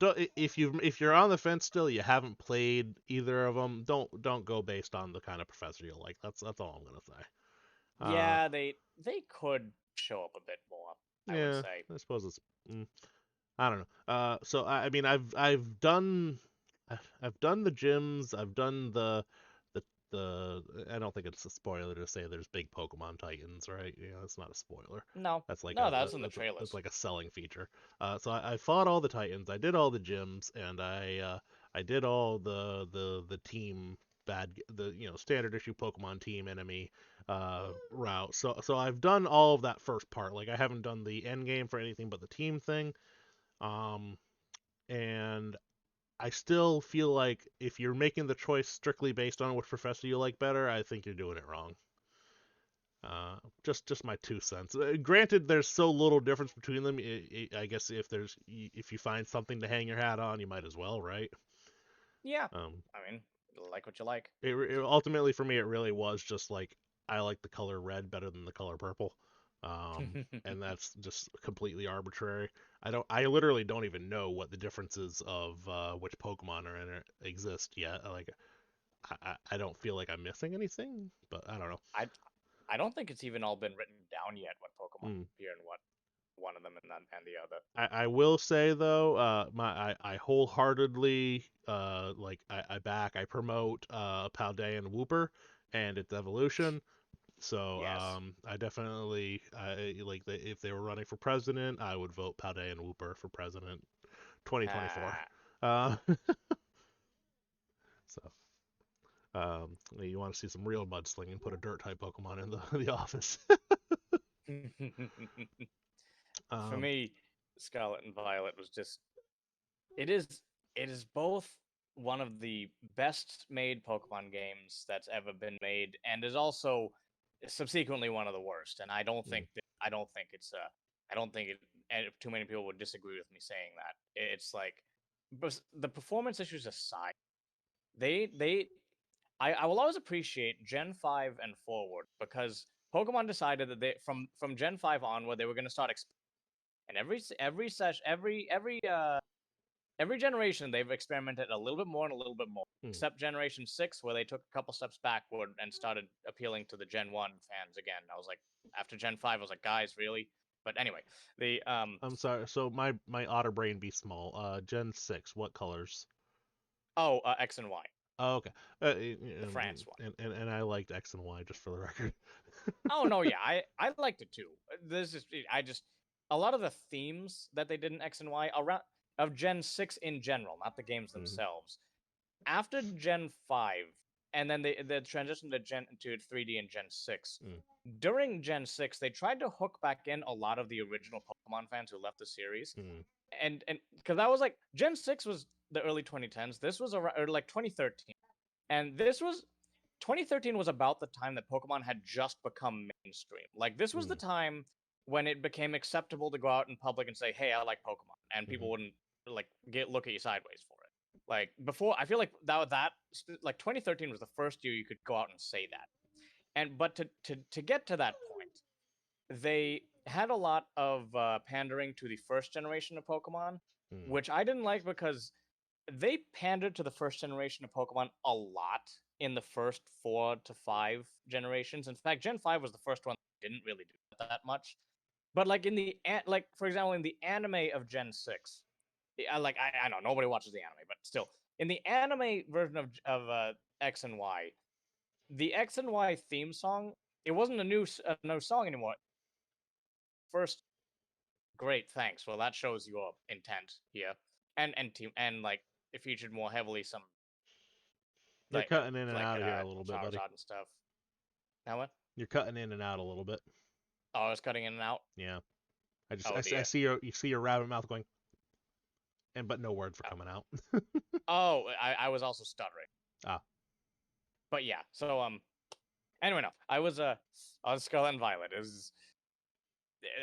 Speaker 1: if you're on the fence still, you haven't played either of them, don't go based on the kind of professor you like. That's all I'm gonna say.
Speaker 2: Yeah, they could show up a bit more, I would
Speaker 1: Yeah,
Speaker 2: say.
Speaker 1: I suppose it's. Mm, I don't know. So I mean, I've done the gyms. I've done the. I don't think it's a spoiler to say there's big Pokemon Titans, right? That's not a spoiler.
Speaker 2: No,
Speaker 1: That's like
Speaker 2: no, that's in the
Speaker 1: that's
Speaker 2: trailers.
Speaker 1: like a selling feature. So I fought all the Titans. I did all the gyms, and I did all the team the standard issue Pokemon team enemy route. So I've done all of that first part. Like I haven't done the end game for anything but the team thing. Um, and I still feel like if you're making the choice strictly based on which professor you like better, I think you're doing it wrong. Just my 2 cents. Granted, there's so little difference between them. I guess if you find something to hang your hat on, you might as well, right?
Speaker 2: Yeah,
Speaker 1: Um,
Speaker 2: I mean, like what you like.
Speaker 1: ultimately for me, it really was just like I like the color red better than the color purple, and that's just completely arbitrary. I literally don't even know what the differences of which Pokemon are in it exist yet. Like I don't feel like I'm missing anything, but I don't know.
Speaker 2: I I don't think it's even all been written down yet what Pokemon
Speaker 1: Hmm.
Speaker 2: appear and what one of them and the other.
Speaker 1: I will say though, I wholeheartedly I promote Paldean Wooper and its evolution. So
Speaker 2: Yes.
Speaker 1: I definitely if they were running for president, I would vote Paldean Wooper for president 2024.
Speaker 2: Ah.
Speaker 1: Uh, so you want to see some real mudslinging, put a dirt type Pokemon in the the office.
Speaker 2: For me, Scarlet and Violet was just it is both one of the best made Pokemon games that's ever been made, and is also subsequently one of the worst. And I don't think it's I don't think it, and too many people would disagree with me saying that. It's like, the performance issues aside, they I will always appreciate Gen 5 and forward, because Pokemon decided that they from Gen 5 onward they were going to start and every session every generation they've experimented a little bit more and a little bit more. Except Generation 6, where they took a couple steps backward and started appealing to the Gen 1 fans again. I was like, after Gen 5, I was like, guys, really? But anyway, the
Speaker 1: I'm sorry. So my Otter brain be small. Gen 6. What colors?
Speaker 2: X and Y,
Speaker 1: Oh, okay.
Speaker 2: the France one.
Speaker 1: And I liked X and Y, just for the record.
Speaker 2: Oh no, yeah, I liked it too. This is I just a lot of the themes that they did in X and Y around of Gen 6 in general, not the games themselves. After Gen 5, and then the transition to 3D in Gen 6. During Gen 6, they tried to hook back in a lot of the original Pokemon fans who left the series. And because that was like Gen 6 was the early 2010s. This was around like 2013. And this was 2013 was about the time that Pokemon had just become mainstream. Like, this was the time when it became acceptable to go out in public and say, "Hey, I like Pokemon," and people wouldn't like look at you sideways for it. Like, before, I feel like like 2013 was the first year you could go out and say that. And but to get to that point, they had a lot of pandering to the first generation of Pokemon, which I didn't like, because they pandered to the first generation of Pokemon a lot in the first 4 to 5 generations. In fact, Gen 5 was the first one that didn't really do that much. But like like for example, in the anime of Gen 6, I know nobody watches the anime, but still, in the anime version of X and Y, the X and Y theme song, it wasn't a no song anymore. First, great, thanks. Well, that shows your intent here, and like, it featured more heavily some
Speaker 1: You're
Speaker 2: like
Speaker 1: cutting in and out of here a little bit, buddy.
Speaker 2: Charizard and stuff. Now what?
Speaker 1: You're cutting in and out a little bit.
Speaker 2: Oh, I was cutting in and out.
Speaker 1: Yeah. I see your rabbit mouth going, but no words were coming out.
Speaker 2: Oh, I was also stuttering.
Speaker 1: Ah.
Speaker 2: But yeah, so anyway, no, I was on Scarlet and Violet. It was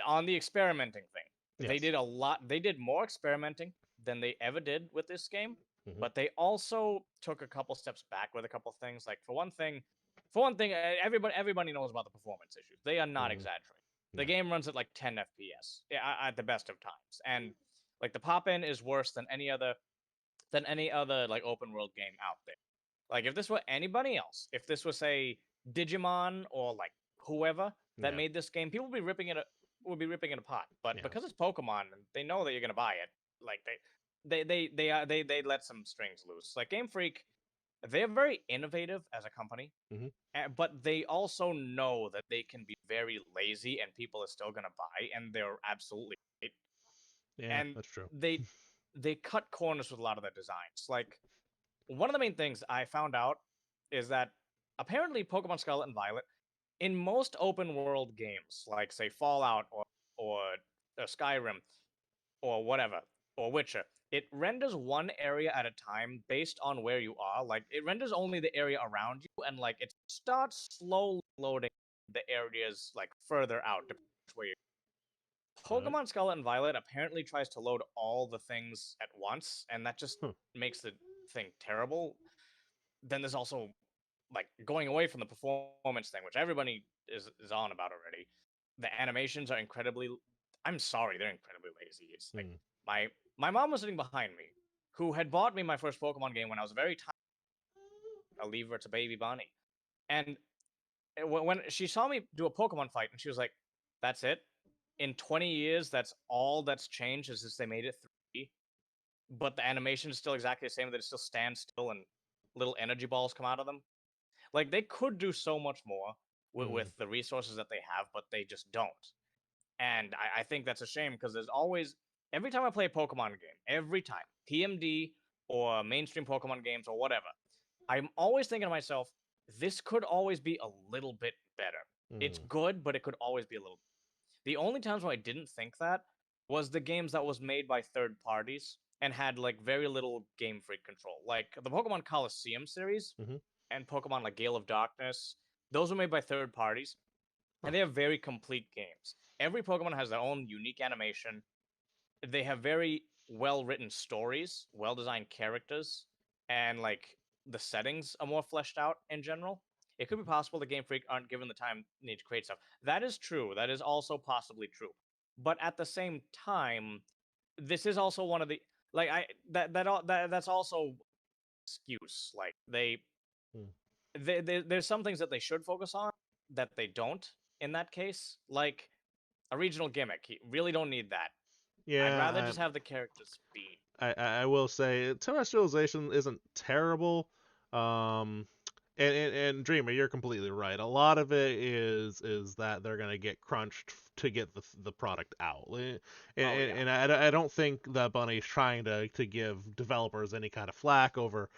Speaker 2: on the experimenting thing.
Speaker 1: Yes.
Speaker 2: They did a lot. They did more experimenting than they ever did with this game. But they also took a couple steps back with a couple things. Like, for one thing, everybody knows about the performance issues. They are not exaggerating. The game runs at like 10 FPS at the best of times, and like, the pop-in is worse than any other like open world game out there. Like, if this were anybody else, if this was, say, Digimon or like whoever that made this game, people would be ripping it apart. But because it's Pokemon and they know that you're gonna buy it, like, they let some strings loose. Like, Game Freak, they're very innovative as a company, but they also know that they can be very lazy and people are still gonna buy, and they're absolutely right.
Speaker 1: Yeah,
Speaker 2: and
Speaker 1: that's true.
Speaker 2: they cut corners with a lot of their designs. Like, one of the main things I found out is that apparently Pokemon Scarlet and Violet, in most open world games, like, say, Fallout or Skyrim or whatever, or Witcher, it renders one area at a time based on where you are. Like, it renders only the area around you, and like, it starts slowly loading the areas like further out where you're. Pokemon Scarlet and Violet apparently tries to load all the things at once, and that just makes the thing terrible. Then there's also, like, going away from the performance thing, which everybody is on about already. The animations are incredibly. I'm sorry, they're incredibly lazy. It's like, my mom was sitting behind me, who had bought me my first Pokemon game when I was very tiny. I'll leave her to baby Bonnie, and when she saw me do a Pokemon fight, and she was like, "That's it." In 20 years, that's all that's changed, is just they made it 3D, but the animation is still exactly the same. That it still stands still and little energy balls come out of them. Like, they could do so much more with the resources that they have, but they just don't. And I think that's a shame, because there's always, every time I play a Pokemon game, every time, PMD or mainstream Pokemon games or whatever, I'm always thinking to myself, this could always be a little bit better. It's good, but it could always be a little. The only times when I didn't think that was the games that was made by third parties and had like very little Game Freak control. Like the Pokemon Coliseum series
Speaker 1: Mhm.
Speaker 2: and Pokemon like Gale of Darkness, those were made by third parties,
Speaker 1: Huh.
Speaker 2: and they have very complete games. Every Pokemon has their own unique animation. They have very well written stories, well designed characters, and like the settings are more fleshed out in general. It could be possible the Game Freak aren't given the time need to create stuff. That is true. That is also possibly true. But at the same time, this is also one of the like I that's also excuse. Like
Speaker 1: Hmm.
Speaker 2: there's some things that they should focus on that they don't in that case. Like a regional gimmick. You really don't need that. I'd rather
Speaker 1: Yeah,
Speaker 2: just have the characters be.
Speaker 1: I will say terrestrialization isn't terrible. Um, and Dreamer, you're completely right. A lot of it is that they're gonna get crunched to get the product out.
Speaker 2: Oh yeah.
Speaker 1: And I don't think that Bunny's trying to give developers any kind of flack over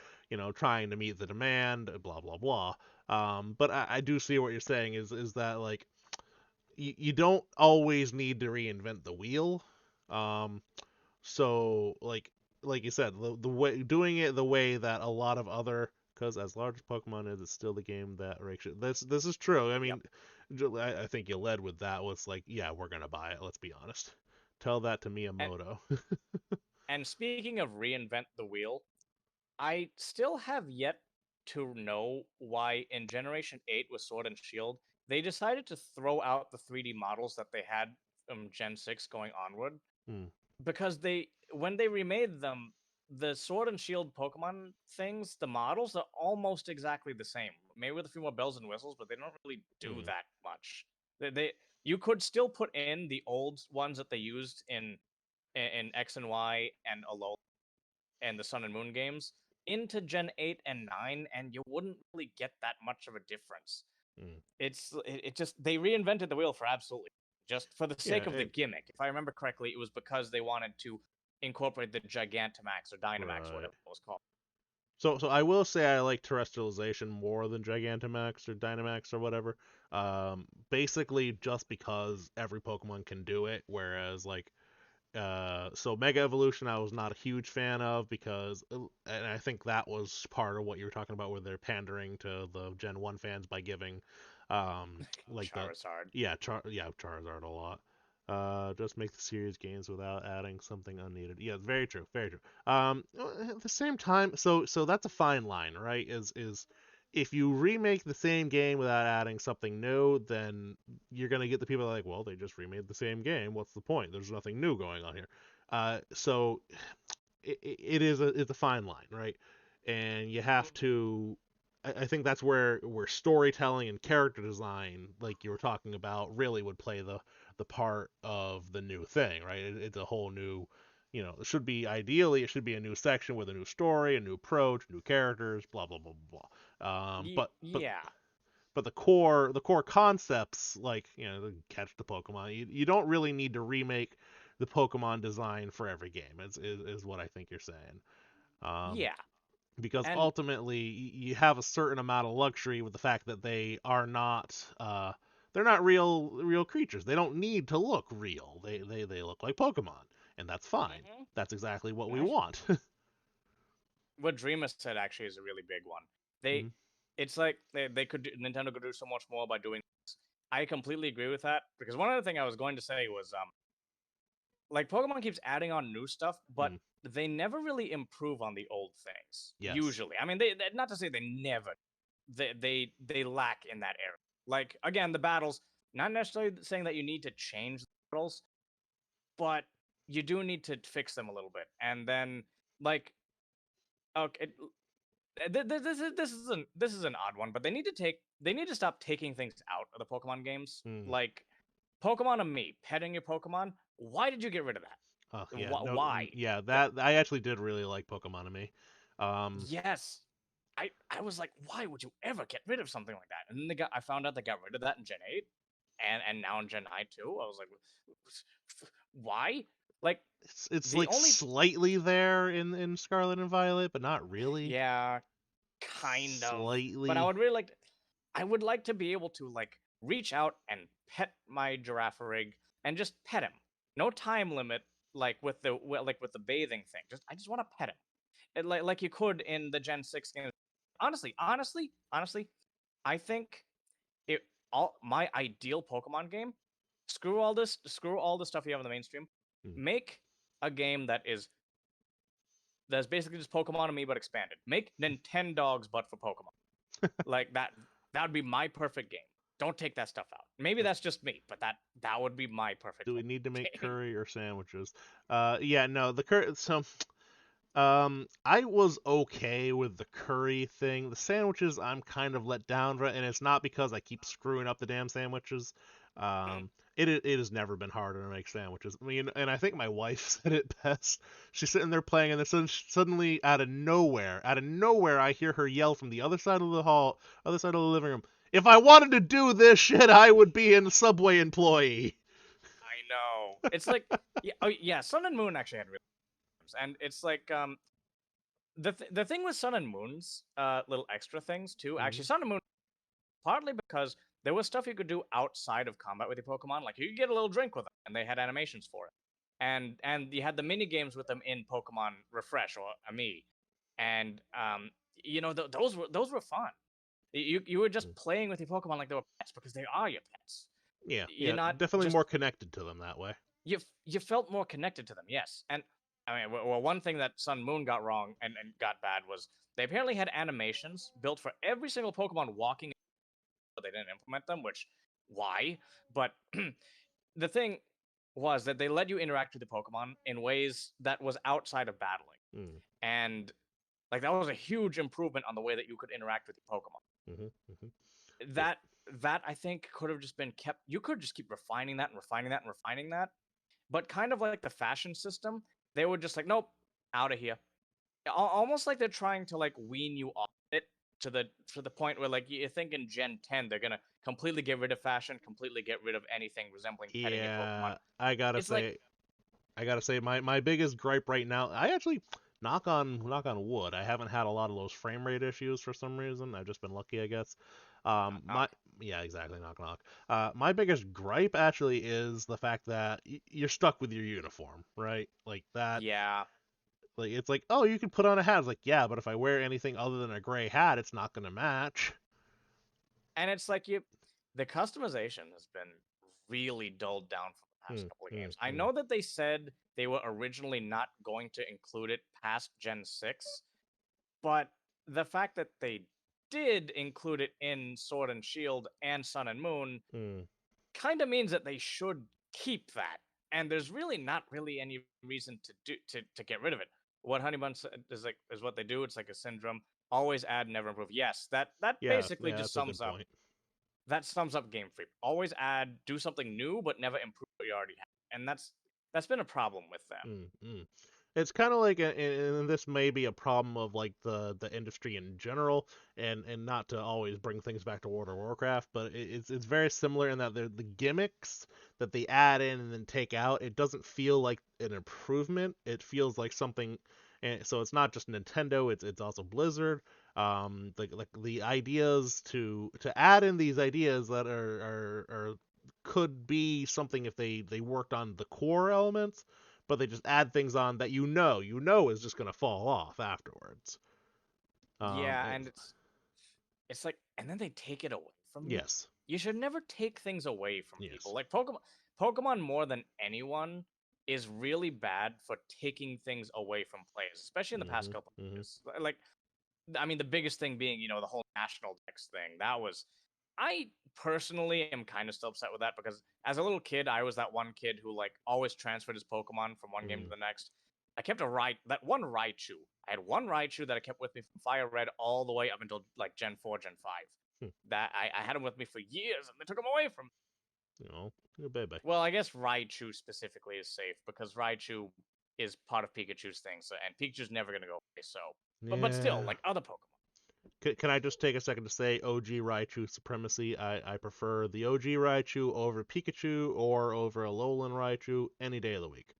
Speaker 1: trying to meet the demand, blah blah blah. But I do see what you're saying is that like you don't always need to reinvent the wheel. Um, so like you said, the way doing it the way that a lot of other because as large as Pokemon is, it's still the game that rakes it. This is true. I
Speaker 2: Yep.
Speaker 1: mean, I think you led with that was like, yeah, we're gonna buy it. Let's be honest. Tell that to
Speaker 2: And
Speaker 1: Miyamoto.
Speaker 2: and speaking of reinvent the wheel, I still have yet to know why in Generation 8 with Sword and Shield, they decided to throw out the 3D models that they had from Gen 6 going onward.
Speaker 1: Hmm.
Speaker 2: Because when they remade them, the Sword and Shield Pokemon things, the models are almost exactly the same. Maybe with a few more bells and whistles, but they don't really do
Speaker 1: Hmm.
Speaker 2: that much. They you could still put in the old ones that they used in X and Y and Alola and the Sun and Moon games into Gen 8 and 9, and you wouldn't really get that much of a difference.
Speaker 1: Hmm.
Speaker 2: It just they reinvented the wheel for absolutely just for the
Speaker 1: Yeah.
Speaker 2: sake of the gimmick. If I remember correctly, it was because they wanted to incorporate the Gigantamax or Dynamax or
Speaker 1: Right.
Speaker 2: whatever it was called.
Speaker 1: So I will say I like terrestrialization more than Gigantamax or Dynamax or whatever. Basically just because every Pokemon can do it, whereas like so Mega Evolution I was not a huge fan of because and I think that was part of what you were talking about where they're pandering to the Gen 1 fans by giving like the
Speaker 2: Charizard.
Speaker 1: yeah Charizard a lot. Just make the series games without adding something unneeded. Yeah, very true, very true. At the same time, so that's a fine line, right? Is if you remake the same game without adding something new, then you're gonna get the people that are like, well, they just remade the same game. What's the point? There's nothing new going on here. So it's a fine line, right? And you have to. I think that's where storytelling and character design, like you were talking about, really would play the part of the new thing, right? It's a whole new, it should be ideally it should be a new section with a new story, a new approach, new characters, blah blah blah blah blah.
Speaker 2: Yeah.
Speaker 1: But the core concepts like catch the Pokemon, you don't really need to remake the Pokemon design for every game. Is what I think you're saying. Um,
Speaker 2: Yeah.
Speaker 1: because
Speaker 2: And
Speaker 1: ultimately you have a certain amount of luxury with the fact that they're not real creatures. They don't need to look real. They look like Pokemon, and that's fine.
Speaker 2: mhm.
Speaker 1: That's exactly what we
Speaker 2: Nice.
Speaker 1: want.
Speaker 2: What Dreamer said actually is a really big one. They
Speaker 1: Mhm.
Speaker 2: it's like they could Nintendo could do so much more by doing this. I completely agree with that because one other thing I was going to say was like Pokemon keeps adding on new stuff, but
Speaker 1: Mm.
Speaker 2: they never really improve on the old things.
Speaker 1: Yes.
Speaker 2: Usually, I mean, they not to say they never, they lack in that area. Like again, the battles. Not necessarily saying that you need to change the battles, but you do need to fix them a little bit. And then like okay, this is an odd one, but they need to stop taking things out of the Pokemon games.
Speaker 1: Mm.
Speaker 2: Like Pokemon and me petting your Pokemon. Why did you get rid of that?
Speaker 1: Oh yeah. No.
Speaker 2: Why?
Speaker 1: Yeah.
Speaker 2: Th-
Speaker 1: That I actually did really like Pokemon to me. Um.
Speaker 2: yes. I was like, why would you ever get rid of something like that? And then I found out they got rid of that in Gen 8 and now in Gen 9 too. I was like, why? Like
Speaker 1: It's
Speaker 2: the
Speaker 1: like
Speaker 2: only
Speaker 1: slightly there in Scarlet and Violet, but not really.
Speaker 2: yeah, kind of. But
Speaker 1: Slightly.
Speaker 2: I would like to be able to like reach out and pet my Girafarig and just pet him. no time limit, like with the bathing thing. I just want to pet him, like you could in the Gen 6 games. Honestly, I think it all my ideal Pokemon game. Screw all the stuff you have in the mainstream.
Speaker 1: Mm.
Speaker 2: Make a game that's basically just Pokemon and me but expanded. Make Nintendogs but for Pokemon. Like that would be my perfect game. Don't take that stuff out. Maybe that's just me, but that would be my perfect
Speaker 1: Do we
Speaker 2: Pokemon
Speaker 1: need to make
Speaker 2: game.
Speaker 1: curry or sandwiches? Yeah, no, the curry. So, I was okay with the curry thing. The sandwiches, I'm kind of let down, and it's not because I keep screwing up the damn sandwiches. It has never been harder to make sandwiches. I mean, and I think my wife said it best. She's sitting there playing, and then suddenly, out of nowhere, I hear her yell from the other side of the hall, other side of the living room. If I wanted to do this shit, I would be a Subway employee.
Speaker 2: I know. It's like yeah, Sun and Moon actually had really good games. And it's like the thing with Sun and Moon's little extra things too. Actually, Sun and Moon partly because there was stuff you could do outside of combat with your Pokemon. Like you could get a little drink with them, and they had animations for it. And you had the mini games with them in Pokemon Refresh or Ami, and those were fun. You were just playing with your Pokemon like they were pets because they are your pets.
Speaker 1: Yeah,
Speaker 2: You're not
Speaker 1: definitely
Speaker 2: just
Speaker 1: more connected to them that way.
Speaker 2: you felt more connected to them, yes. And I mean, well, one thing that Sun Moon got wrong and got bad was they apparently had animations built for every single Pokemon walking, but they didn't implement them. Which why? But the thing was that they let you interact with the Pokemon in ways that was outside of battling, and like that was a huge improvement on the way that you could interact with your Pokemon. That I think could have just been kept. You could just keep refining that and refining that and refining that. But kind of like the fashion system, they were just like, nope, out of here. Almost like they're trying to like wean you off it to the point where like you think in Gen 10 they're gonna completely get rid of fashion, completely get rid of anything resembling petting in Pokemon.
Speaker 1: Yeah, I gotta
Speaker 2: It's
Speaker 1: say,
Speaker 2: like
Speaker 1: my biggest gripe right now. I actually knock on wood. I haven't had a lot of those frame rate issues for some reason. I've just been lucky, I guess.
Speaker 2: knock,
Speaker 1: My
Speaker 2: knock.
Speaker 1: Yeah, exactly, knock knock. My biggest gripe actually is the fact that you're stuck with your uniform, right? Like that.
Speaker 2: Yeah,
Speaker 1: Like it's like, oh, you can put on a hat. It's like, yeah, but if I wear anything other than a gray hat, it's not gonna match.
Speaker 2: and it's like the customization has been really dulled down for the past couple of games. I know that they said they were originally not going to include it past Gen 6, but the fact that they did include it in Sword and Shield and Sun and Moon kind of means that they should keep that. And there's really not really any reason to get rid of it. What HoneyBun said is what they do. It's like a syndrome. Always add, never improve. Yes, that
Speaker 1: Yeah,
Speaker 2: basically
Speaker 1: yeah,
Speaker 2: just
Speaker 1: that's a good
Speaker 2: sums up
Speaker 1: point.
Speaker 2: Game Freak. Always add, do something new, but never improve what you already have. And that's been a problem with them.
Speaker 1: It's kind of like, and this may be a problem of like the industry in general, and not to always bring things back to World of Warcraft, but it's very similar in that the gimmicks that they add in and then take out. It doesn't feel like an improvement. It feels like something. And so it's not just Nintendo. It's also Blizzard. Like the ideas to add in these ideas that are could be something if they worked on the core elements, but they just add things on that is just gonna fall off afterwards.
Speaker 2: Yeah,
Speaker 1: And
Speaker 2: and it's like, and then they take it away from you.
Speaker 1: yes,
Speaker 2: You should never take things away from people.
Speaker 1: yes,
Speaker 2: Like Pokemon more than anyone is really bad for taking things away from players, especially in the past couple of years. Like, I mean, the biggest thing being, the whole national dex thing. That was, I personally am kind of still upset with that because as a little kid, I was that one kid who like always transferred his Pokemon from one game to the next. I kept that one Raichu. I had one Raichu that I kept with me from Fire Red all the way up until like Gen 4, Gen 5. That I had him with me for years and they took him away from me.
Speaker 1: your baby.
Speaker 2: Well, I guess Raichu specifically is safe because Raichu is part of Pikachu's thing, so and Pikachu's never gonna go away. So, but still,
Speaker 1: Yeah.
Speaker 2: like other Pokemon.
Speaker 1: Can I just take a second to say OG Raichu supremacy? I prefer the OG Raichu over Pikachu or over a Alolan Raichu any day of the week.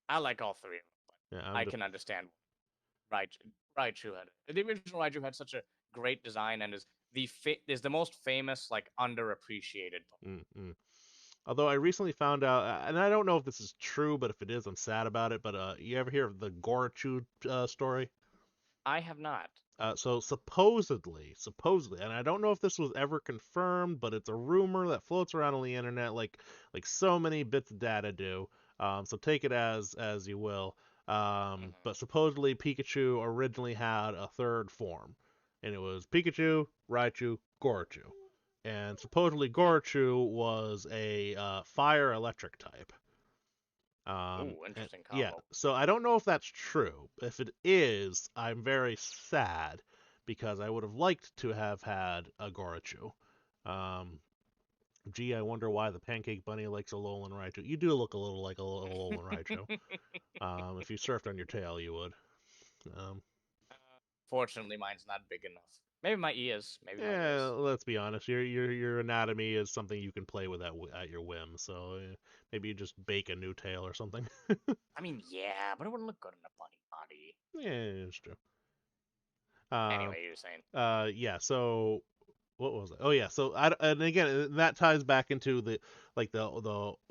Speaker 2: I like all three of them,
Speaker 1: Yeah,
Speaker 2: but I can understand Raichu had the original Raichu had such a great design and is the most famous like underappreciated Pokemon.
Speaker 1: Although I recently found out, and I don't know if this is true, but if it is, I'm sad about it. But you ever hear of the Gorachu story?
Speaker 2: I have not.
Speaker 1: So supposedly, and I don't know if this was ever confirmed, but it's a rumor that floats around on the internet, like so many bits of data do. So take it as you will. But supposedly Pikachu originally had a third form, and it was Pikachu, Raichu, Gorachu, and supposedly Gorachu was a fire electric type.
Speaker 2: Ooh, interesting
Speaker 1: Yeah,
Speaker 2: combo.
Speaker 1: so I don't know if that's true. If it is, I'm very sad because I would have liked to have had a Gorachu. Um, Gee, I wonder why the Pancake Bunny likes a Alolan Raichu. You do look a little like a Alolan Raichu. If you surfed on your tail, you would. Um,
Speaker 2: Fortunately, mine's not big enough. Maybe my ears. Maybe my
Speaker 1: yeah,
Speaker 2: ears.
Speaker 1: let's be honest. Your anatomy is something you can play with at your whim. So maybe you just bake a new tail or something.
Speaker 2: I mean, yeah, but it wouldn't look good in a bunny body.
Speaker 1: Yeah, it's true. Um,
Speaker 2: Anyway, you were saying.
Speaker 1: yeah. So what was it? Oh yeah. So and again, that ties back into the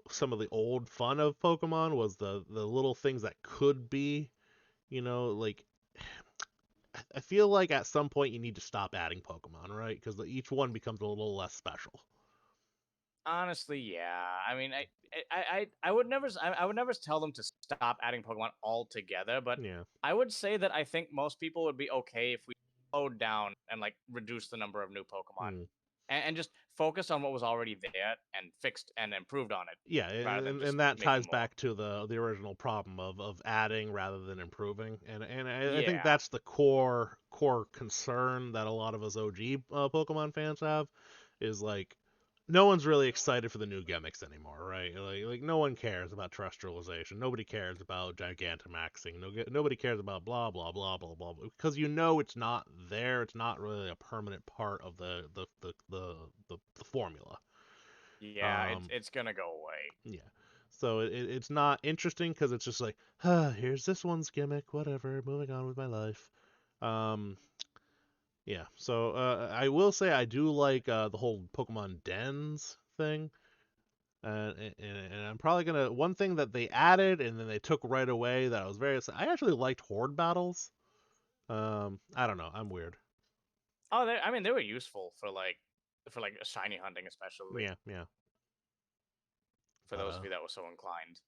Speaker 1: some of the old fun of Pokemon was the little things that could be, like I feel like at some point you need to stop adding Pokemon, right? Because each one becomes a little less special.
Speaker 2: Honestly, yeah. I mean, I would never I would never tell them to stop adding Pokemon altogether, but
Speaker 1: Yeah.
Speaker 2: I would say that I think most people would be okay if we slowed down and like reduced the number of new Pokemon
Speaker 1: Mm.
Speaker 2: and just focused on what was already there and fixed and improved on it
Speaker 1: Yeah,
Speaker 2: rather than just
Speaker 1: and that
Speaker 2: making
Speaker 1: ties
Speaker 2: more.
Speaker 1: back to the original problem of adding rather than improving, and I think
Speaker 2: Yeah.
Speaker 1: that's the core concern that a lot of us OG Pokemon fans have, is like no one's really excited for the new gimmicks anymore, right? Like no one cares about terrestrialization, nobody cares about Gigantamaxing, nobody cares about blah blah blah blah blah because it's not there, it's not really a permanent part of the formula.
Speaker 2: Yeah,
Speaker 1: Um,
Speaker 2: it's gonna go away.
Speaker 1: yeah. So it's not interesting because it's just like, ah, here's this one's gimmick, whatever, moving on with my life. Um, yeah. So I will say I do like the whole Pokemon Dens thing. And I'm probably gonna one thing that they added and then they took right away that I was I actually liked Horde battles. I don't know, I'm weird.
Speaker 2: Oh, I mean, they were useful for like shiny hunting, especially
Speaker 1: Yeah, yeah.
Speaker 2: for
Speaker 1: But
Speaker 2: those of you that were so inclined.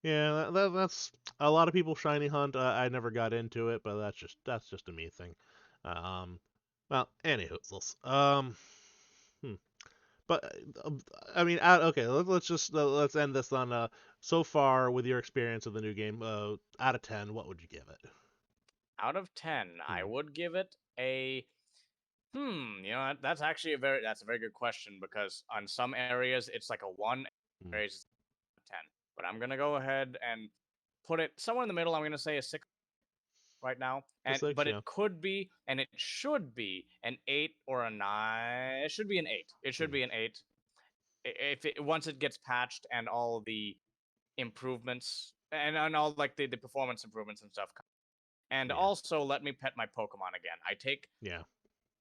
Speaker 1: yeah, that's a lot of people shiny hunt. I never got into it, but that's just a me thing. Um, well, anywho, hmm. But I mean, okay, let's end this on so far with your experience of the new game. Out of 10, what would you give it?
Speaker 2: Out of 10, I
Speaker 1: Hmm.
Speaker 2: would give it a that's actually that's a very good question because on some areas it's like a 1,
Speaker 1: Hmm.
Speaker 2: areas it's a 10. But I'm going to go ahead and put it somewhere in the middle. I'm going to say a 6 right now.
Speaker 1: A
Speaker 2: And
Speaker 1: six,
Speaker 2: but it
Speaker 1: yeah.
Speaker 2: could be and it should be an 8 or a 9. It should be an 8. It should
Speaker 1: Hmm.
Speaker 2: be an 8. If it once it gets patched and all the improvements and all like the performance improvements and stuff. And
Speaker 1: Yeah,
Speaker 2: also let me pet my Pokemon again.
Speaker 1: yeah,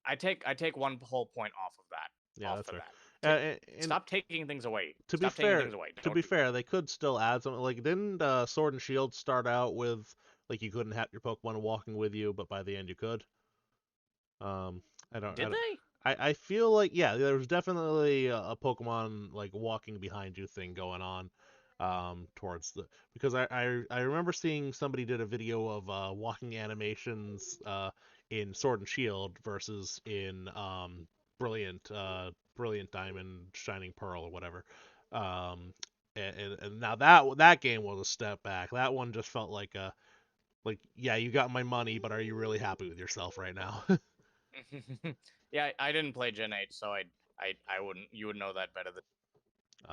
Speaker 2: I take one whole point off of that.
Speaker 1: yeah.
Speaker 2: Off
Speaker 1: That's
Speaker 2: for
Speaker 1: right.
Speaker 2: that.
Speaker 1: And
Speaker 2: Stop taking things away.
Speaker 1: to be
Speaker 2: Stop taking
Speaker 1: fair,
Speaker 2: things away. Don't do that.
Speaker 1: they could still add something. Like, didn't Sword and Shield start out with like you couldn't have your Pokemon walking with you, but by the end you could? Um, I
Speaker 2: Did
Speaker 1: don't,
Speaker 2: they?
Speaker 1: I feel like yeah, there was definitely a Pokemon like walking behind you thing going on, towards the because I remember seeing somebody did a video of walking animations in Sword and Shield versus in Brilliant Diamond Shining Pearl or whatever. Um, and now that game was a step back. That one just felt like yeah, you got my money, but are you really happy with yourself right now?
Speaker 2: Yeah, I didn't play Gen 8, so I wouldn't. You would know that better than.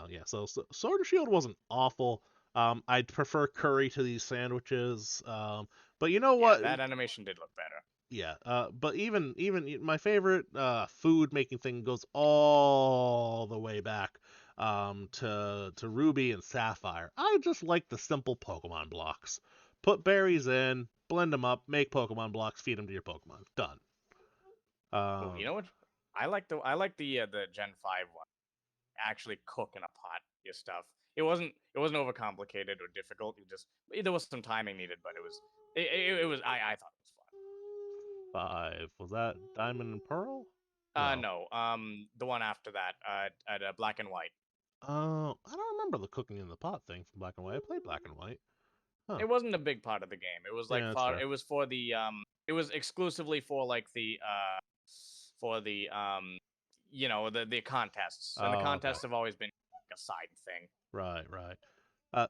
Speaker 1: Yeah, so Sword and Shield wasn't awful. I'd prefer curry to these sandwiches. But you know
Speaker 2: Yeah,
Speaker 1: what?
Speaker 2: that animation did look better.
Speaker 1: Yeah. But even my favorite food making thing goes all the way back to Ruby and Sapphire. I just like the simple Pokemon blocks. Put berries in, blend them up, make Pokemon blocks, feed them to your Pokemon. Done.
Speaker 2: Oh, you
Speaker 1: Um,
Speaker 2: know what? I like the Gen 5 one. Actually cook in a pot. your stuff. It wasn't overcomplicated or difficult. There was some timing needed, but it was I thought it was fun.
Speaker 1: 5. Was that Diamond and Pearl?
Speaker 2: No. The one after that, at Black and White.
Speaker 1: I don't remember the cooking in the pot thing from Black and White. I played Black and White. Huh.
Speaker 2: It wasn't a big part of the game. It was like
Speaker 1: Yeah, that's fair.
Speaker 2: it was for the it was exclusively for like the you know, the contests. And the
Speaker 1: Oh, okay.
Speaker 2: contests have always been like a side thing.
Speaker 1: Right.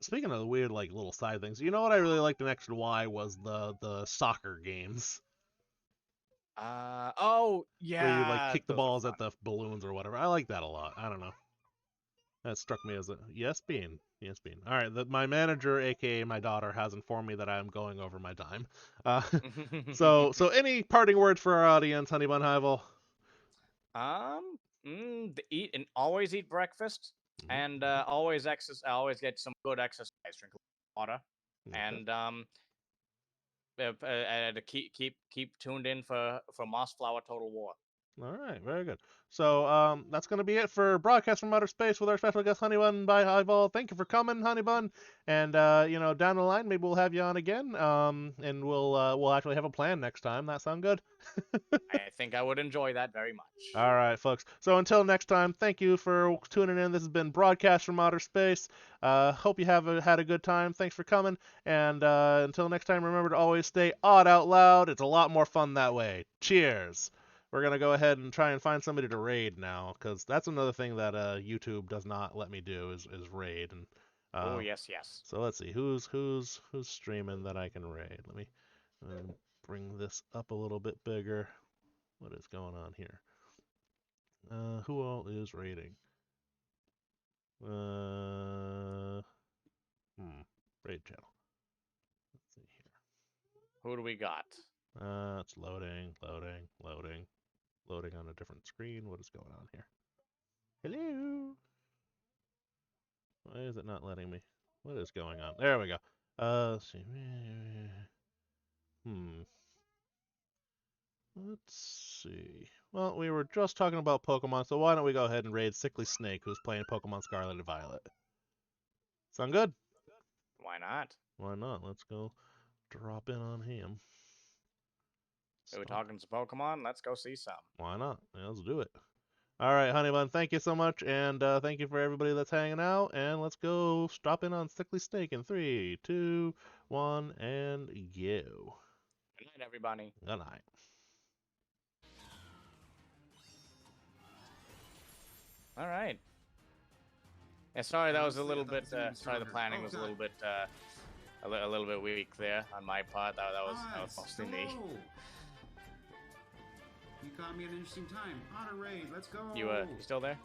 Speaker 1: Speaking of the weird, like, little side things, you know what I really liked in Extra Y was the soccer games.
Speaker 2: Oh yeah.
Speaker 1: Where you, like, kick the
Speaker 2: those were
Speaker 1: balls
Speaker 2: fun.
Speaker 1: at the balloons or whatever. I like that a lot. I don't know. That struck me as a yes, Bean. Yes, Bean. All right, my manager, aka my daughter, has informed me that I am going over my time. So any parting words for our audience, HoneyBun Hyval?
Speaker 2: Eat and always eat breakfast, and always get some good exercise, drink water,
Speaker 1: Okay.
Speaker 2: and keep tuned in for Mossflower Total War.
Speaker 1: All right, very good. So that's going to be it for Broadcast from Outer Space with our special guest HoneyBun by Hyval. Thank you for coming, HoneyBun. And down the line maybe we'll have you on again. And we'll actually have a plan next time. That sound good?
Speaker 2: I think I would enjoy that very much.
Speaker 1: All right, folks. So until next time, thank you for tuning in. This has been Broadcast from Outer Space. Hope you have had a good time. Thanks for coming. And until next time, remember to always stay odd out loud. It's a lot more fun that way. Cheers. We're going to go ahead and try and find somebody to raid now, because that's another thing that YouTube does not let me do is raid. And
Speaker 2: oh, yes.
Speaker 1: So let's see. Who's streaming that I can raid? Let me bring this up a little bit bigger. What is going on here? Who all is raiding? Raid channel. Let's see here.
Speaker 2: Who do we got?
Speaker 1: It's loading on a different screen. What is going on here? Hello? Why is it not letting me? What is going on? There we go. Let's see. Let's see. Well, we were just talking about Pokemon, so why don't we go ahead and raid Sickly Snake, who's playing Pokemon Scarlet and Violet. Sound good?
Speaker 2: Why not?
Speaker 1: Why not? Let's go drop in on him.
Speaker 2: So we're talking some Pokemon. Let's go see some.
Speaker 1: Why not? Yeah, let's do it. All right, HoneyBun, thank you so much, and thank you for everybody that's hanging out. And let's go drop in on Sickly Snake in 3, 2, 1, and go.
Speaker 2: Good night, everybody.
Speaker 1: Good night.
Speaker 2: All right. Yeah, sorry that was a little bit. Sorry, the planning was a little bit weak there on my part. That was mostly me.
Speaker 5: You caught me at an interesting time. Otter raid, let's go.
Speaker 2: You still there?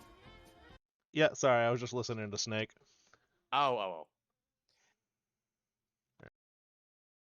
Speaker 1: Yeah, sorry, I was just listening to Snake.
Speaker 2: Oh.